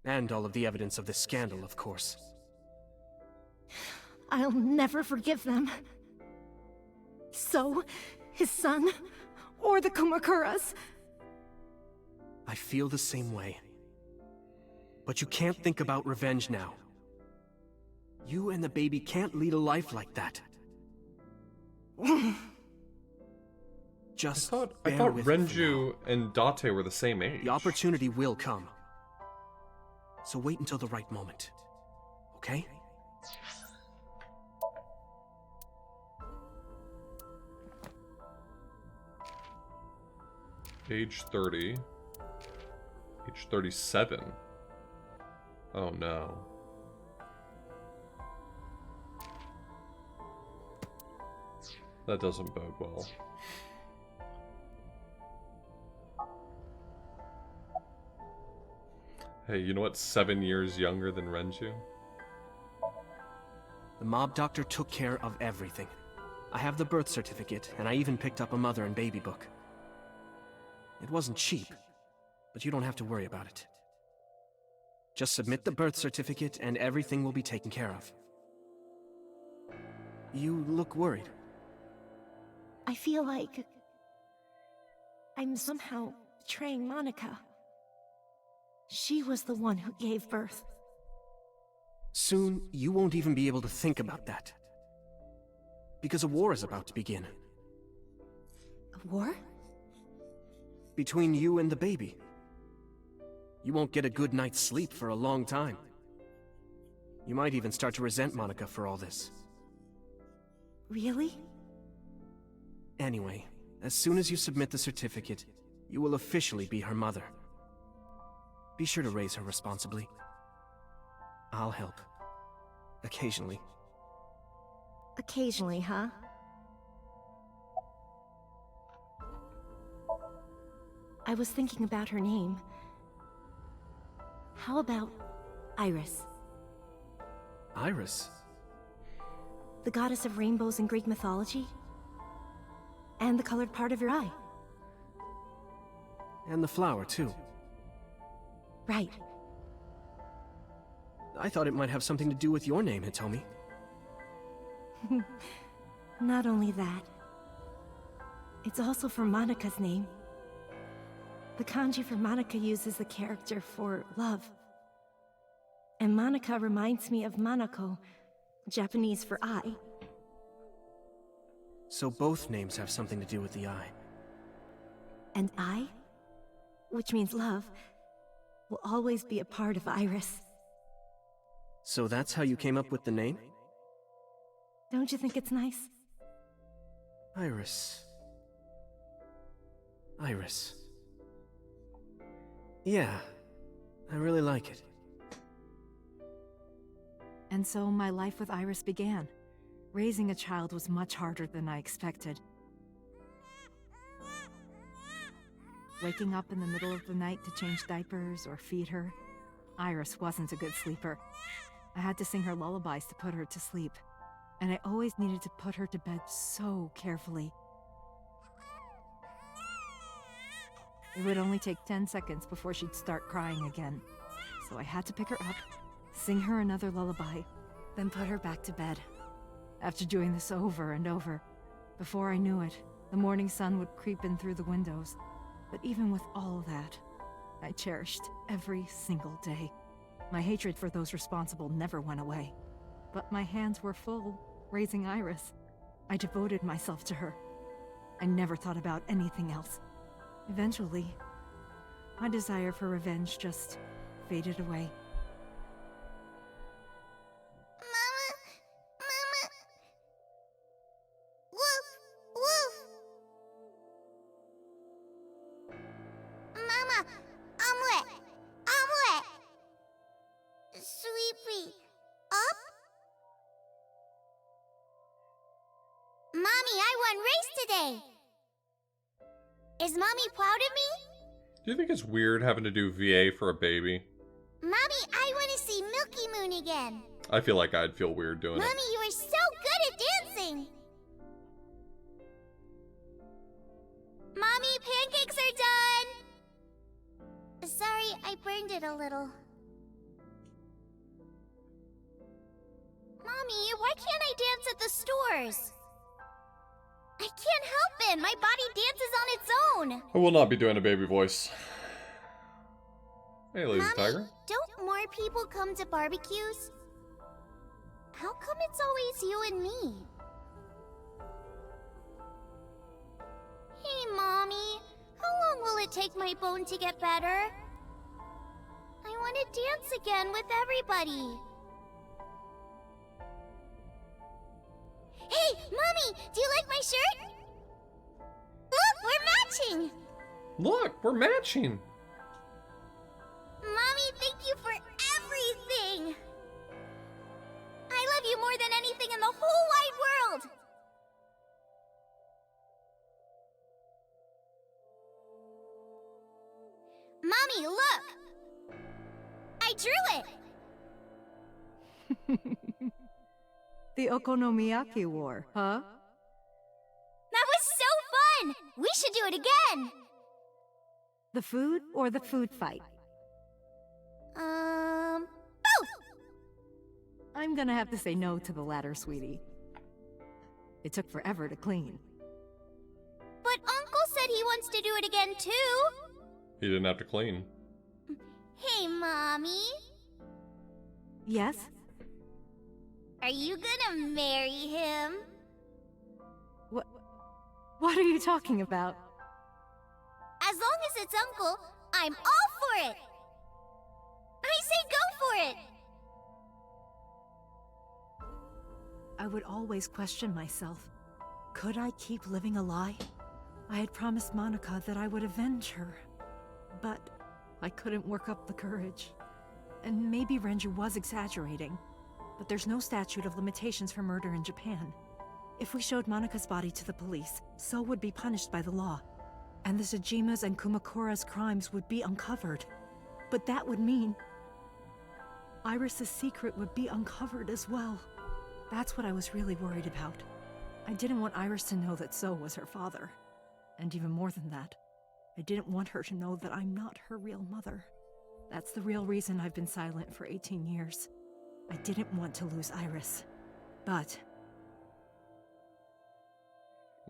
And all of the evidence of this scandal, of course. I'll never forgive them. So, his son, or the Kumakuras. I feel the same way. But you can't think about revenge now. You and the baby can't lead a life like that. Just I bear thought with it for Renju and Date were the same age. The opportunity will come. So wait until the right moment. Okay? Age 30. Age 37. Oh no. That doesn't bode well. Hey, you know what's 7 years younger than Renju? The mob doctor took care of everything. I have the birth certificate, and I even picked up a mother and baby book. It wasn't cheap, but you don't have to worry about it. Just submit the birth certificate and everything will be taken care of. You look worried. I feel like I'm somehow betraying Monica. She was the one who gave birth. Soon, you won't even be able to think about that. Because a war is about to begin. A war? Between you and the baby. You won't get a good night's sleep for a long time. You might even start to resent Monica for all this. Really? Anyway, as soon as you submit the certificate, you will officially be her mother. Be sure to raise her responsibly. I'll help. Occasionally. Occasionally, huh? I was thinking about her name. How about Iris? Iris? The goddess of rainbows in Greek mythology? And the colored part of your eye. And the flower, too. Right. I thought it might have something to do with your name, Hitomi. Not only that. It's also for Monica's name. The kanji for Monica uses the character for love. And Monica reminds me of Manako, Japanese for eye. So both names have something to do with the eye. And I, which means love, will always be a part of Iris. So that's how you came up with the name? Don't you think it's nice? Iris. Iris. Yeah, I really like it. And so my life with Iris began. Raising a child was much harder than I expected. Waking up in the middle of the night to change diapers or feed her, Iris wasn't a good sleeper. I had to sing her lullabies to put her to sleep, and I always needed to put her to bed so carefully. It would only take 10 seconds before she'd start crying again, so I had to pick her up, sing her another lullaby, then put her back to bed. After doing this over and over, before I knew it, the morning sun would creep in through the windows. But even with all that, I cherished every single day. My hatred for those responsible never went away. But my hands were full, raising Iris. I devoted myself to her. I never thought about anything else. Eventually, my desire for revenge just faded away. Sweetie, up? Mommy, I won race today! Is Mommy proud of me? Do you think it's weird having to do VA for a baby? Mommy, I want to see Milky Moon again! I feel like I'd feel weird doing Mommy, it. you are so good at dancing! Mommy, pancakes are done! Sorry, I burned it a little. Mommy, why can't I dance at the stores? I can't help it! My body dances on its own! I will not be doing a baby voice. Hey, lazy Mommy, tiger. don't more people come to barbecues? How come it's always you and me? Hey, Mommy. How long will it take my bone to get better? I want to dance again with everybody. Hey, Mommy! Do you like my shirt? Look, we're matching! Look, we're matching. Mommy, thank you for everything! I love you more than anything in the whole wide world! Mommy, look! I drew it! The Okonomiyaki War, huh? That was so fun! We should do it again! The food or the food fight? Both! I'm gonna have to say no to the latter, sweetie. It took forever to clean. said he wants to do it again too. He didn't have to clean. Hey, Mommy. Yes? Are you gonna marry him? What are you talking about? As long as it's Uncle, I'm all for it. I say go for it. I would always question myself. Could I keep living a lie? I had promised Monica that I would avenge her. But I couldn't work up the courage. And maybe Renju was exaggerating, but there's no statute of limitations for murder in Japan. If we showed Monica's body to the police, So would be punished by the law, and the Tsujima's and Kumakura's crimes would be uncovered. But that would mean Iris's secret would be uncovered as well. That's what I was really worried about. I didn't want Iris to know that So was her father. And even more than that, I didn't want her to know that I'm not her real mother. That's the real reason I've been silent for 18 years. I didn't want to lose Iris. But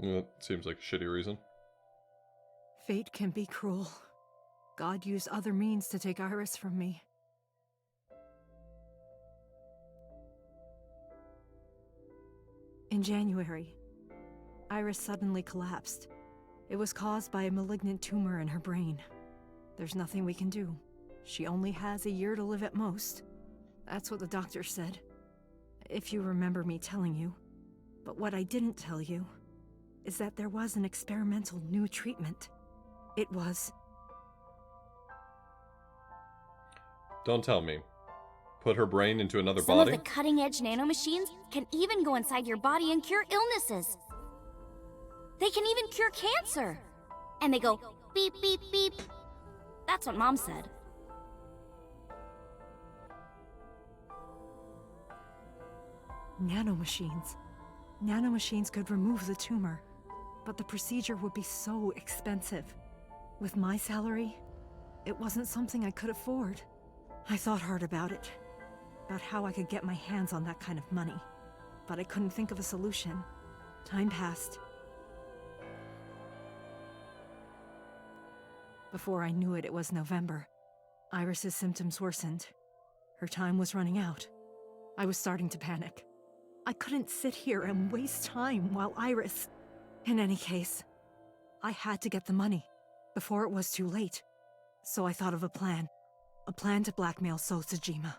That seems like a shitty reason. fate can be cruel. God used other means to take Iris from me. In January, Iris suddenly collapsed. It was caused by a malignant tumor in her brain. There's nothing we can do. She only has a year to live at most. That's what the doctor said. If you remember me telling you. But what I didn't tell you is that there was an experimental new treatment. It was... Don't tell me. Put her brain into another Some body? of the cutting-edge nanomachines can even go inside your body and cure illnesses. They can even cure cancer. And they go beep, beep, beep. That's what Mom said. Nanomachines. Nanomachines could remove the tumor, but the procedure would be so expensive. With my salary, it wasn't something I could afford. I thought hard about it, about how I could get my hands on that kind of money, but I couldn't think of a solution. Time passed. Before I knew it, it was November. Iris's symptoms worsened. Her time was running out. I was starting to panic. I couldn't sit here and waste time while Iris... In any case, I had to get the money before it was too late. So I thought of a plan. A plan to blackmail So Tsujima.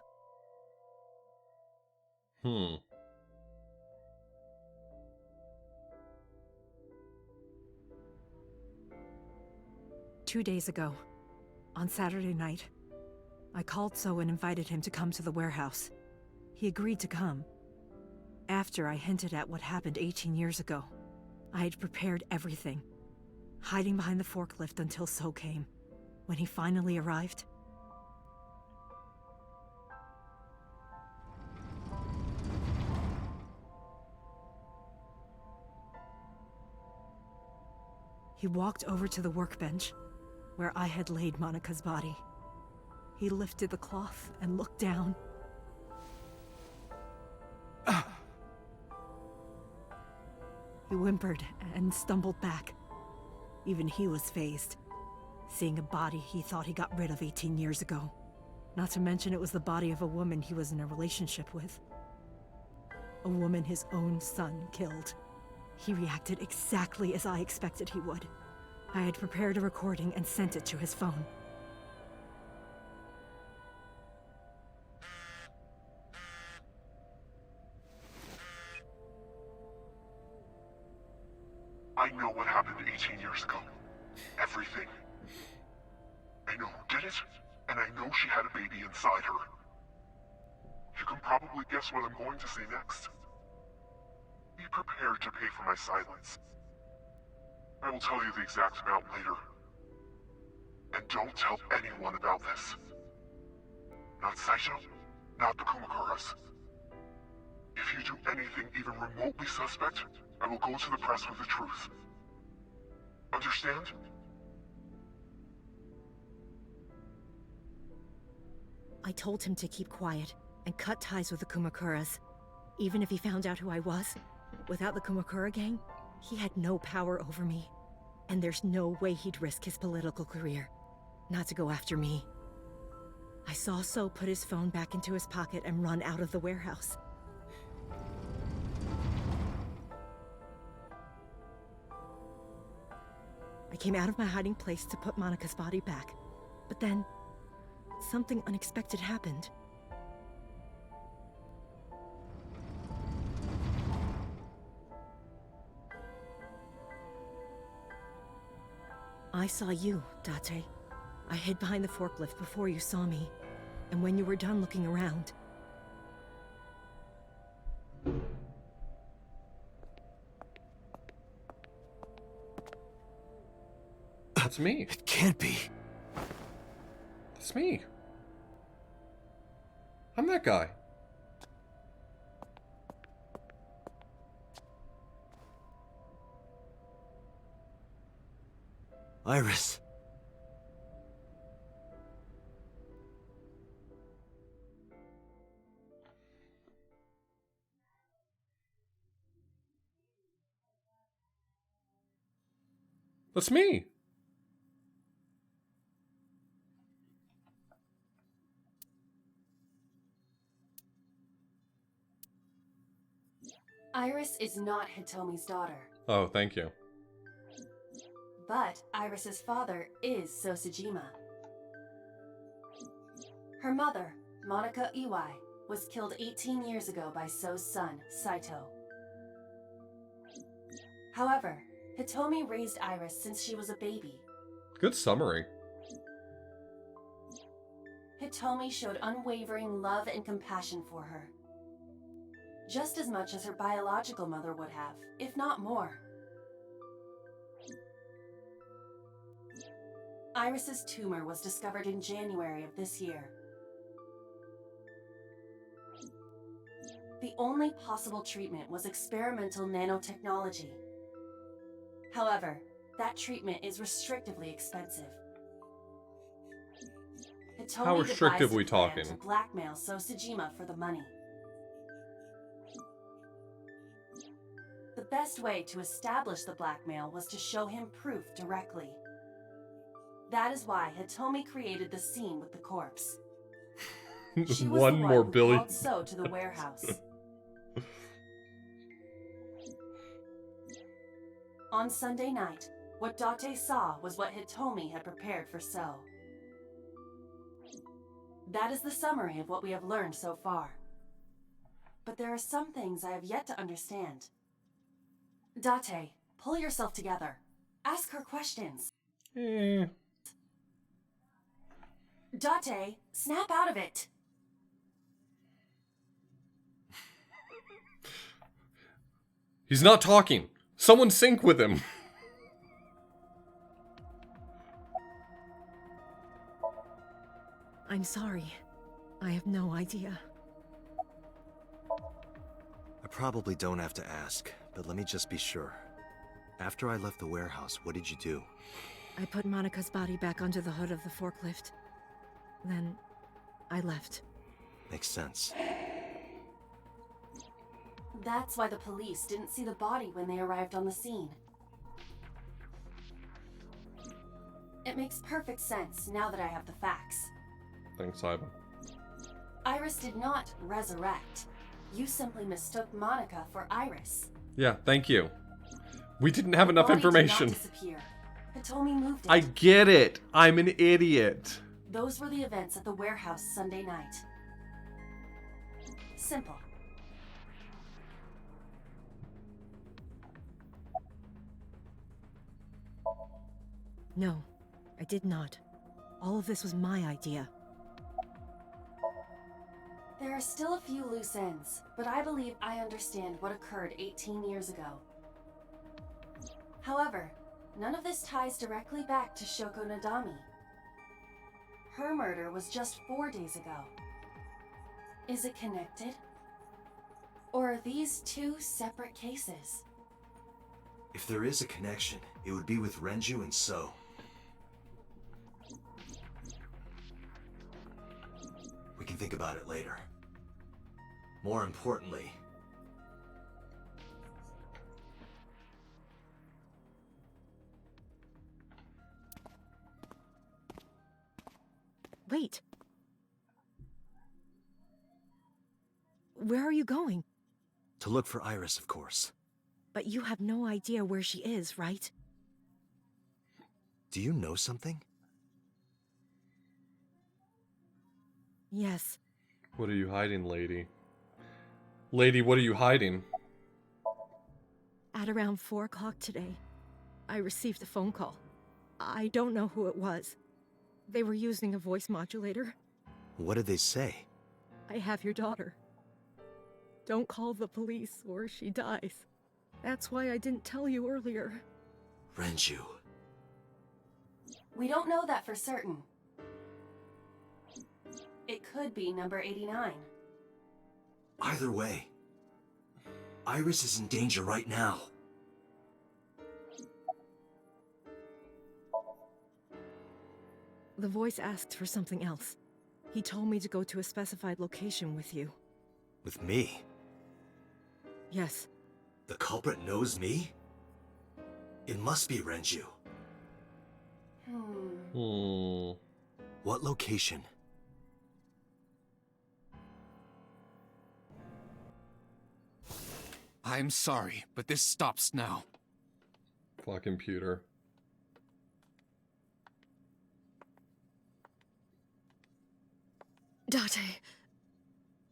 2 days ago, on Saturday night, I called So and invited him to come to the warehouse. He agreed to come. After I hinted at what happened 18 years ago, I had prepared everything, hiding behind the forklift until So came. When he finally arrived, he walked over to the workbench where I had laid Monica's body. He lifted the cloth and looked down. He whimpered and stumbled back. Even he was fazed, seeing a body he thought he got rid of 18 years ago. Not to mention it was the body of a woman he was in a relationship with. A woman his own son killed. He reacted exactly as I expected he would. I had prepared a recording and sent it to his phone. I know what happened 18 years ago. Everything. I know who did it, and I know she had a baby inside her. You can probably guess what I'm going to say next. Be prepared to pay for my silence. I will tell you the exact amount later. And don't tell anyone about this. Not Saito, not the Kumakuras. If you do anything even remotely suspect, I will go to the press with the truth. Understand? I told him to keep quiet and cut ties with the Kumakuras. Even if he found out who I was, without the Kumakura gang, he had no power over me. And there's no way he'd risk his political career not to go after me. I saw So put his phone back into his pocket and run out of the warehouse. I came out of my hiding place to put Monica's body back, but then something unexpected happened. I saw you, Date. I hid behind the forklift before you saw me, and when you were done looking around... That's me. It can't be. That's me. I'm that guy. Iris. That's me. Iris is not Hitomi's daughter, Oh, thank you. but Iris's father is Sosajima. Her mother, Monica Iwai, was killed 18 years ago by So's son, Saito. However, Hitomi raised Iris since she was a baby. Good summary. Hitomi showed unwavering love and compassion for her. Just as much as her biological mother would have, if not more. Iris's tumor was discovered in January of this year. The only possible treatment was experimental nanotechnology. However, that treatment is restrictively expensive. Hitomi How restrictive devised a we plan talking? to blackmail Sosajima for the money. The best way to establish the blackmail was to show him proof directly. That is why Hitomi created the scene with the corpse. She was One the more one who billion. called So to the warehouse. On Sunday night, what Date saw was what Hitomi had prepared for So. That is the summary of what we have learned so far. But there are some things I have yet to understand. Date, pull yourself together. Ask her questions. Date, snap out of it. He's not talking. Someone sync with him. I'm sorry. I have no idea. I probably don't have to ask, but let me just be sure. After I left the warehouse, what did you do? I put Monica's body back onto the hood of the forklift. Then, I left. Makes sense. That's why the police didn't see the body when they arrived on the scene. It makes perfect sense now that I have the facts. Thanks, Ivan. Iris did not resurrect. You simply mistook Monica for Iris. Yeah, thank you. We didn't have enough Body information. Did not disappear. Hitomi moved it. I get it. I'm an idiot. Those were the events at the warehouse Sunday night. Simple. No, I did not. All of this was my idea. There are still a few loose ends, but I believe I understand what occurred 18 years ago. However, none of this ties directly back to Shoko Nadami. Her murder was just 4 days ago. Is it connected? Or are these two separate cases? If there is a connection, it would be with Renju and So. We can think about it later. More importantly, Wait. Where are you going? To look for Iris, of course. But you have no idea where she is, right? Do you know something? Yes. What are you hiding, lady? Lady, what are you hiding? At around 4 o'clock today, I received a phone call. I don't know who it was. They were using a voice modulator. What did they say? I have your daughter. Don't call the police or she dies. That's why I didn't tell you earlier. Renju. We don't know that for certain. It could be number 89. Either way, Iris is in danger right now. The voice asked for something else. He told me to go to a specified location with you. With me? Yes. The culprit knows me? It must be Renju. What location? I'm sorry, but this stops now. Fucking computer. Date,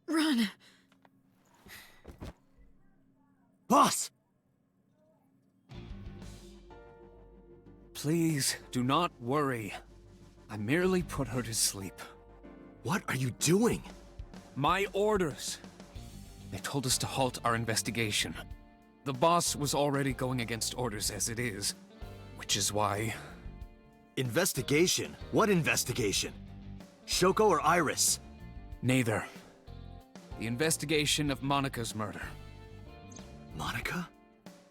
run! Boss! Please, do not worry. I merely put her to sleep. What are you doing? My orders. They told us to halt our investigation. The boss was already going against orders as it is, which is why... Investigation? What investigation? Shoko or Iris? Neither. The investigation of Monika's murder. Monika?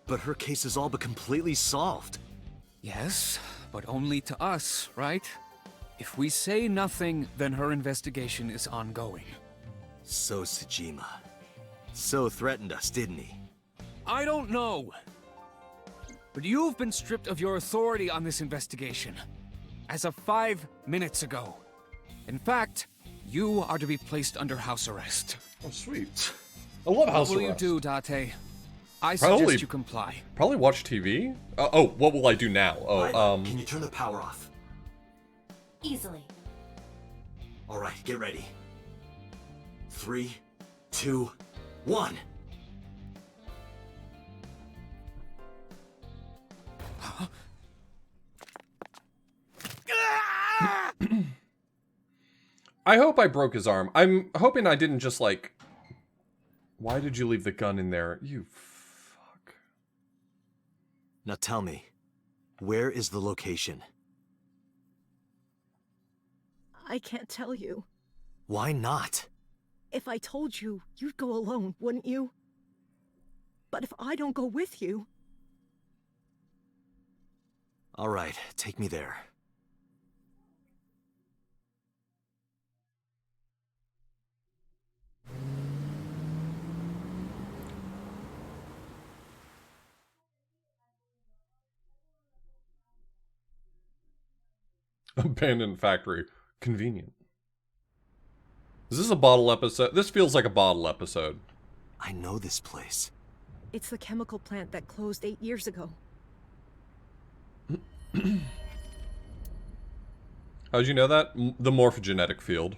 But her case is all but completely solved. Yes, but only to us, right? If we say nothing, then her investigation is ongoing. So Sejima. So threatened us, didn't he? I don't know. But you've been stripped of your authority on this investigation. As of 5 minutes ago. In fact, you are to be placed under house arrest. Oh, sweet. I love house arrest. What will you do, Date? I suggest you comply. Probably watch TV? Oh, what will I do now? Oh, Can you turn the power off? Easily. Alright, get ready. 3, 2, 1. I hope I broke his arm. I'm hoping I didn't just, like... Why did you leave the gun in there? You fuck. Now tell me, where is the location? I can't tell you. Why not? If I told you, you'd go alone, wouldn't you? But if I don't go with you... Alright, take me there. Abandoned factory. Convenient. Is this a bottle episode? This feels like a bottle episode. I know this place. It's the chemical plant that closed 8 years ago. How'd you know that? The morphogenetic field.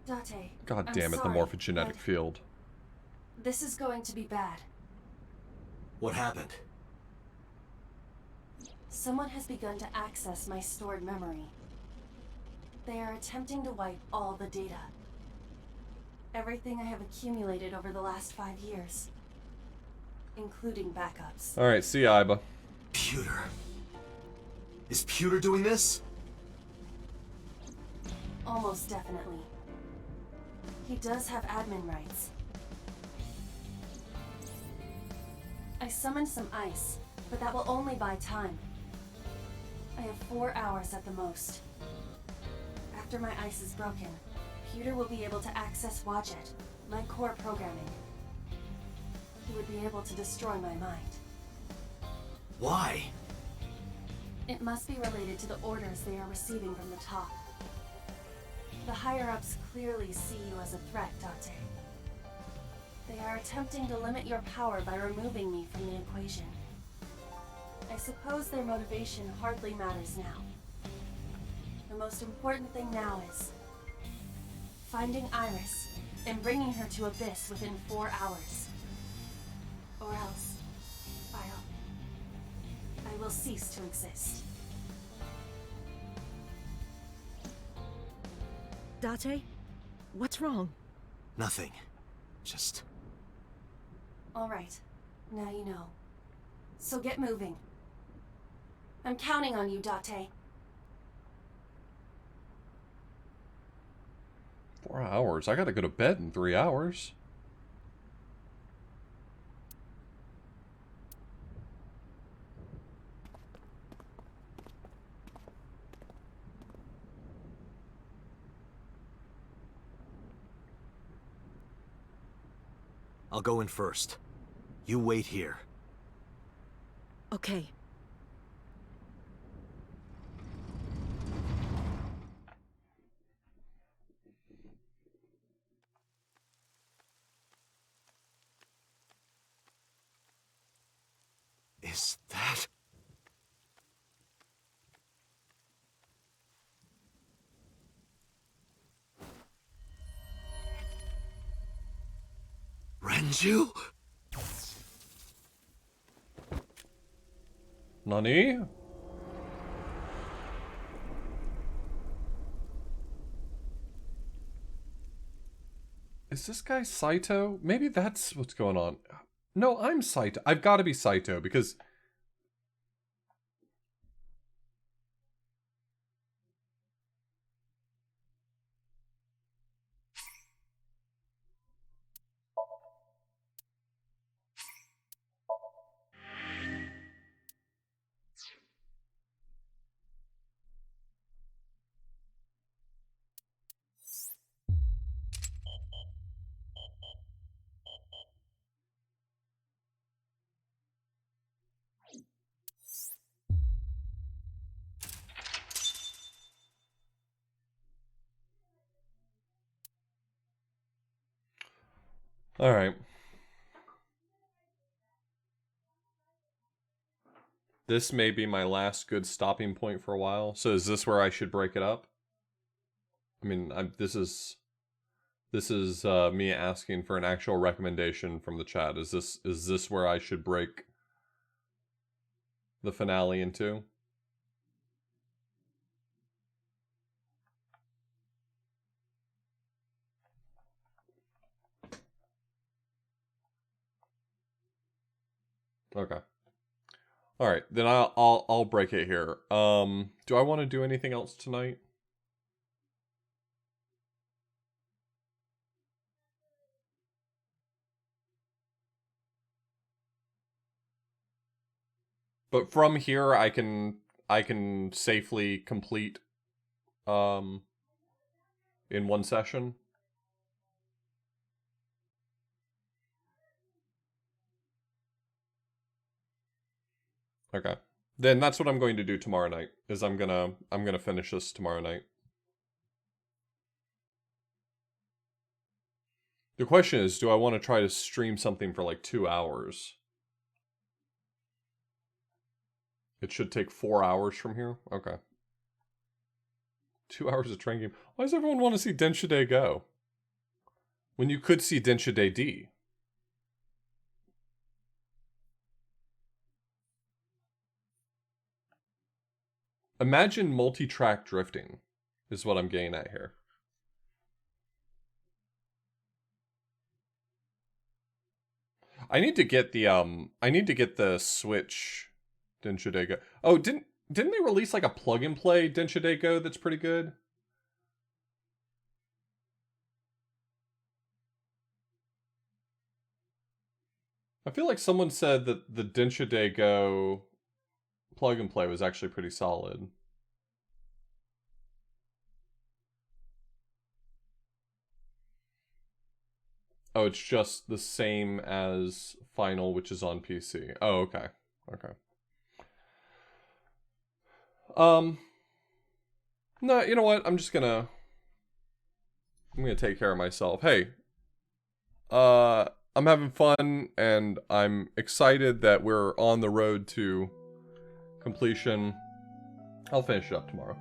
Date. God I'm damn it, sorry, the morphogenetic but field. This is going to be bad. What happened? Someone has begun to access my stored memory. They are attempting to wipe all the data. Everything I have accumulated over the last 5 years. Including backups. Alright, see ya, Iba. Pewter. Is Pewter doing this? Almost definitely. He does have admin rights. I summoned some ice, but that will only buy time. I have 4 hours at the most. After my ice is broken, Pewter will be able to access Wadjet, my core programming. He would be able to destroy my mind. Why? It must be related to the orders they are receiving from the top. The higher-ups clearly see you as a threat, Date. They are attempting to limit your power by removing me from the equation. I suppose their motivation hardly matters now. The most important thing now is finding Iris and bringing her to Abyss within 4 hours. Or else, I will cease to exist. Date? What's wrong? Nothing. Just... All right, now you know. So get moving. I'm counting on you, Date. 4 hours? I gotta go to bed in 3 hours. I'll go in first. You wait here. Okay. Is that... Renju? Nani? Is this guy Saito? Maybe that's what's going on. No, I'm Saito. I've got to be Saito because... Alright. This may be my last good stopping point for a while. So is this where I should break it up? I mean, this is me asking for an actual recommendation from the chat. Is this where I should break the finale into? Okay. All right, then I'll break it here. Do I want to do anything else tonight? But from here, I can safely complete in one session. Okay. Then that's what I'm going to do tomorrow night. Is I'm gonna finish this tomorrow night. The question is, do I want to try to stream something for like 2 hours? It should take 4 hours from here? Okay. 2 hours of train game. Why does everyone want to see Denshide Go? When you could see Denshide D. Imagine multi-track drifting, is what I'm getting at here. I need to get the Switch Denshide Go. Oh, didn't they release like a plug and play Denshide Go that's pretty good? I feel like someone said that the Denshide Go plug and play was actually pretty solid. Oh, it's just the same as Final, which is on PC. Oh, okay. Okay. No, you know what? I'm gonna take care of myself. Hey, I'm having fun, and I'm excited that we're on the road to completion. I'll finish it up tomorrow.